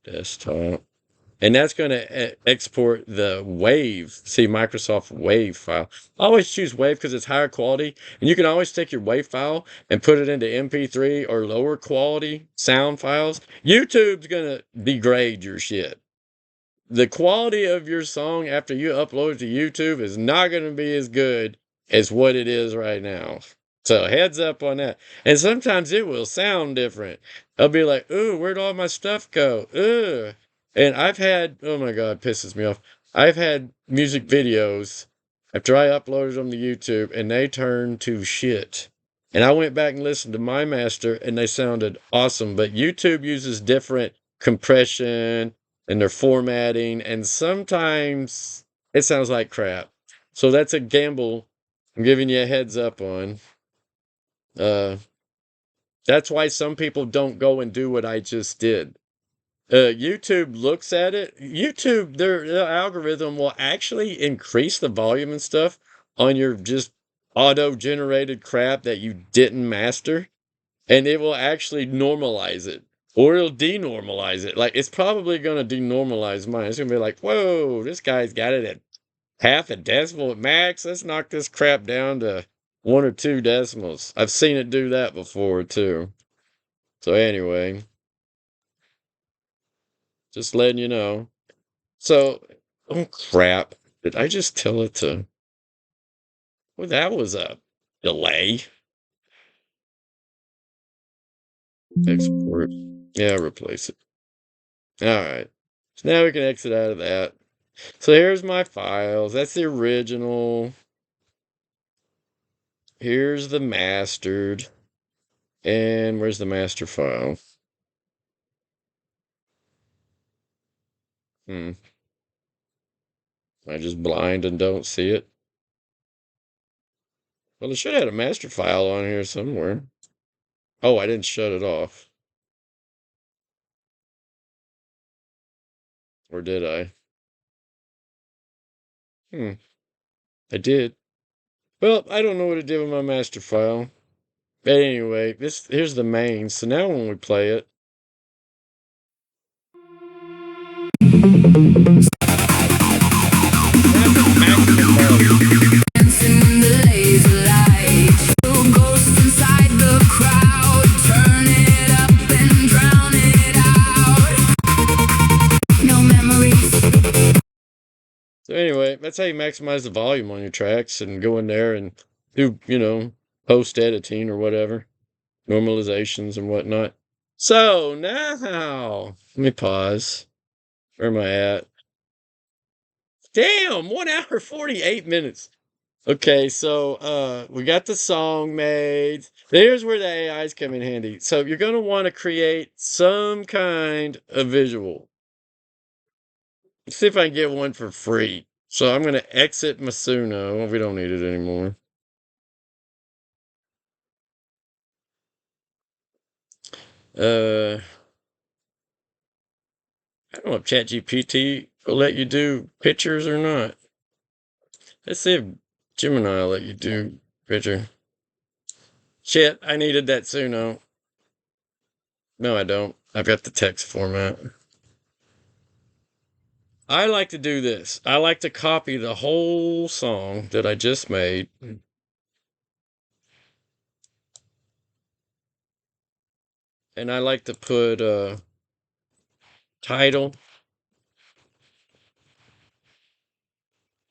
And that's going to export the WAV. See, Microsoft WAV file. I always choose WAV because it's higher quality. And you can always take your WAV file and put it into MP3 or lower quality sound files. YouTube's going to degrade your shit. The quality of your song after you upload it to YouTube is not going to be as good as what it is right now. So heads up on that. And sometimes it will sound different. I'll be like, ooh, where'd all my stuff go? Ugh. And I've had, oh my God, pisses me off. I've had music videos after I uploaded them to YouTube and they turned to shit. And I went back and listened to my master and they sounded awesome. But YouTube uses different compression and they're formatting, and sometimes it sounds like crap. So that's a gamble I'm giving you a heads up on. Uh, that's why some people don't go and do what I just did. YouTube looks at it. YouTube, their algorithm will actually increase the volume and stuff on your just auto-generated crap that you didn't master, and it will actually normalize it, or it'll denormalize it. Like it's probably gonna denormalize mine. It's gonna be like, whoa, this guy's got it at half a decimal at max. Let's knock this crap down to 1 or 2 decimals. I've seen it do that before too. So anyway, just letting you know. So, oh crap. Did I just tell it to? Well, that was a delay. Export. Yeah, replace it. All right. So now we can exit out of that. So here's my files. That's the original. Here's the mastered. And where's the master file? Am I just blind and don't see it? Well, it should have had a master file on here somewhere. Oh, I didn't shut it off. Or did I? I did. Well, I don't know what it did with my master file. But anyway, here's the main. So now when we play it, Dancing in the laser light. Little ghost inside the crowd. Turn it up and drown it out. No memories. so anyway, that's how you maximize the volume on your tracks and go in there and do, post editing or whatever, normalizations and whatnot. So now, let me pause. Where am I at? Damn, 1 hour, 48 minutes. Okay, so we got the song made. Here's where the AIs come in handy. So you're going to want to create some kind of visual. Let's see if I can get one for free. So I'm going to exit Masuno. We don't need it anymore. I don't know if ChatGPT will let you do pictures or not. Let's see if Gemini will let you do picture. Shit, I needed that Suno. No, I don't. I've got the text format. I like to do this. I like to copy the whole song that I just made. And I like to put title.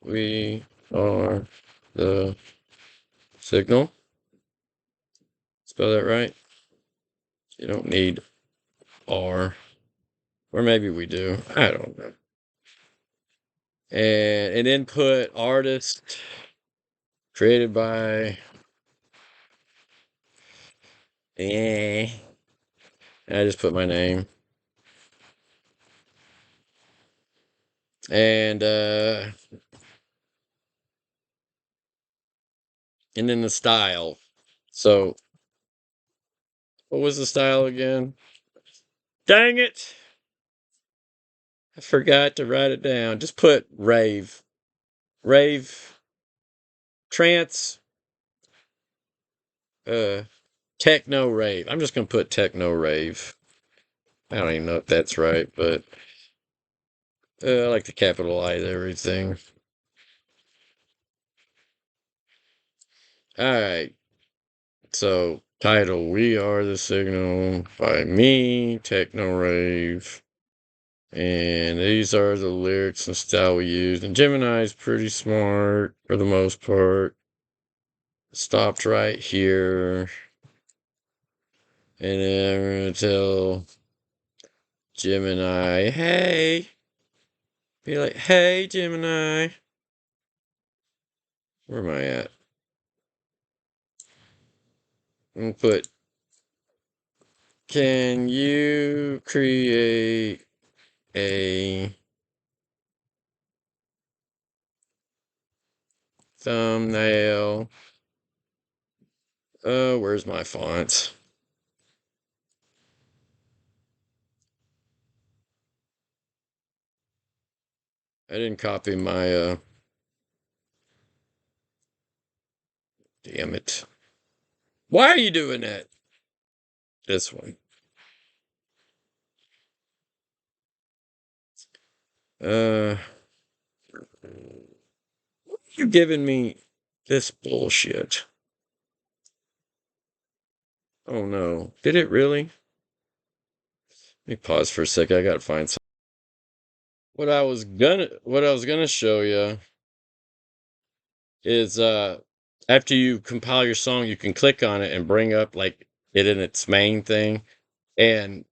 We are the signal. Spell that right. You don't need R. Or maybe we do. I don't know. And then put artist created by and I just put my name. And then the style. So what was the style again? Dang it! I forgot to write it down. Just put rave. Rave. Trance. Techno rave. I'm just gonna put techno rave. I don't even know if that's right, but I like to capitalize everything. Alright. So title, We Are the Signal by me, Techno Rave. And these are the lyrics and style we used. And Gemini is pretty smart for the most part. Stopped right here. And then I'm going to tell Gemini, hey. Be like, hey, Gemini. Where am I at? I'm going to put, can you create a thumbnail. Where's my fonts? I didn't copy my, damn it. Why are you doing that? This one. You giving me this bullshit? Oh no. Did it really? Let me pause for a second. I gotta find some. What I was gonna show you is after you compile your song, you can click on it and bring up like it in its main thing. And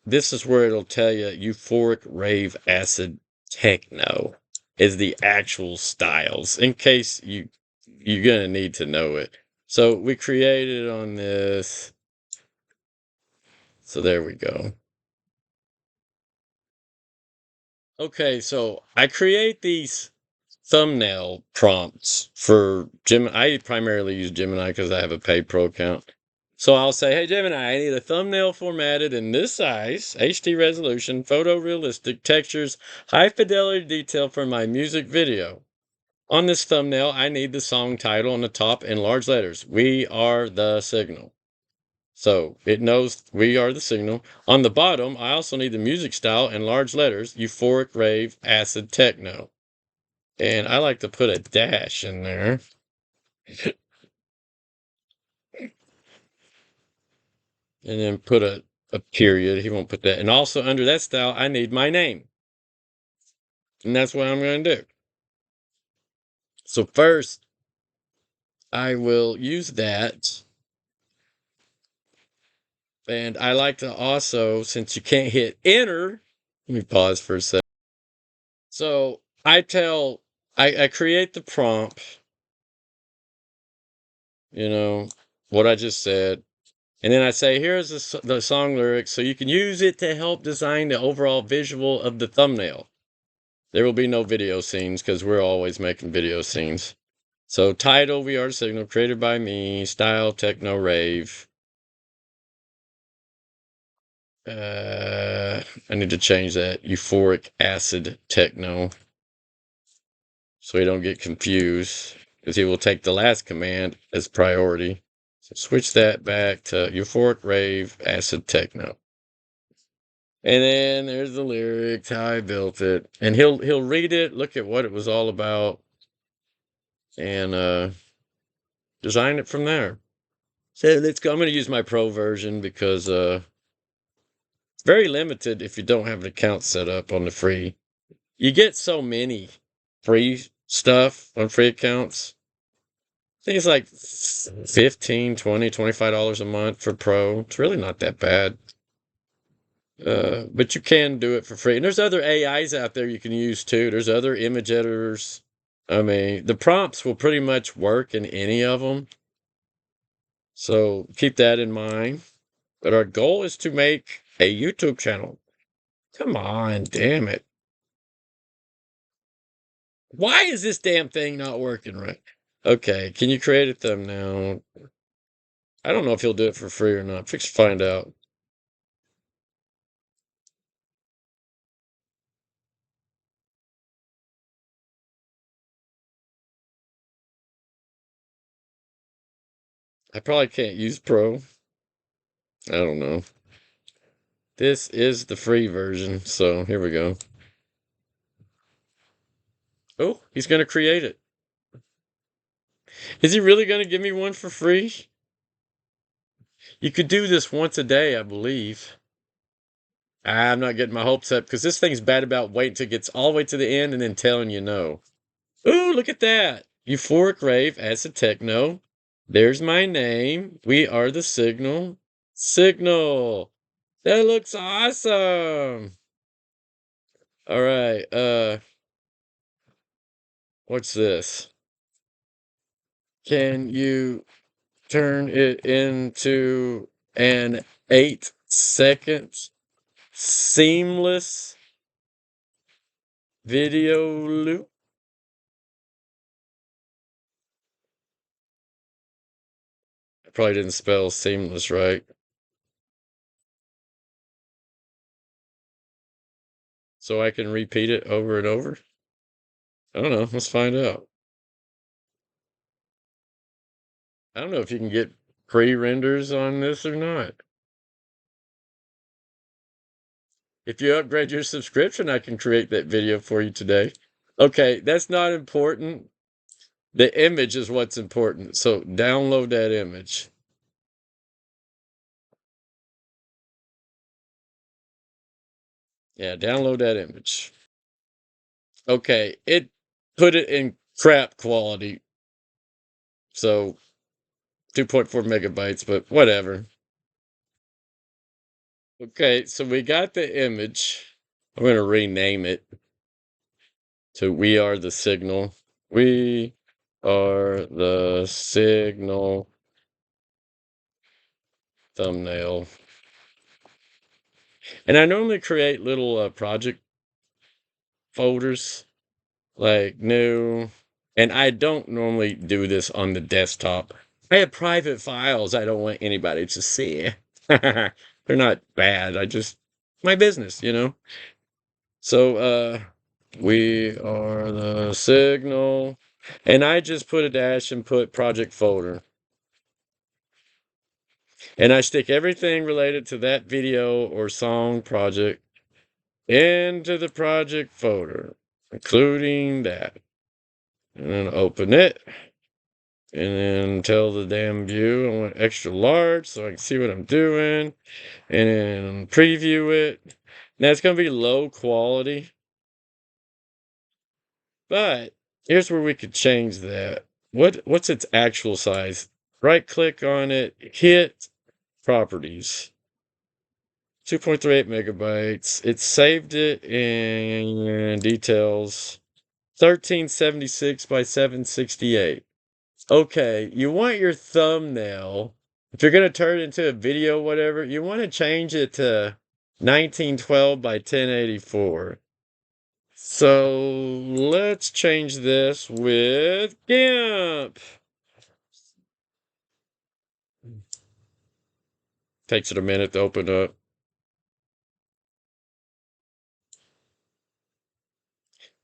this is where it'll tell you euphoric rave acid techno is the actual styles in case you're gonna need to know it. So we created on this. So there we go. Okay, so I create these thumbnail prompts for Gemini. I primarily use Gemini because I have a paid pro account. So I'll say, hey, Gemini, I need a thumbnail formatted in this size, HD resolution, photorealistic textures, high fidelity detail for my music video. On this thumbnail, I need the song title on the top in large letters. We are the signal. So it knows we are the signal. On the bottom, I also need the music style in large letters, euphoric rave acid techno. And I like to put a dash in there. And then put a period. He won't put that. And also under that style, I need my name. And that's what I'm going to do. So first, I will use that. And I like to also, since you can't hit enter, let me pause for a second. So I create the prompt, what I just said. And then I say, here's the song lyrics, so you can use it to help design the overall visual of the thumbnail. There will be no video scenes because we're always making video scenes. So title, We Are the Signal, created by me, style, techno, rave. I need to change that, euphoric acid techno, so we don't get confused, because he will take the last command as priority. So switch that back to euphoric rave acid techno. And then there's the lyrics, how I built it. And he'll read it, look at what it was all about, and design it from there. So let's go. I'm going to use my pro version because it's very limited if you don't have an account set up on the free. You get so many free stuff on free accounts. I think it's like $15, $20, $25 a month for pro. It's really not that bad. But you can do it for free. And there's other AIs out there you can use too. There's other image editors. I mean, the prompts will pretty much work in any of them. So keep that in mind. But our goal is to make a YouTube channel. Come on, damn it. Why is this damn thing not working right? Okay, can you create a thumbnail? I don't know if he'll do it for free or not. Fix to find out. I probably can't use Pro. I don't know. This is the free version, so here we go. Oh, he's going to create it. Is he really going to give me one for free? You could do this once a day, I believe. I'm not getting my hopes up because this thing's bad about waiting till it gets all the way to the end and then telling you no. Ooh, look at that. Euphoric rave, acid techno. There's my name. We are the signal. Signal. That looks awesome. All right. What's this? Can you turn it into an 8 second seamless video loop. I probably didn't spell seamless right. So I can repeat it over and over? I don't know. Let's find out. I don't know if you can get pre-renders on this or not. If you upgrade your subscription, I can create that video for you today. Okay, that's not important. The image is what's important. So download that image. Yeah, download that image. Okay, it put it in crap quality. So 2.4 megabytes, but whatever. Okay, so we got the image. I'm going to rename it to We Are the Signal. We are the signal thumbnail. And I normally create little project folders like new. And I don't normally do this on the desktop. I have private files I don't want anybody to see. They're not bad. My business, you know? So, we are the signal. And I just put a dash and put project folder. And I stick everything related to that video or song project into the project folder, including that. And then open it. And then tell the damn view I want extra large so I can see what I'm doing. And then preview it. Now it's going to be low quality. But here's where we could change that. What's its actual size? Right click on it, hit properties. 2.38 megabytes. It saved it in details. 1376 by 768. Okay, you want your thumbnail, if you're going to turn it into a video, whatever, you want to change it to 1912 by 1084. So let's change this with GIMP. Takes it a minute to open up.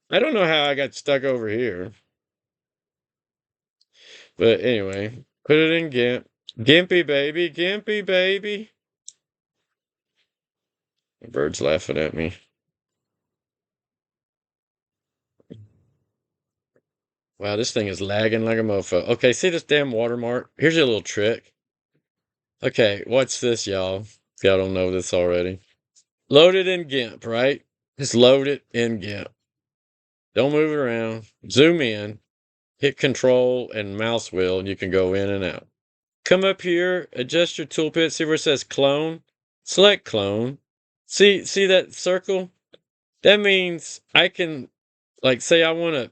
I don't know how I got stuck over here. But anyway, put it in GIMP. Gimpy baby, Gimpy baby. The bird's laughing at me. Wow, this thing is lagging like a mofo. Okay, see this damn watermark? Here's your little trick. Okay, watch this, y'all. If y'all don't know this already. Load it in GIMP, right? Just load it in GIMP. Don't move it around. Zoom in. Hit Control and mouse wheel, and you can go in and out. Come up here, adjust your toolpit. See where it says clone? Select clone. See that circle? That means I can, like, say I want to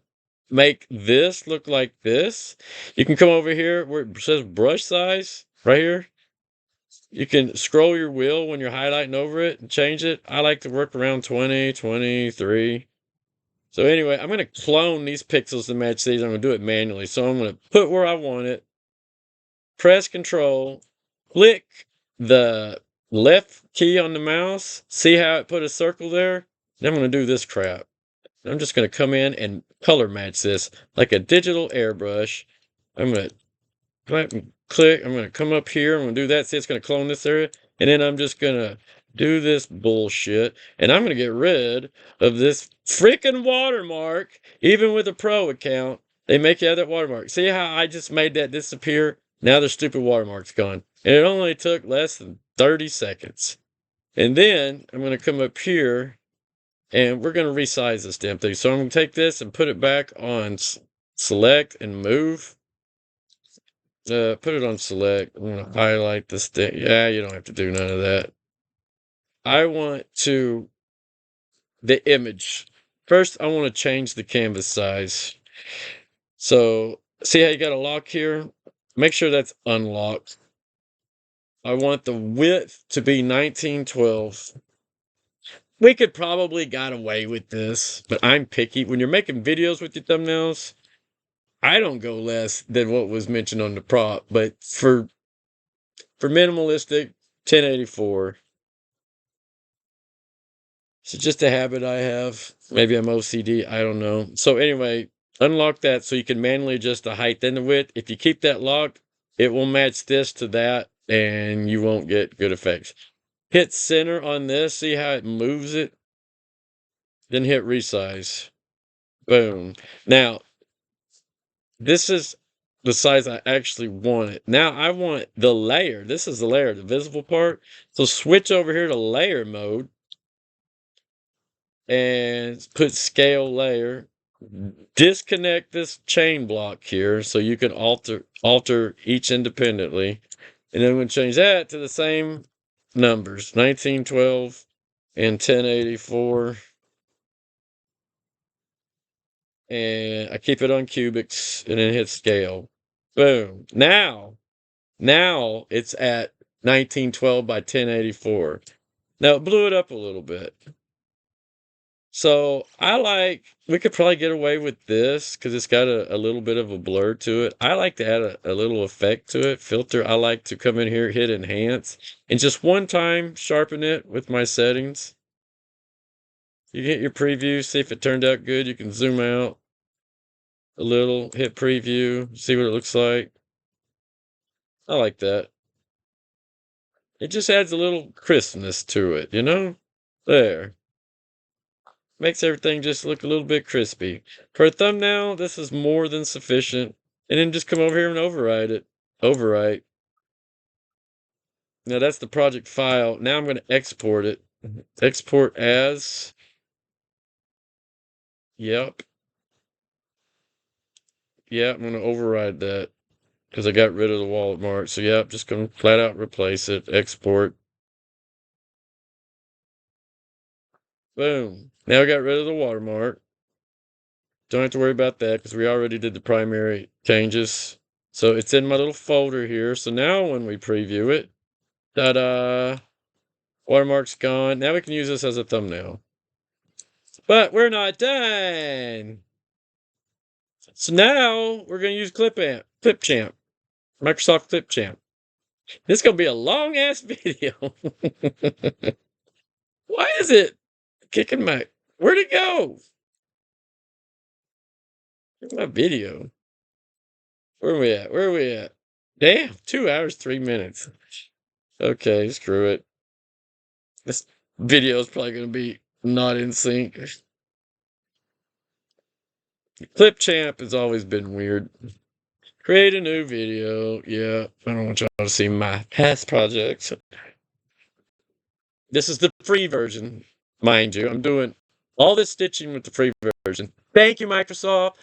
make this look like this. You can come over here where it says brush size, right here. You can scroll your wheel when you're highlighting over it and change it. I like to work around 20, 23. So anyway, I'm going to clone these pixels to match these. I'm going to do it manually. So I'm going to put where I want it. Press Control. Click the left key on the mouse. See how it put a circle there? Then I'm going to do this crap. I'm just going to come in and color match this like a digital airbrush. I'm going to click. I'm going to come up here. I'm going to do that. See, it's going to clone this area. And then I'm just going to do this bullshit. And I'm going to get rid of this freaking watermark. Even with a pro account, they make you have that watermark. See how I just made that disappear? Now the stupid watermark's gone. And it only took less than 30 seconds. And then I'm going to come up here and we're going to resize this damn thing. So I'm going to take this and put it back on select and move. Put it on select. I'm going to highlight this thing. Yeah, you don't have to do none of that. I want the image. First, I want to change the canvas size. So see how you got a lock here? Make sure that's unlocked. I want the width to be 1912. We could probably got away with this, but I'm picky. When you're making videos with your thumbnails, I don't go less than what was mentioned on the prop. But for minimalistic, 1084. It's just a habit I have. Maybe I'm OCD. I don't know. So anyway, unlock that so you can manually adjust the height and the width. If you keep that locked, it will match this to that, and you won't get good effects. Hit center on this. See how it moves it? Then hit resize. Boom. Now, this is the size I actually want it. Now I want the layer. This is the layer, the visible part. So switch over here to layer mode and put scale layer. Disconnect this chain block here so you can alter each independently. And then we'll change that to the same numbers, 1912 and 1084. And I keep it on cubics and then hit scale. Boom. Now it's at 1912 by 1084. Now it blew it up a little bit. So we could probably get away with this because it's got a little bit of a blur to it. I like to add a little effect to it, filter. I like to come in here, hit enhance, and just one time sharpen it with my settings. You get your preview, see if it turned out good. You can zoom out a little, hit preview, see what it looks like. I like that. It just adds a little crispness to it, you know? There. Makes everything just look a little bit crispy. For a thumbnail, this is more than sufficient. And then just come over here and override it. Overwrite. Now that's the project file. Now I'm going to export it. Export as. Yep. Yeah, I'm going to override that because I got rid of the watermark. So yep, just going to flat out replace it. Export. Boom. Now I got rid of the watermark. Don't have to worry about that because we already did the primary changes. So it's in my little folder here. So now when we preview it, ta-da, watermark's gone. Now we can use this as a thumbnail. But we're not done. So now we're going to use Clipchamp, Microsoft Clipchamp. This is going to be a long-ass video. Why is it kicking my... Where'd it go? Where's my video? Where are we at? Where are we at? Damn, 2 hours, 3 minutes. Okay, screw it. This video is probably going to be not in sync. Clipchamp has always been weird. Create a new video. Yeah, I don't want y'all to see my past projects. This is the free version, mind you. I'm doing all this stitching with the free version. Thank you, Microsoft.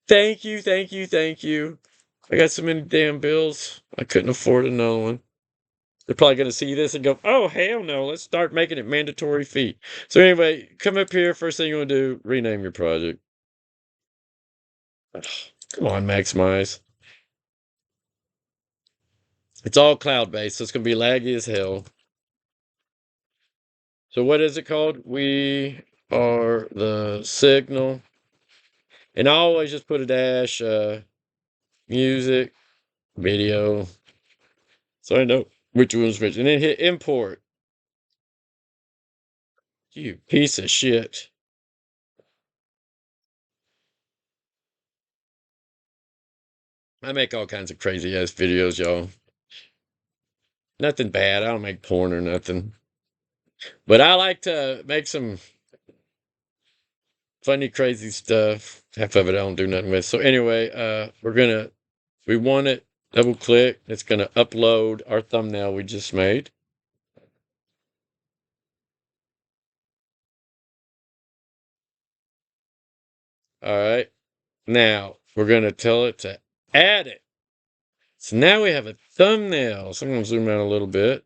Thank you, thank you, thank you. I got so many damn bills. I couldn't afford another one. They're probably going to see this and go, oh, hell no, let's start making it mandatory fee. So anyway, come up here. First thing you want to do, rename your project. Come on, maximize. It's all cloud-based, so it's going to be laggy as hell. So what is it called? We are the signal. And I always just put a dash, music, video. So I know which one's which. And then hit import. You piece of shit. I make all kinds of crazy ass videos, y'all. Nothing bad. I don't make porn or nothing. But I like to make some funny, crazy stuff. Half of it I don't do nothing with. So anyway, we want it, double click. It's going to upload our thumbnail we just made. All right. Now we're going to tell it to add it. So now we have a thumbnail. So I'm going to zoom out a little bit.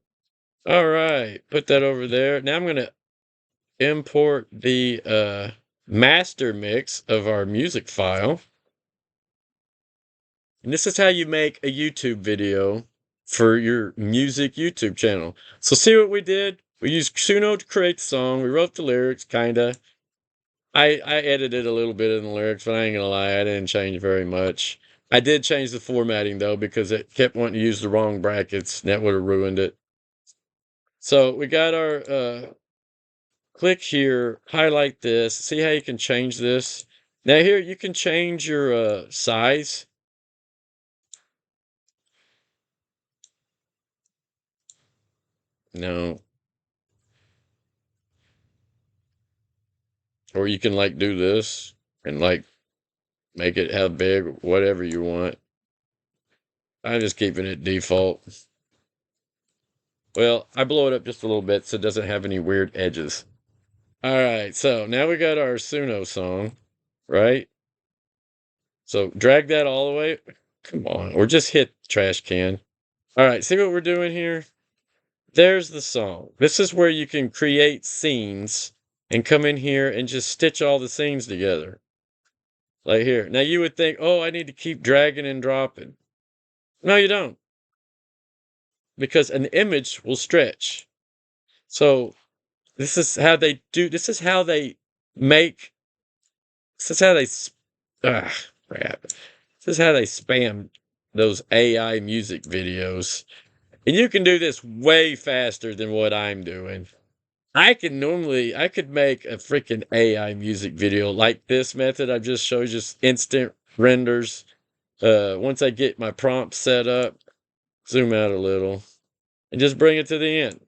All right. Put that over there. Now I'm going to import the master mix of our music file. And this is how you make a YouTube video for your music YouTube channel. So see what we did? We used Suno to create the song. We wrote the lyrics, kinda. I edited a little bit in the lyrics, but I ain't gonna lie, I didn't change very much. I did change the formatting though because it kept wanting to use the wrong brackets. And that would have ruined it. So we got our click here, highlight this. See how you can change this? Now here you can change your size. No. Or you can like do this and like make it how big, whatever you want. I'm just keeping it default. Well, I blow it up just a little bit so it doesn't have any weird edges. All right, so now we got our Suno song, right? So drag that all the way. Come on, or just hit trash can. All right, see what we're doing here? There's the song. This is where you can create scenes and come in here and just stitch all the scenes together. Like here. Now you would think, oh, I need to keep dragging and dropping. No, you don't. Because an image will stretch. So this is how they do, this is how they make, this is how they, crap. This is how they spam those AI music videos. And you can do this way faster than what I'm doing. I could make a freaking AI music video like this method I just showed, just instant renders. Once I get my prompt set up, zoom out a little, and just bring it to the end.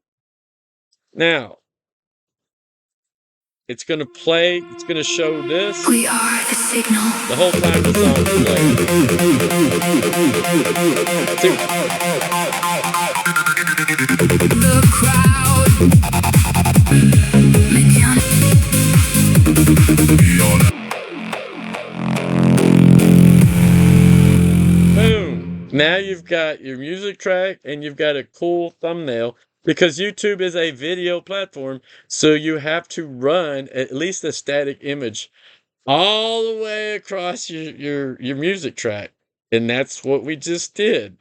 Now, it's going to play, it's going to show this We are the signal. the whole time the song is playing. See, The crowd. Mignon. boom. Now you've got your music track and you've got a cool thumbnail because YouTube is a video platform. So you have to run at least a static image all the way across your music track. And that's what we just did.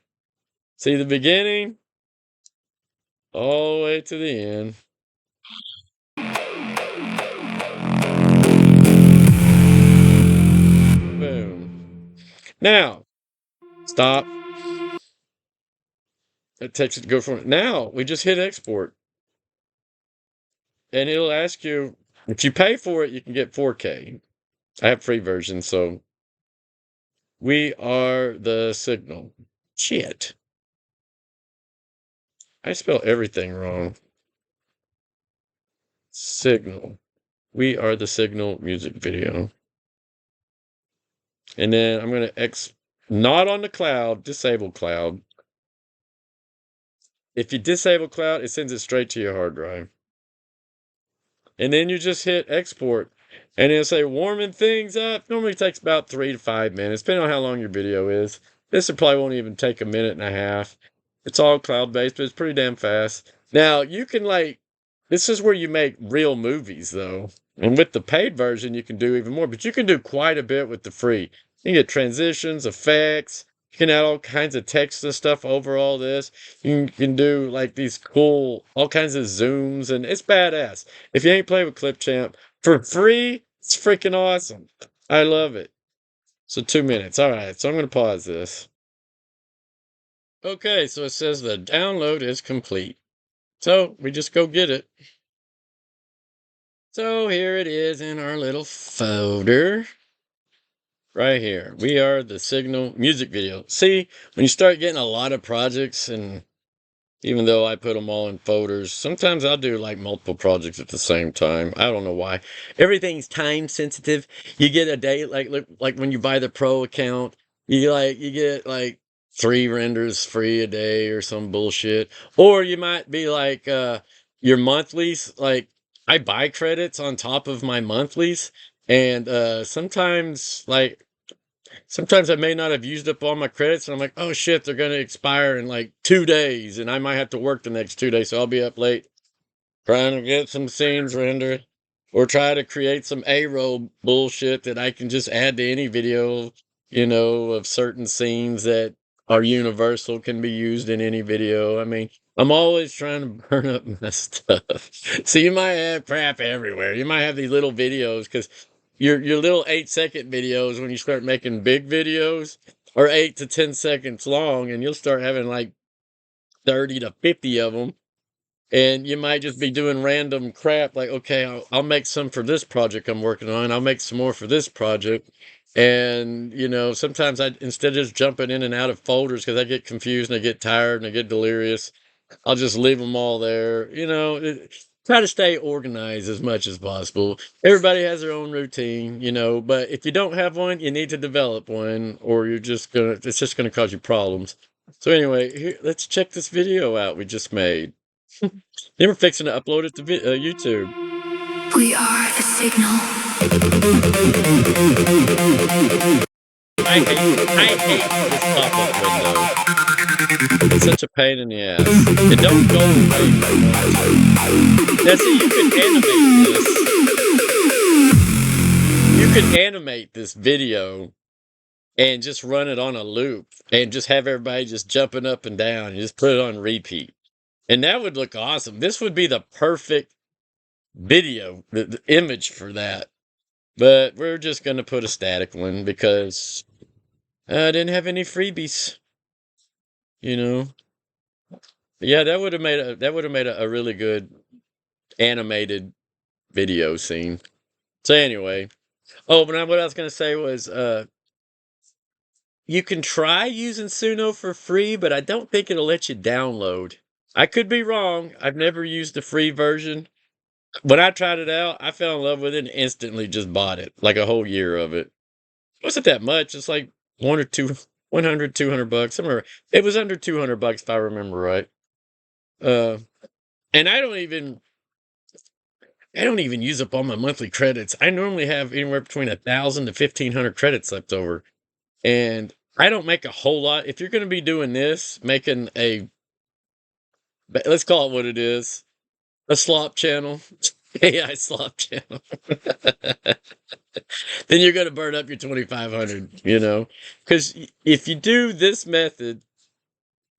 See the beginning all the way to the end. Boom. Now, stop. It takes it to go from. Now, we just hit export. And it'll ask you, if you pay for it, you can get 4K. I have free version, so we are the signal. Shit. I spell everything wrong. Signal. We are the signal music video. And then I'm going to not on the cloud, disable cloud. If you disable cloud, it sends it straight to your hard drive. And then you just hit export. And it'll say warming things up. Normally takes about 3 to 5 minutes, depending on how long your video is. This probably won't even take a minute and a half. It's all cloud-based, but it's pretty damn fast. Now, you can this is where you make real movies, though. And with the paid version, you can do even more. But you can do quite a bit with the free. You can get transitions, effects. You can add all kinds of text and stuff over all this. You can do like these cool, all kinds of zooms, and it's badass. If you ain't played with Clipchamp, for free, it's freaking awesome. I love it. So 2 minutes. All right, so I'm going to pause this. Okay, so it says the download is complete. So we just go get it. So here it is in our little folder. Right here. We are the Signal music video. See, when you start getting a lot of projects, and even though I put them all in folders, sometimes I'll do like multiple projects at the same time. I don't know why. Everything's time sensitive. You get a day, like when you buy the pro account, you get like 3 renders free a day or some bullshit. Or you might be like your monthlies, like I buy credits on top of my monthlies. And sometimes I may not have used up all my credits, and I'm like, oh shit, they're going to expire in like 2 days, and I might have to work the next 2 days, so I'll be up late trying to get some scenes rendered, or try to create some A-roll bullshit that I can just add to any video, of certain scenes that are universal, can be used in any video. I mean, I'm always trying to burn up my stuff. So you might have crap everywhere. You might have these little videos because your little 8-second videos, when you start making big videos, are 8 to 10 seconds long, and you'll start having like 30 to 50 of them. And you might just be doing random crap like, okay, I'll make some for this project I'm working on. I'll make some more for this project. And, sometimes instead of just jumping in and out of folders because I get confused and I get tired and I get delirious, I'll just leave them all there. Try to stay organized as much as possible. Everybody has their own routine, but if you don't have one, you need to develop one, or it's just gonna cause you problems. So anyway, here, let's check this video out we just made. They were fixing to upload it to YouTube. We are the signal. I hate this pop-up window. It's such a pain in the ass. It don't go away. Now see, you could animate this. You could animate this video and just run it on a loop and just have everybody just jumping up and down and just put it on repeat. And that would look awesome. This would be the perfect video, the image for that. But we're just going to put a static one because I didn't have any freebies. Yeah, that would have made a really good animated video scene. So anyway, but what I was going to say was you can try using Suno for free, but I don't think it'll let you download. I could be wrong. I've never used the free version. When I tried it out, I fell in love with it and instantly just bought it, like a whole year of it. It wasn't that much. It's like 100, 200 bucks. Somewhere. It was under 200 bucks if I remember right. And I don't even use up all my monthly credits. I normally have anywhere between 1,000 to 1,500 credits left over. And I don't make a whole lot. If you're going to be doing this, making let's call it what it is, a slop channel, AI slop channel, then you're going to burn up your 2,500, because if you do this method,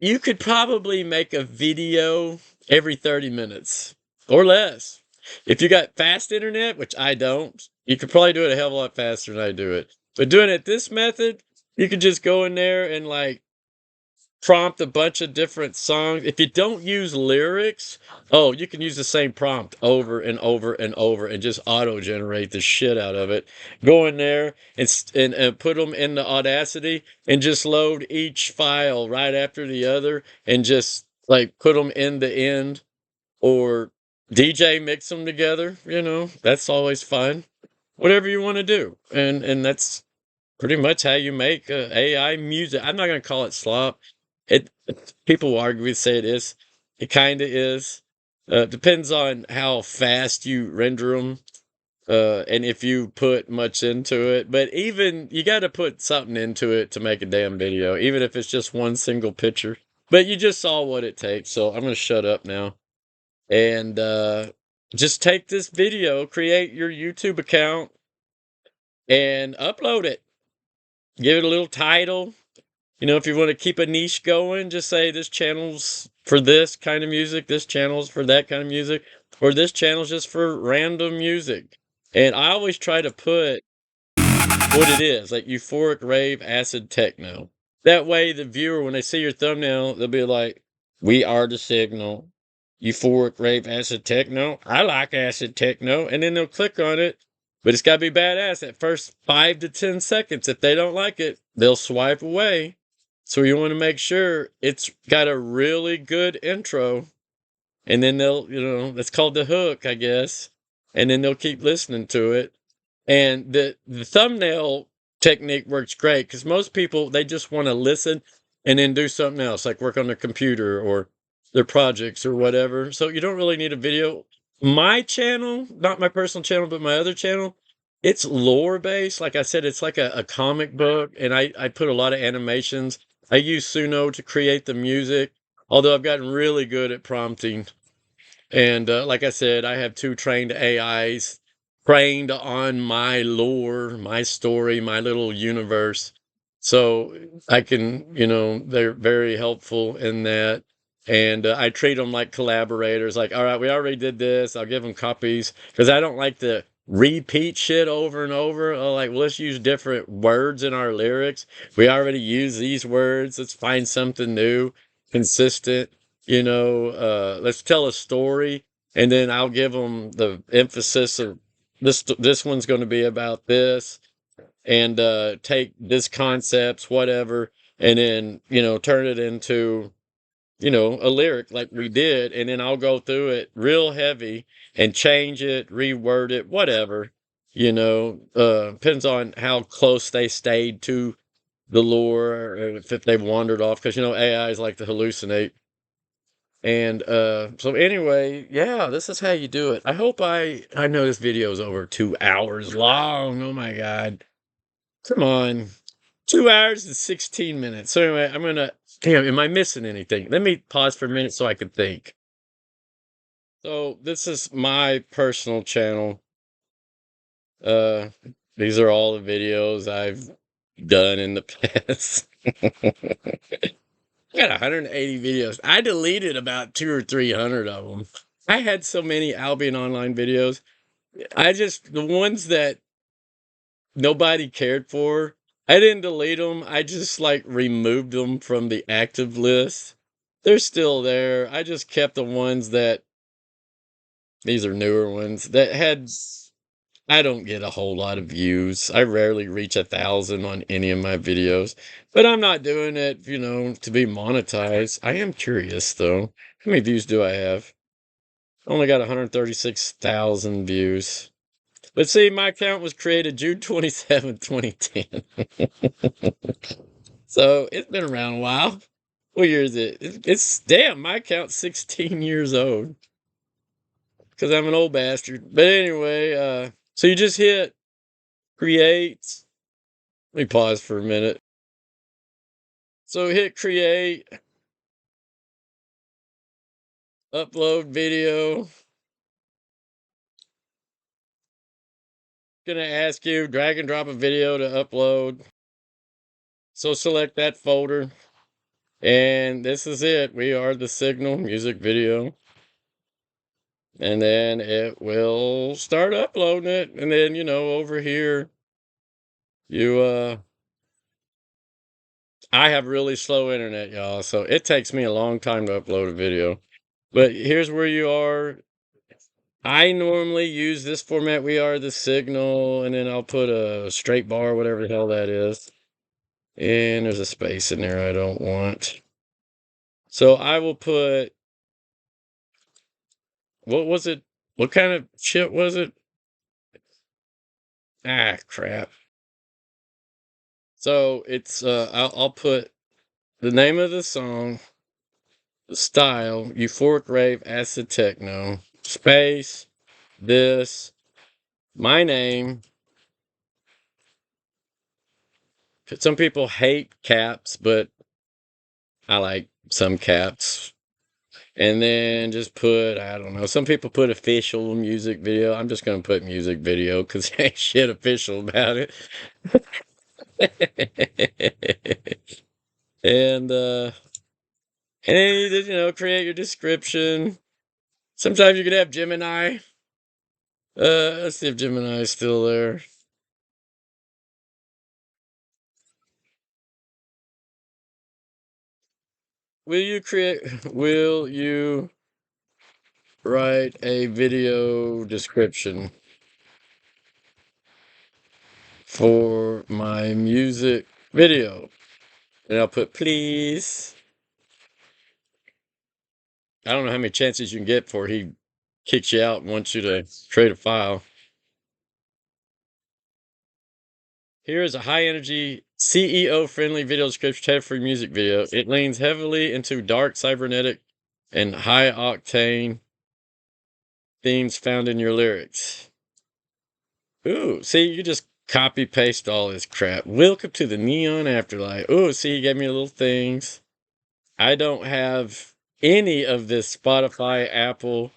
you could probably make a video every 30 minutes or less. If you got fast internet, which I don't, you could probably do it a hell of a lot faster than I do it. But doing it this method, you could just go in there and prompt a bunch of different songs. If you don't use lyrics, you can use the same prompt over and over and over and just auto-generate the shit out of it. Go in there and put them in the Audacity and just load each file right after the other and just put them in the end or DJ mix them together. That's always fun. Whatever you want to do. And that's pretty much how you make AI music. I'm not going to call it slop. People will argue and say it is. It kind of is. Depends on how fast you render them, and if you put much into it. But even you got to put something into it to make a damn video, even if it's just one single picture. But you just saw what it takes, so I'm gonna shut up now and just take this video, create your YouTube account, and upload it. Give it a little title. If you want to keep a niche going, just say this channel's for this kind of music, this channel's for that kind of music, or this channel's just for random music. And I always try to put what it is, like euphoric rave acid techno. That way the viewer, when they see your thumbnail, they'll be like, we are the signal. Euphoric rave acid techno. I like acid techno. And then they'll click on it. But it's got to be badass at first 5 to 10 seconds. If they don't like it, they'll swipe away. So you want to make sure it's got a really good intro. And then they'll, that's called the hook, I guess. And then they'll keep listening to it. And the thumbnail technique works great because most people, they just want to listen and then do something else, like work on their computer or their projects or whatever. So you don't really need a video. My channel, not my personal channel, but my other channel, it's lore based. Like I said, it's like a comic book, and I put a lot of animations. I use Suno to create the music, although I've gotten really good at prompting. And like I said, I have 2 trained AIs trained on my lore, my story, my little universe. So I can, they're very helpful in that. And I treat them like collaborators. Like, all right, we already did this. I'll give them copies because I don't like to repeat shit over and over. Like, well, let's use different words in our lyrics. We already use these words. Let's find something new, consistent. Let's tell a story, and then I'll give them the emphasis of this one's going to be about this, and take this concepts, whatever, and then turn it into a lyric like we did, and then I'll go through it real heavy and change it, reword it, whatever. Depends on how close they stayed to the lore, or if they've wandered off, because AIs like to hallucinate. And so anyway, yeah, this is how you do it. I know this video is over 2 hours long. Oh my god. Come on. 2 hours and 16 minutes. So anyway, damn, am I missing anything? Let me pause for a minute so I can think. So this is my personal channel. Uh, these are all the videos I've done in the past. I got 180 videos. I deleted about 200 or 300 of them. I had so many Albion Online videos. The ones that nobody cared for, I didn't delete them. I just like removed them from the active list. They're still there. I just kept the ones these are newer ones that I don't get a whole lot of views. I rarely reach 1,000 on any of my videos, but I'm not doing it, to be monetized. I am curious though. How many views do I have? I only got 136,000 views. But see, my account was created June 27th, 2010. So it's been around a while. What year is it? It's damn, my account's 16 years old. Because I'm an old bastard. But anyway, so you just hit create. Let me pause for a minute. So hit create, upload video. Gonna ask you, drag and drop a video to upload. So select that folder. And this is it. We are the Signal music video. And then it will start uploading it. And then, over here, I have really slow internet, y'all. So it takes me a long time to upload a video. But here's where you are. I normally use this format. We are the Signal. And then I'll put a straight bar, whatever the hell that is. And there's a space in there I don't want. So I will put, what was it? What kind of shit was it? Ah, crap. So it's, I'll put the name of the song, the style, euphoric rave, acid techno, space, this, my name. Some people hate caps, but I like some caps. And then just put, I don't know, some people put official music video. I'm just going to put music video because there ain't shit official about it. And then you just, create your description. Sometimes you could have Gemini. Let's see if Gemini is still there. Will you write a video description for my music video? And I'll put please. I don't know how many chances you can get before he kicks you out and wants you to create a file. Here is a high energy, CEO friendly video description tailored for music video. It leans heavily into dark cybernetic and high octane themes found in your lyrics. Ooh, see, you just copy paste all this crap. Welcome to the neon afterlife. Ooh, see, you gave me little things. I don't have any of this Spotify, Apple,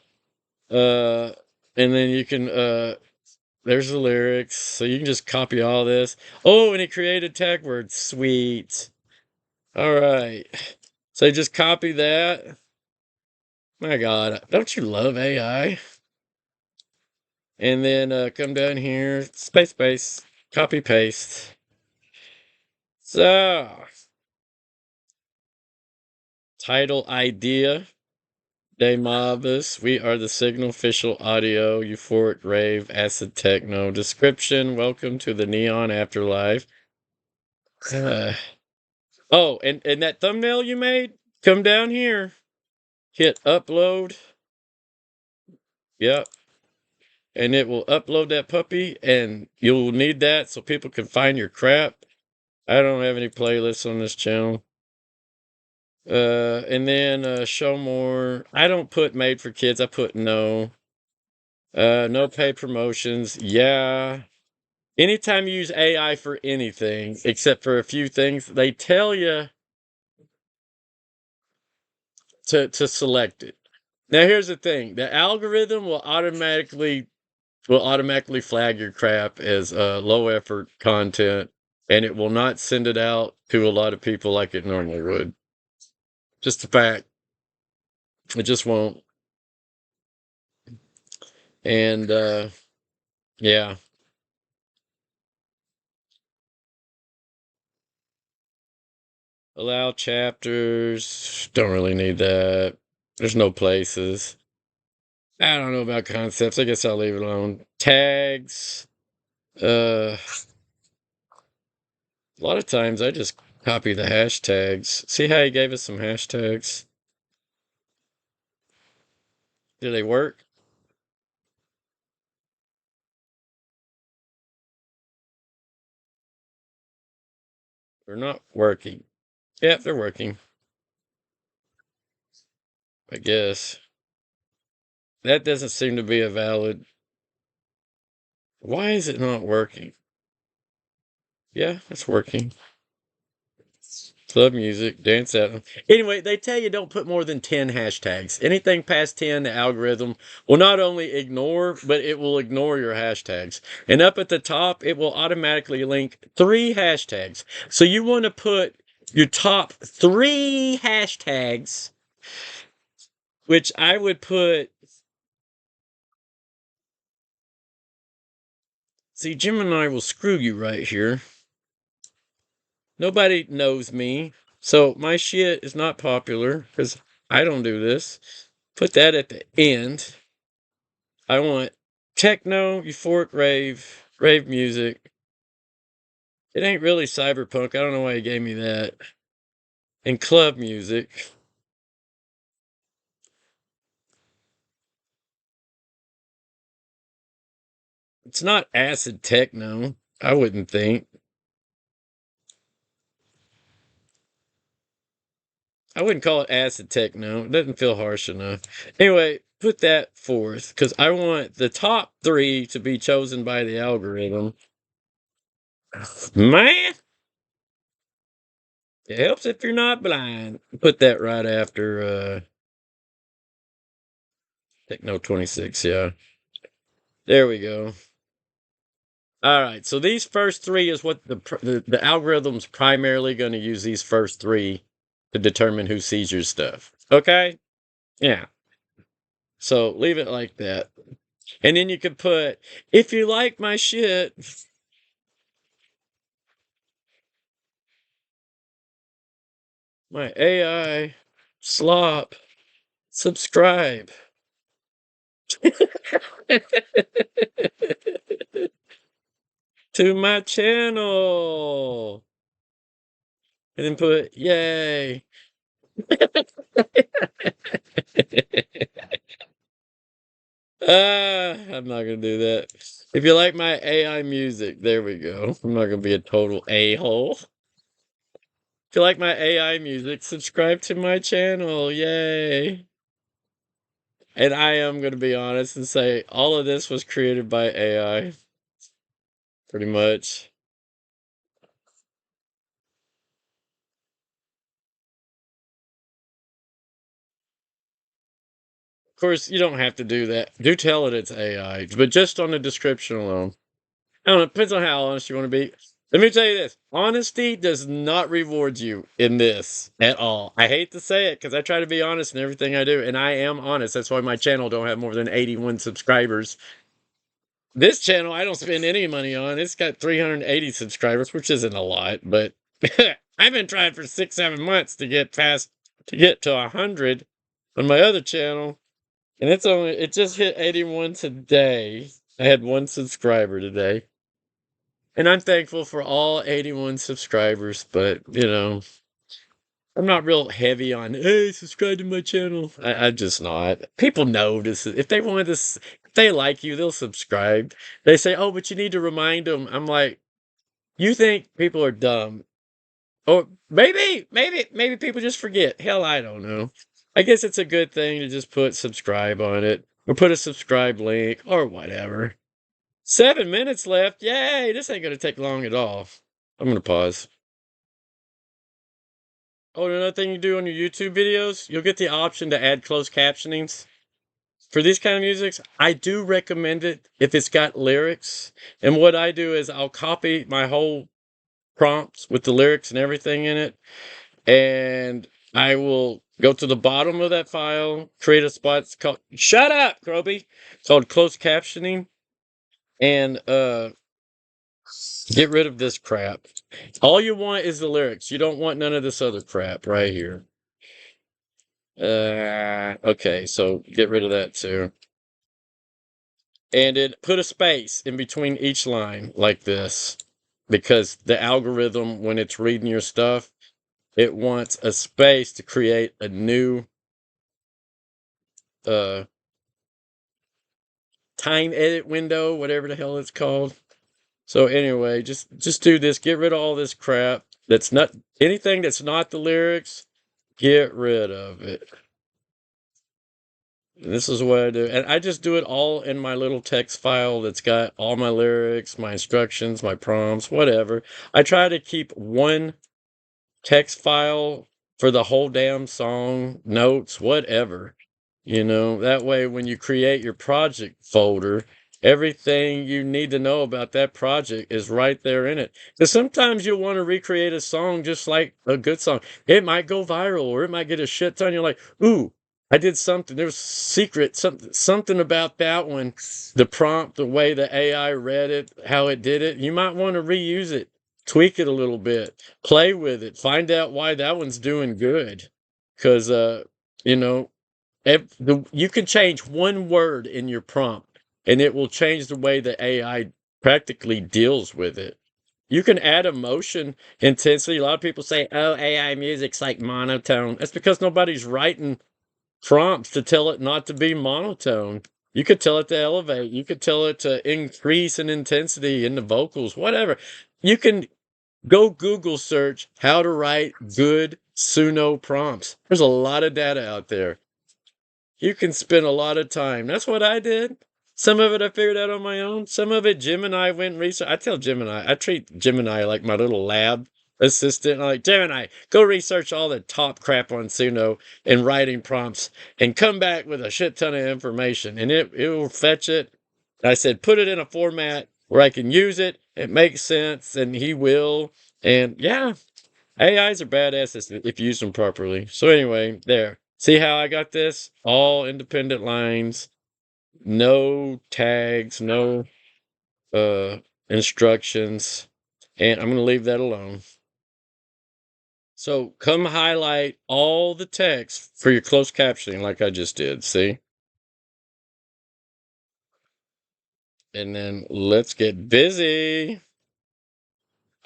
and then you can, there's the lyrics, so you can just copy all this. Oh, and he created tag words. Sweet. All right. So just copy that. My God, don't you love AI? And then come down here, space, copy paste. So, title idea, Daemabus. We are the Signal Official Audio, Euphoric Rave, Acid Techno. Description, welcome to the Neon Afterlife. Oh, and that thumbnail you made, come down here, hit upload. Yep. And it will upload that puppy, and you'll need that so people can find your crap. I don't have any playlists on this channel. And then show more. I don't put made for kids. I put no. No paid promotions. Yeah. Anytime you use AI for anything, except for a few things, they tell you to select it. Now here's the thing: the algorithm will automatically flag your crap as low effort content, and it will not send it out to a lot of people like it normally would. Just a fact. It just won't. And yeah. Allow chapters. Don't really need that. There's no places. I don't know about concepts. I guess I'll leave it alone. Tags. A lot of times I just copy the hashtags. See how he gave us some hashtags? Do they work? They're not working. Yep, they're working. I guess. That doesn't seem to be a valid. Why is it not working? Yeah, it's working. Club music, dance at them. Anyway, they tell you don't put more than 10 hashtags. Anything past 10, the algorithm will not only ignore, but it will ignore your hashtags. And up at the top, it will automatically link 3 hashtags. So you want to put your top 3 hashtags, which I would put. See, Gemini will screw you right here. Nobody knows me. So my shit is not popular because I don't do this. Put that at the end. I want techno, euphoric rave music. It ain't really cyberpunk. I don't know why he gave me that. And club music. It's not acid techno, I wouldn't think. I wouldn't call it acid techno. It doesn't feel harsh enough. Anyway, put that forth because I want the top 3 to be chosen by the algorithm. Man, it helps if you're not blind. Put that right after Techno 26, yeah. There we go. All right, so these first 3 is what the algorithm's primarily going to use these first 3 to determine who sees your stuff. Okay? Yeah. So leave it like that. And then you could put, if you like my shit, my AI slop, subscribe. To my channel. And then put, yay. I'm not gonna do that. If you like my AI music, there we go. I'm not gonna be a total a-hole. If you like my AI music, subscribe to my channel. Yay. And I am gonna be honest and say all of this was created by AI. Pretty much. Of course, you don't have to do that. Do tell it it's AI, but just on the description alone. I don't know, it depends on how honest you want to be. Let me tell you this. Honesty does not reward you in this at all. I hate to say it because I try to be honest in everything I do, and I am honest. That's why my channel don't have more than 81 subscribers. This channel I don't spend any money on. It's got 380 subscribers, which isn't a lot, but I've been trying for 6, 7 months to get to 100 on my other channel, and it just hit 81 today. I had one subscriber today. And I'm thankful for all 81 subscribers, but I'm not real heavy on, hey, subscribe to my channel. I'm just not. People know this. If they want this, if they like you, they'll subscribe. They say, oh, but you need to remind them. I'm like, you think people are dumb. Or maybe people just forget. Hell, I don't know. I guess it's a good thing to just put subscribe on it or put a subscribe link or whatever. 7 minutes left. Yay, this ain't going to take long at all. I'm going to pause. Oh, another thing you do on your YouTube videos, you'll get the option to add closed captionings. For these kind of musics, I do recommend it if it's got lyrics. And what I do is I'll copy my whole prompts with the lyrics and everything in it. And I will go to the bottom of that file, create a spot. It's called, shut up, Groby. It's called closed captioning. And get rid of this crap. All you want is the lyrics. You don't want none of this other crap right here. Okay, so get rid of that too. And then put a space in between each line like this. Because the algorithm, when it's reading your stuff, it wants a space to create a new time edit window, whatever the hell it's called. So anyway, just do this. Get rid of all this crap. That's not anything that's not the lyrics. Get rid of it. This is what I do. And I just do it all in my little text file that's got all my lyrics, my instructions, my prompts, whatever. I try to keep one text file for the whole damn song, notes, whatever. That way when you create your project folder, everything you need to know about that project is right there in it. Because sometimes you'll want to recreate a song just like a good song. It might go viral or it might get a shit ton. You're like, ooh, I did something. There's secret, something about that one. The prompt, the way the AI read it, how it did it. You might want to reuse it, tweak it a little bit, play with it, find out why that one's doing good. Because, you can change one word in your prompt and it will change the way the AI practically deals with it. You can add emotion, intensity. A lot of people say, oh, AI music's like monotone. That's because nobody's writing prompts to tell it not to be monotone. You could tell it to elevate. You could tell it to increase in intensity in the vocals, whatever. You can go Google search how to write good Suno prompts. There's a lot of data out there. You can spend a lot of time. That's what I did. Some of it I figured out on my own. Some of it Gemini went and researched. I treat Gemini like my little lab assistant. I'm like, Gemini, go research all the top crap on Suno and writing prompts and come back with a shit ton of information. And it will fetch it. I said, put it in a format where I can use it. It makes sense, and he will. And yeah, AIs are badasses if you use them properly. So anyway, there. See how I got this? All independent lines, no tags, no instructions, and I'm going to leave that alone. So come highlight all the text for your closed captioning like I just did, see? And then let's get busy.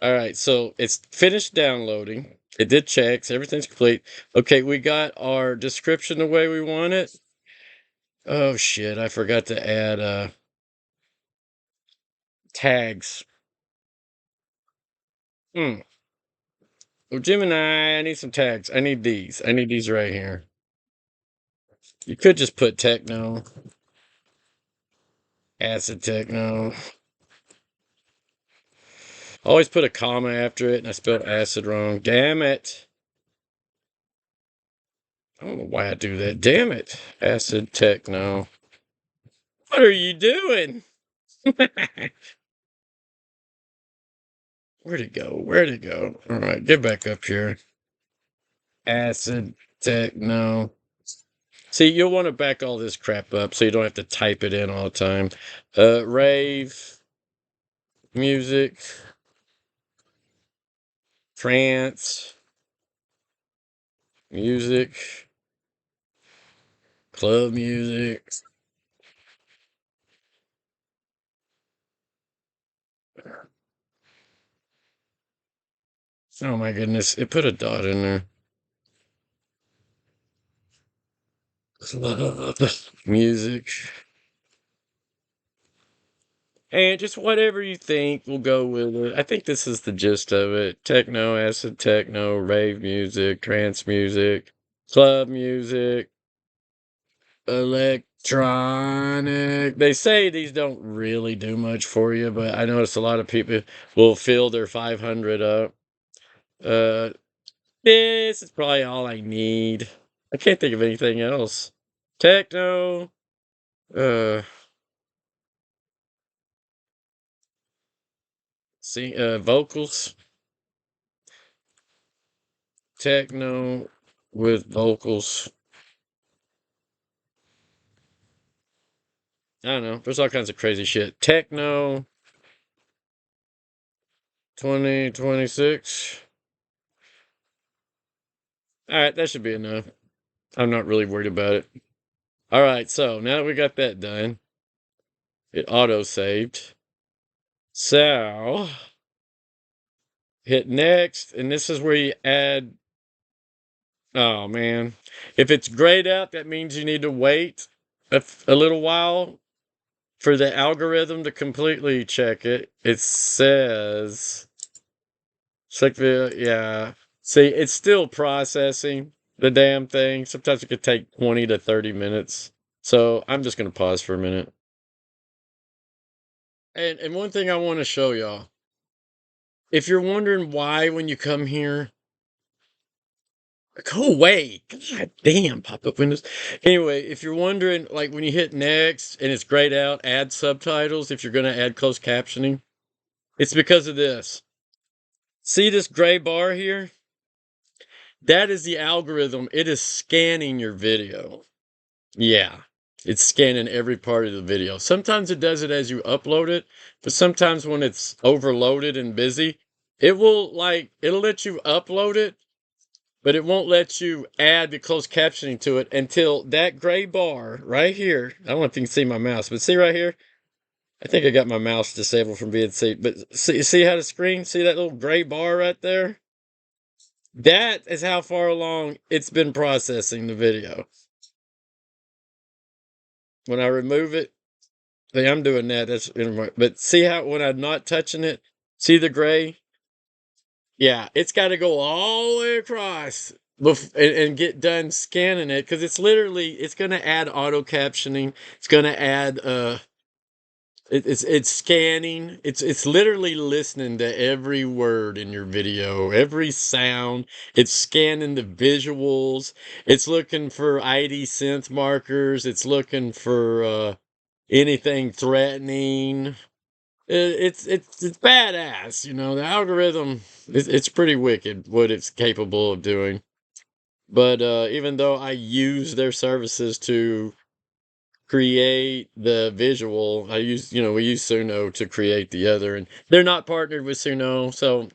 All right, so it's finished downloading. It did checks, everything's complete. Okay, we got our description the way we want it. Oh shit, I forgot to add tags. Oh, Gemini, I need some tags. I need these. I need these right here. You could just put techno. Acid techno. Always put a comma after it, and I spelled acid wrong. Damn it. I don't know why I do that. Damn it. Acid techno. What are you doing? Where'd it go? Where'd it go? All right, get back up here. Acid techno. See, you'll want to back all this crap up so you don't have to type it in all the time. Rave, music, trance, music, club music. Oh my goodness, it put a dot in there. Music. And just whatever you think, we'll go with it. I think this is the gist of it. Techno, acid techno, rave music, trance music, club music, electronic. They say these don't really do much for you, but I notice a lot of people will fill their 500 up. This is probably all I need. I can't think of anything else. Techno, uh, vocals, techno with vocals. I don't know. There's all kinds of crazy shit. Techno 2026. All right, that should be enough. I'm not really worried about it. All right, so now that we got that done, it auto saved. So hit next, and this is where you add. Oh man, if it's grayed out, that means you need to wait a little while for the algorithm to completely check it. It says, check the, yeah. See, it's still processing the damn thing. Sometimes it could take 20 to 30 minutes. So I'm just going to pause for a minute. And one thing I want to show y'all. If you're wondering why when you come here, go away. God damn, pop-up windows. Anyway, if you're wondering, like when you hit next and it's grayed out, add subtitles if you're going to add closed captioning. It's because of this. See this gray bar here? That is the algorithm. It is scanning your video. Yeah, it's scanning every part of the video. Sometimes it does it as you upload it, but sometimes when it's overloaded and busy, it'll let you upload it, but it won't let you add the closed captioning to it until that gray bar right here. I don't know if you can see my mouse, but see right here? I think I got my mouse disabled from being seen, but see how the screen, see that little gray bar right there? That is how far along it's been processing the video. When I remove it, see, I'm doing that. But see how when I'm not touching it, see the gray? Yeah, it's got to go all the way across and get done scanning it because it's going to add auto captioning. It's going to add it's scanning. It's literally listening to every word in your video, every sound. It's scanning the visuals. It's looking for ID synth markers. It's looking for anything threatening. It's badass. You know, the algorithm. It's pretty wicked what it's capable of doing. But even though I use their services to create the visual. We use Suno to create the other, and they're not partnered with Suno, so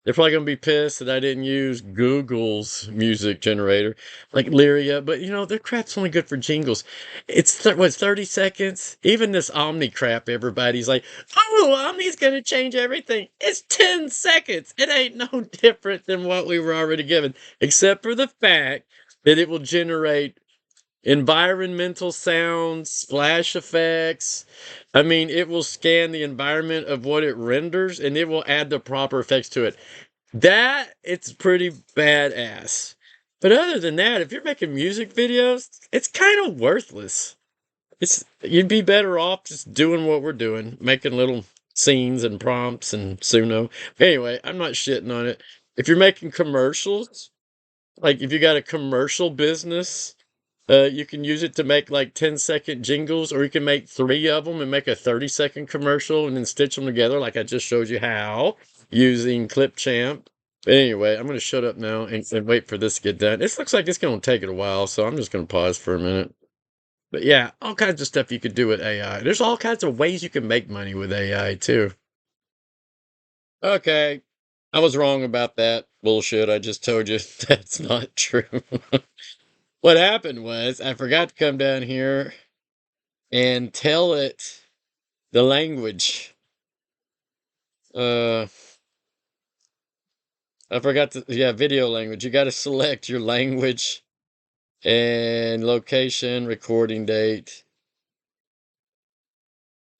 they're probably gonna be pissed that I didn't use Google's music generator, like Lyria. But their crap's only good for jingles. It's 30 seconds. Even this Omni crap, everybody's like, oh, Omni's gonna change everything. It's 10 seconds. It ain't no different than what we were already given, except for the fact that it will generate environmental sounds, splash effects. I mean, it will scan the environment of what it renders and it will add the proper effects to it. It's pretty badass. But other than that, if you're making music videos, it's kind of worthless. You'd be better off just doing what we're doing, making little scenes and prompts and Suno. Anyway, I'm not shitting on it. If you're making commercials, like if you got a commercial business, you can use it to make like 10-second jingles, or you can make 3 of them and make a 30-second commercial and then stitch them together like I just showed you how. using Clipchamp. But anyway, I'm going to shut up now and wait for this to get done. This looks like it's going to take it a while, so I'm just going to pause for a minute. But yeah, all kinds of stuff you could do with AI. There's all kinds of ways you can make money with AI too. Okay, I was wrong about that bullshit. I just told you that's not true. What happened was I forgot to come down here and tell it the language. I forgot to, yeah, video language. You got to select your language and location, recording date.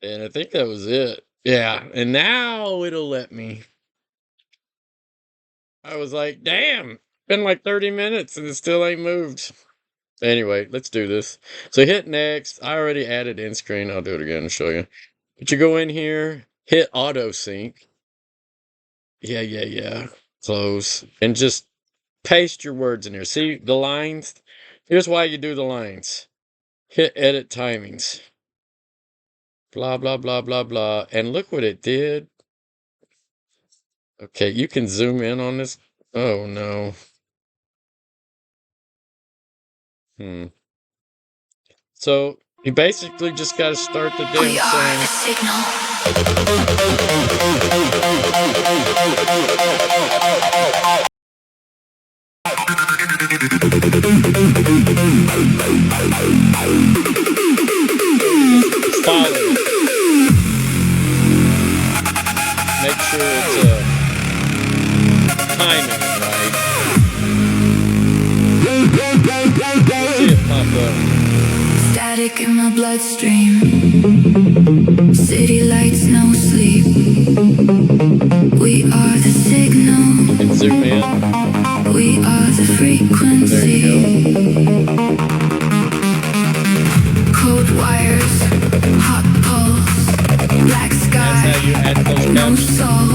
And I think that was it. Yeah, and now it'll let me. I was like, damn, been like 30 minutes and it still ain't moved. Anyway, let's do this. So hit next. I already added end screen. I'll do it again and show you. But you go in here, hit auto sync. Yeah. Close. And just paste your words in here. See the lines? Here's why you do the lines. Hit edit timings. Blah, blah, blah, blah, blah. And look what it did. Okay, you can zoom in on this. Oh, no. So you basically just got to start the damn song. Follow it. Make sure it's timing it right. See it pop up. Static in my bloodstream. City lights, no sleep. We are the signal. And zoom in. We are the frequency. Cold wires, hot pulse, black sky. That's how you add those no captions. soul,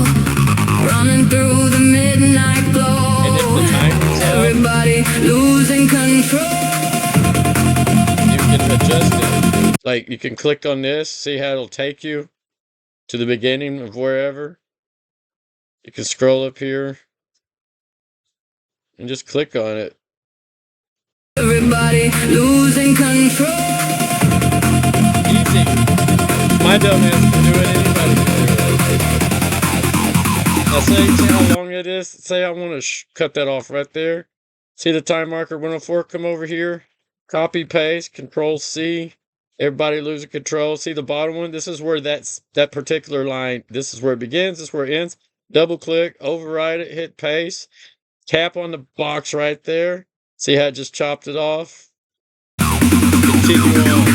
running through the midnight glow. And if the timer's up, everybody losing control. you can adjust it. Like you can click on this, see how it'll take you to the beginning of wherever. You can scroll up here and just click on it. Everybody losing control. Easy. My dumb ass can do it, anybody can do it. Now see how long it is? Say I want to cut that off right there. See the time marker 104, come over here. Copy, paste, Control C. Everybody losing control. See the bottom one? This is where that particular line, this is where it begins, this is where it ends. Double click, override it, hit paste. Tap on the box right there. See how it just chopped it off? Continue on.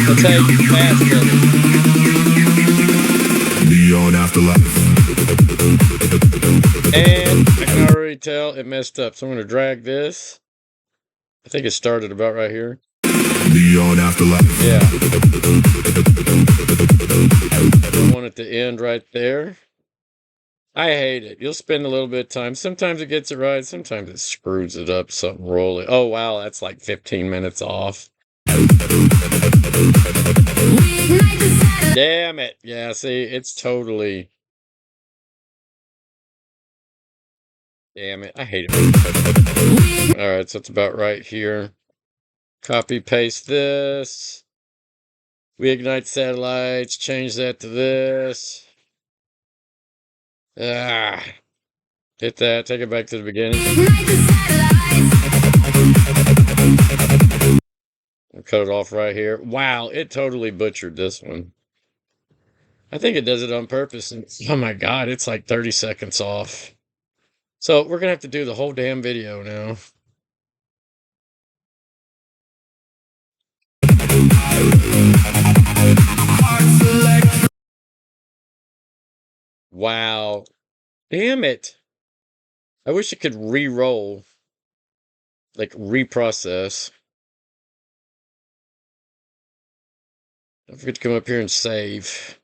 That's how you fast it. Beyond afterlife. And I can already tell it messed up. So I'm going to drag this. I think it started about right here. Beyond afterlife. Yeah. I want it to end right there. I hate it. You'll spend a little bit of time. Sometimes it gets it right. Sometimes it screws it up. Something rolling. Oh, wow. That's like 15 minutes off. Damn it. Yeah, see, it's totally... Damn it. I hate it. All right, so it's about right here. Copy, paste this. We ignite satellites. Change that to this. Hit that. Take it back to the beginning. I'll cut it off right here. Wow, it totally butchered this one. I think it does it on purpose. And, oh my God, it's like 30 seconds off. So we're going to have to do the whole damn video now. Wow. Damn it. I wish it could re-roll. Like reprocess. Don't forget to come up here and save.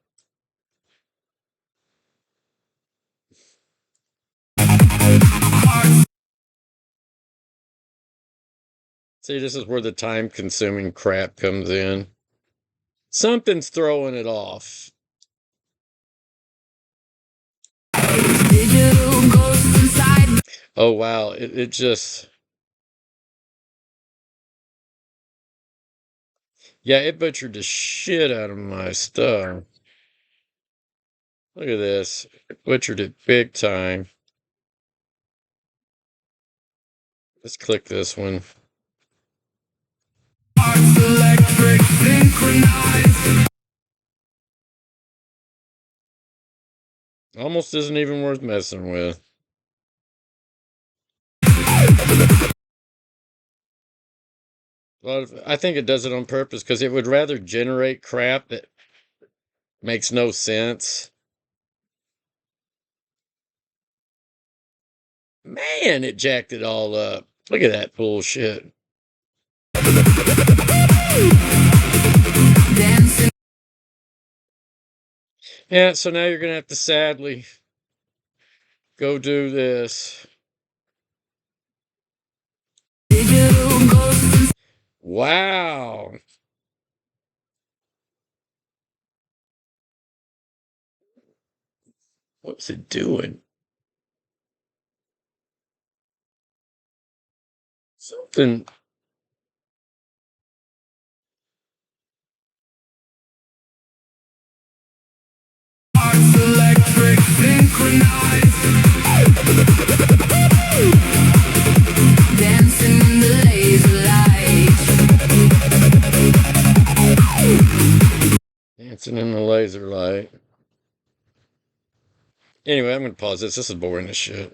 See, this is where the time-consuming crap comes in. Something's throwing it off. Digital ghosts inside. Oh wow, it just, yeah, it butchered the shit out of my stuff. Look at this. It butchered it big time. Let's click this one. Arts electric synchronized. Almost isn't even worth messing with. I think it does it on purpose because it would rather generate crap that makes no sense. Man, it jacked it all up. Look at that bullshit. Dancing. Yeah, so now you're gonna have to sadly go do this. Digital ghosts. Wow. What's it doing? Something. Arts electric synchronized. Dancing in the laser light. Dancing in the laser light. Anyway, I'm gonna pause this. This is boring as shit.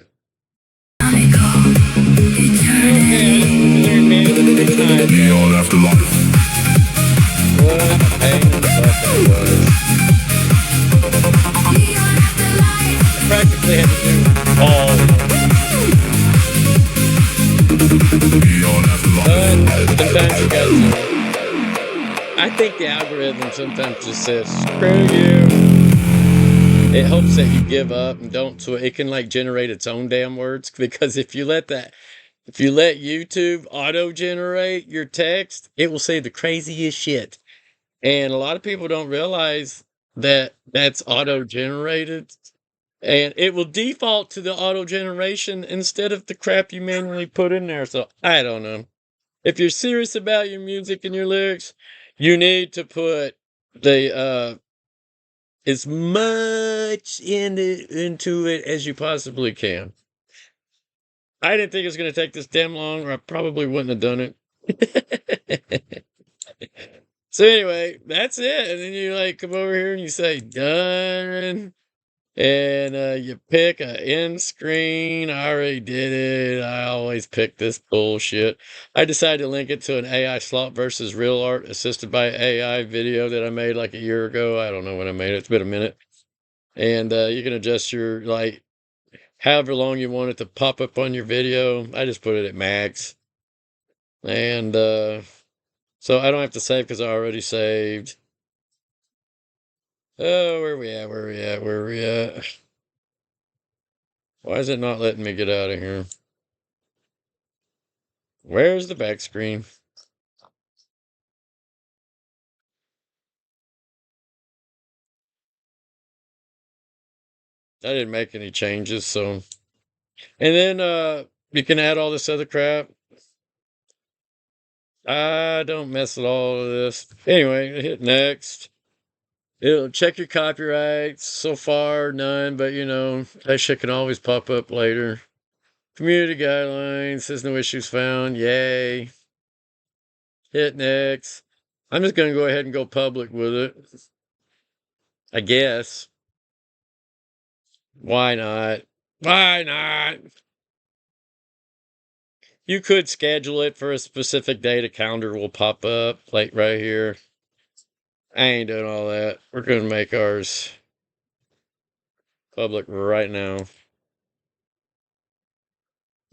Okay, Neon afterlife. what a pain in the butt that was. Practically had to do all of them. Neon afterlife. But sometimes you guys know. I think the algorithm sometimes just says, screw you. It hopes that you give up and don't, so it can like generate its own damn words. Because if you let YouTube auto generate your text, it will say the craziest shit. And a lot of people don't realize that that's auto generated. And it will default to the auto generation instead of the crap you manually put in there. So I don't know. If you're serious about your music and your lyrics, you need to put the as much into it as you possibly can. I didn't think it was going to take this damn long, or I probably wouldn't have done it. So anyway, that's it. And then you like come over here and you say done. And you pick a end screen. I already did it. I always pick this bullshit. I decided to link it to an AI slot versus real art assisted by AI video that I made like a year ago. I don't know when I made it. It's been a minute. And you can adjust your, like, however long you want it to pop up on your video. I just put it at max. And so I don't have to save because I already saved. Oh, where we at? Where we at? Where we at? Why is it not letting me get out of here? Where's the back screen? I didn't make any changes, so. And then you can add all this other crap. I don't mess with all of this. Anyway, hit next. It'll check your copyrights. So far, none, but you know, that shit can always pop up later. Community guidelines, says no issues found. Yay. Hit next. I'm just going to go ahead and go public with it. I guess. Why not? Why not? You could schedule it for a specific date. A calendar will pop up, like right here. I ain't doing all that. We're going to make ours public right now.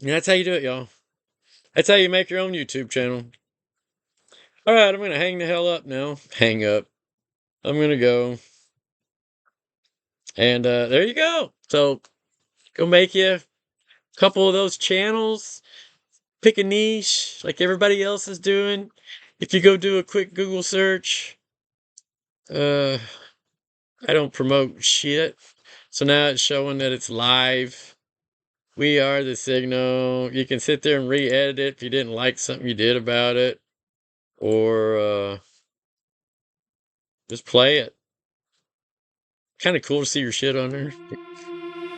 And that's how you do it, y'all. That's how you make your own YouTube channel. All right, I'm going to hang the hell up now. Hang up. I'm going to go. And there you go. So go make you a couple of those channels. Pick a niche like everybody else is doing. If you go do a quick Google search, I don't promote shit. So now it's showing that it's live. We are the signal. You can sit there and re-edit it if you didn't like something you did about it. Or just play it. Kind of cool to see your shit on there.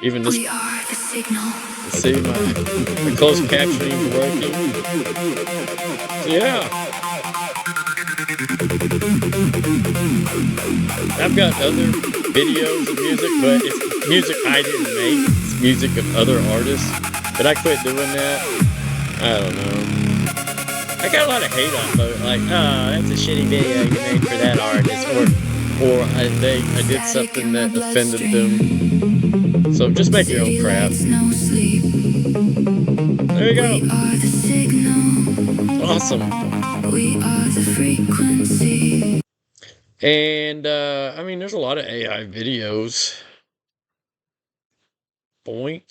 Even this. We are the signal. See, my closed captioning is working. Yeah. I've got other videos of music, but it's music I didn't make. It's music of other artists. But I quit doing that. I don't know. I got a lot of hate off of it. Like, oh, that's a shitty video you made for that artist. Or I did something that offended them. So just make your own crap. There you go. Awesome. We are the frequency. And I mean, there's a lot of AI videos. Boink.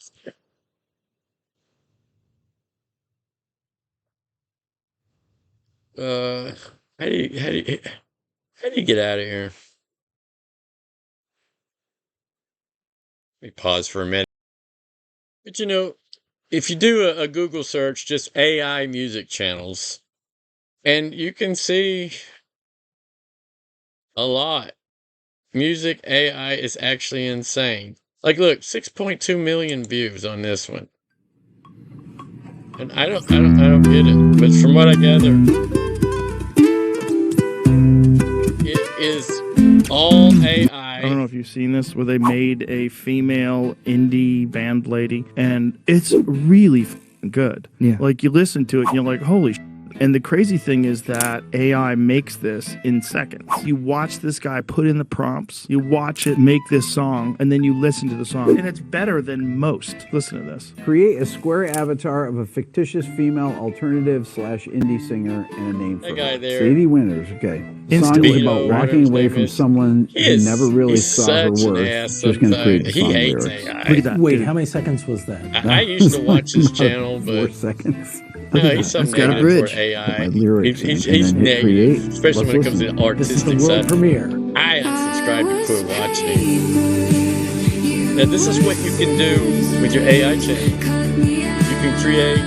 How do you get out of here? Let me pause for a minute. But you know, if you do a Google search, just AI music channels, and you can see a lot. Music AI is actually insane. Like, look, 6.2 million views on this one. And I don't get it. But from what I gather, it is all AI. I don't know if you've seen this, where they made a female indie band lady, and it's really good. Yeah. Like, you listen to it, and you're like, holy shit. And the crazy thing is that AI makes this in seconds. You watch this guy put in the prompts, you watch it make this song, and then you listen to the song. And it's better than most. Listen to this. Create a square avatar of a fictitious female alternative / indie singer and a name for guy her. there. Sadie Winters, okay. The song Instantly. is about walking away from someone who never really saw her worth. Just going to create the song He hates lyrics. AI. Look at that. Wait, dude. how many seconds was that? I used to watch his channel, 4 but seconds. no, he's so It's got a negative bridge. for AI. My lyrics He's and then hit negative, create. especially when it Let's comes to the listen. This is the artistic world side. premiere. I unsubscribed to quit watching. Now, this is what you can do with your AI channel. You can create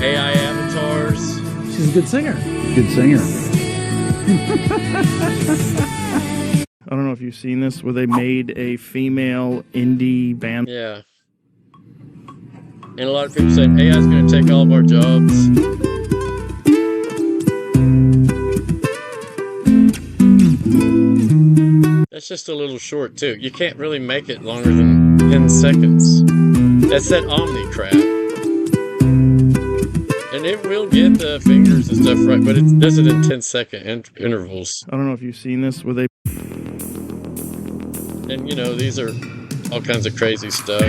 AI avatars. She's a good singer. Good singer. I don't know if you've seen this, where they made a female indie band. Yeah. And a lot of people say AI is going to take all of our jobs. That's just a little short, too. You can't really make it longer than 10 seconds. That's that Omni crap. And it will get the fingers and stuff right, but it does it in 10-second intervals. I don't know if you've seen this, where they... And, you know, these are all kinds of crazy stuff.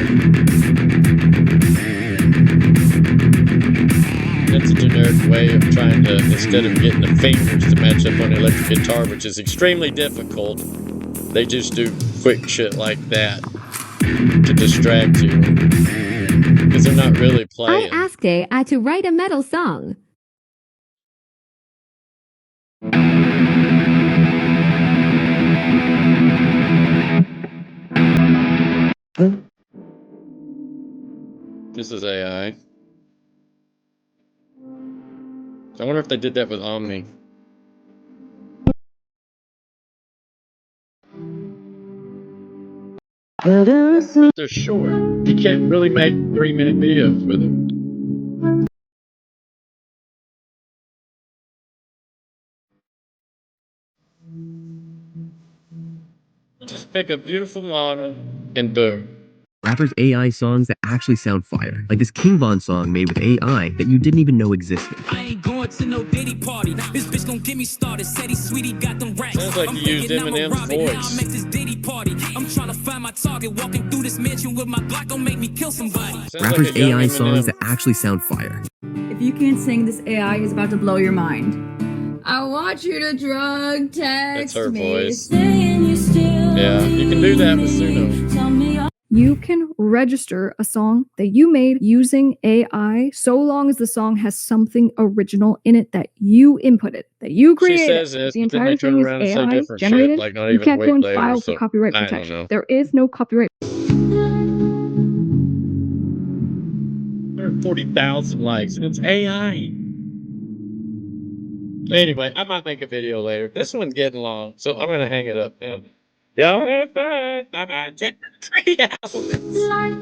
That's a generic way of trying to, instead of getting the fingers to match up on the electric guitar, which is extremely difficult, they just do quick shit like that to distract you. Because they're not really playing. I asked AI to write a metal song. This is AI. I wonder if they did that with Omni. They're short. You can't really make 3-minute videos with them. Just pick a beautiful model and boom. Rappers' AI songs that actually sound fire. Like this King Von song made with AI that you didn't even know existed. I ain't going to no Diddy party. This bitch gon' get me started. Said he sweetie got them racks. Sounds like you used Eminem's voice. Make this Diddy party. I'm trying to find my target. Walking through this mansion with my Glock gon' make me kill somebody. Sounds Rappers' like a young AI Eminem. songs that actually sound fire. If you can't sing, this AI is about to blow your mind. I want you to drug text That's her me. voice. Yeah, you can do that with Suno. You can register a song that you made using AI so long as the song has something original in it that you inputted, that you She created. says If it, the but then entire they turn thing is around and say AI different shit, generated, like not you even a can't go week and later. file for So copyright I don't protection. know. There is no copyright. 140,000 likes. And it's AI. Anyway, I might make a video later. This one's getting long, so I'm gonna hang it up now. Y'all have fun. Bye bye. 3 hours.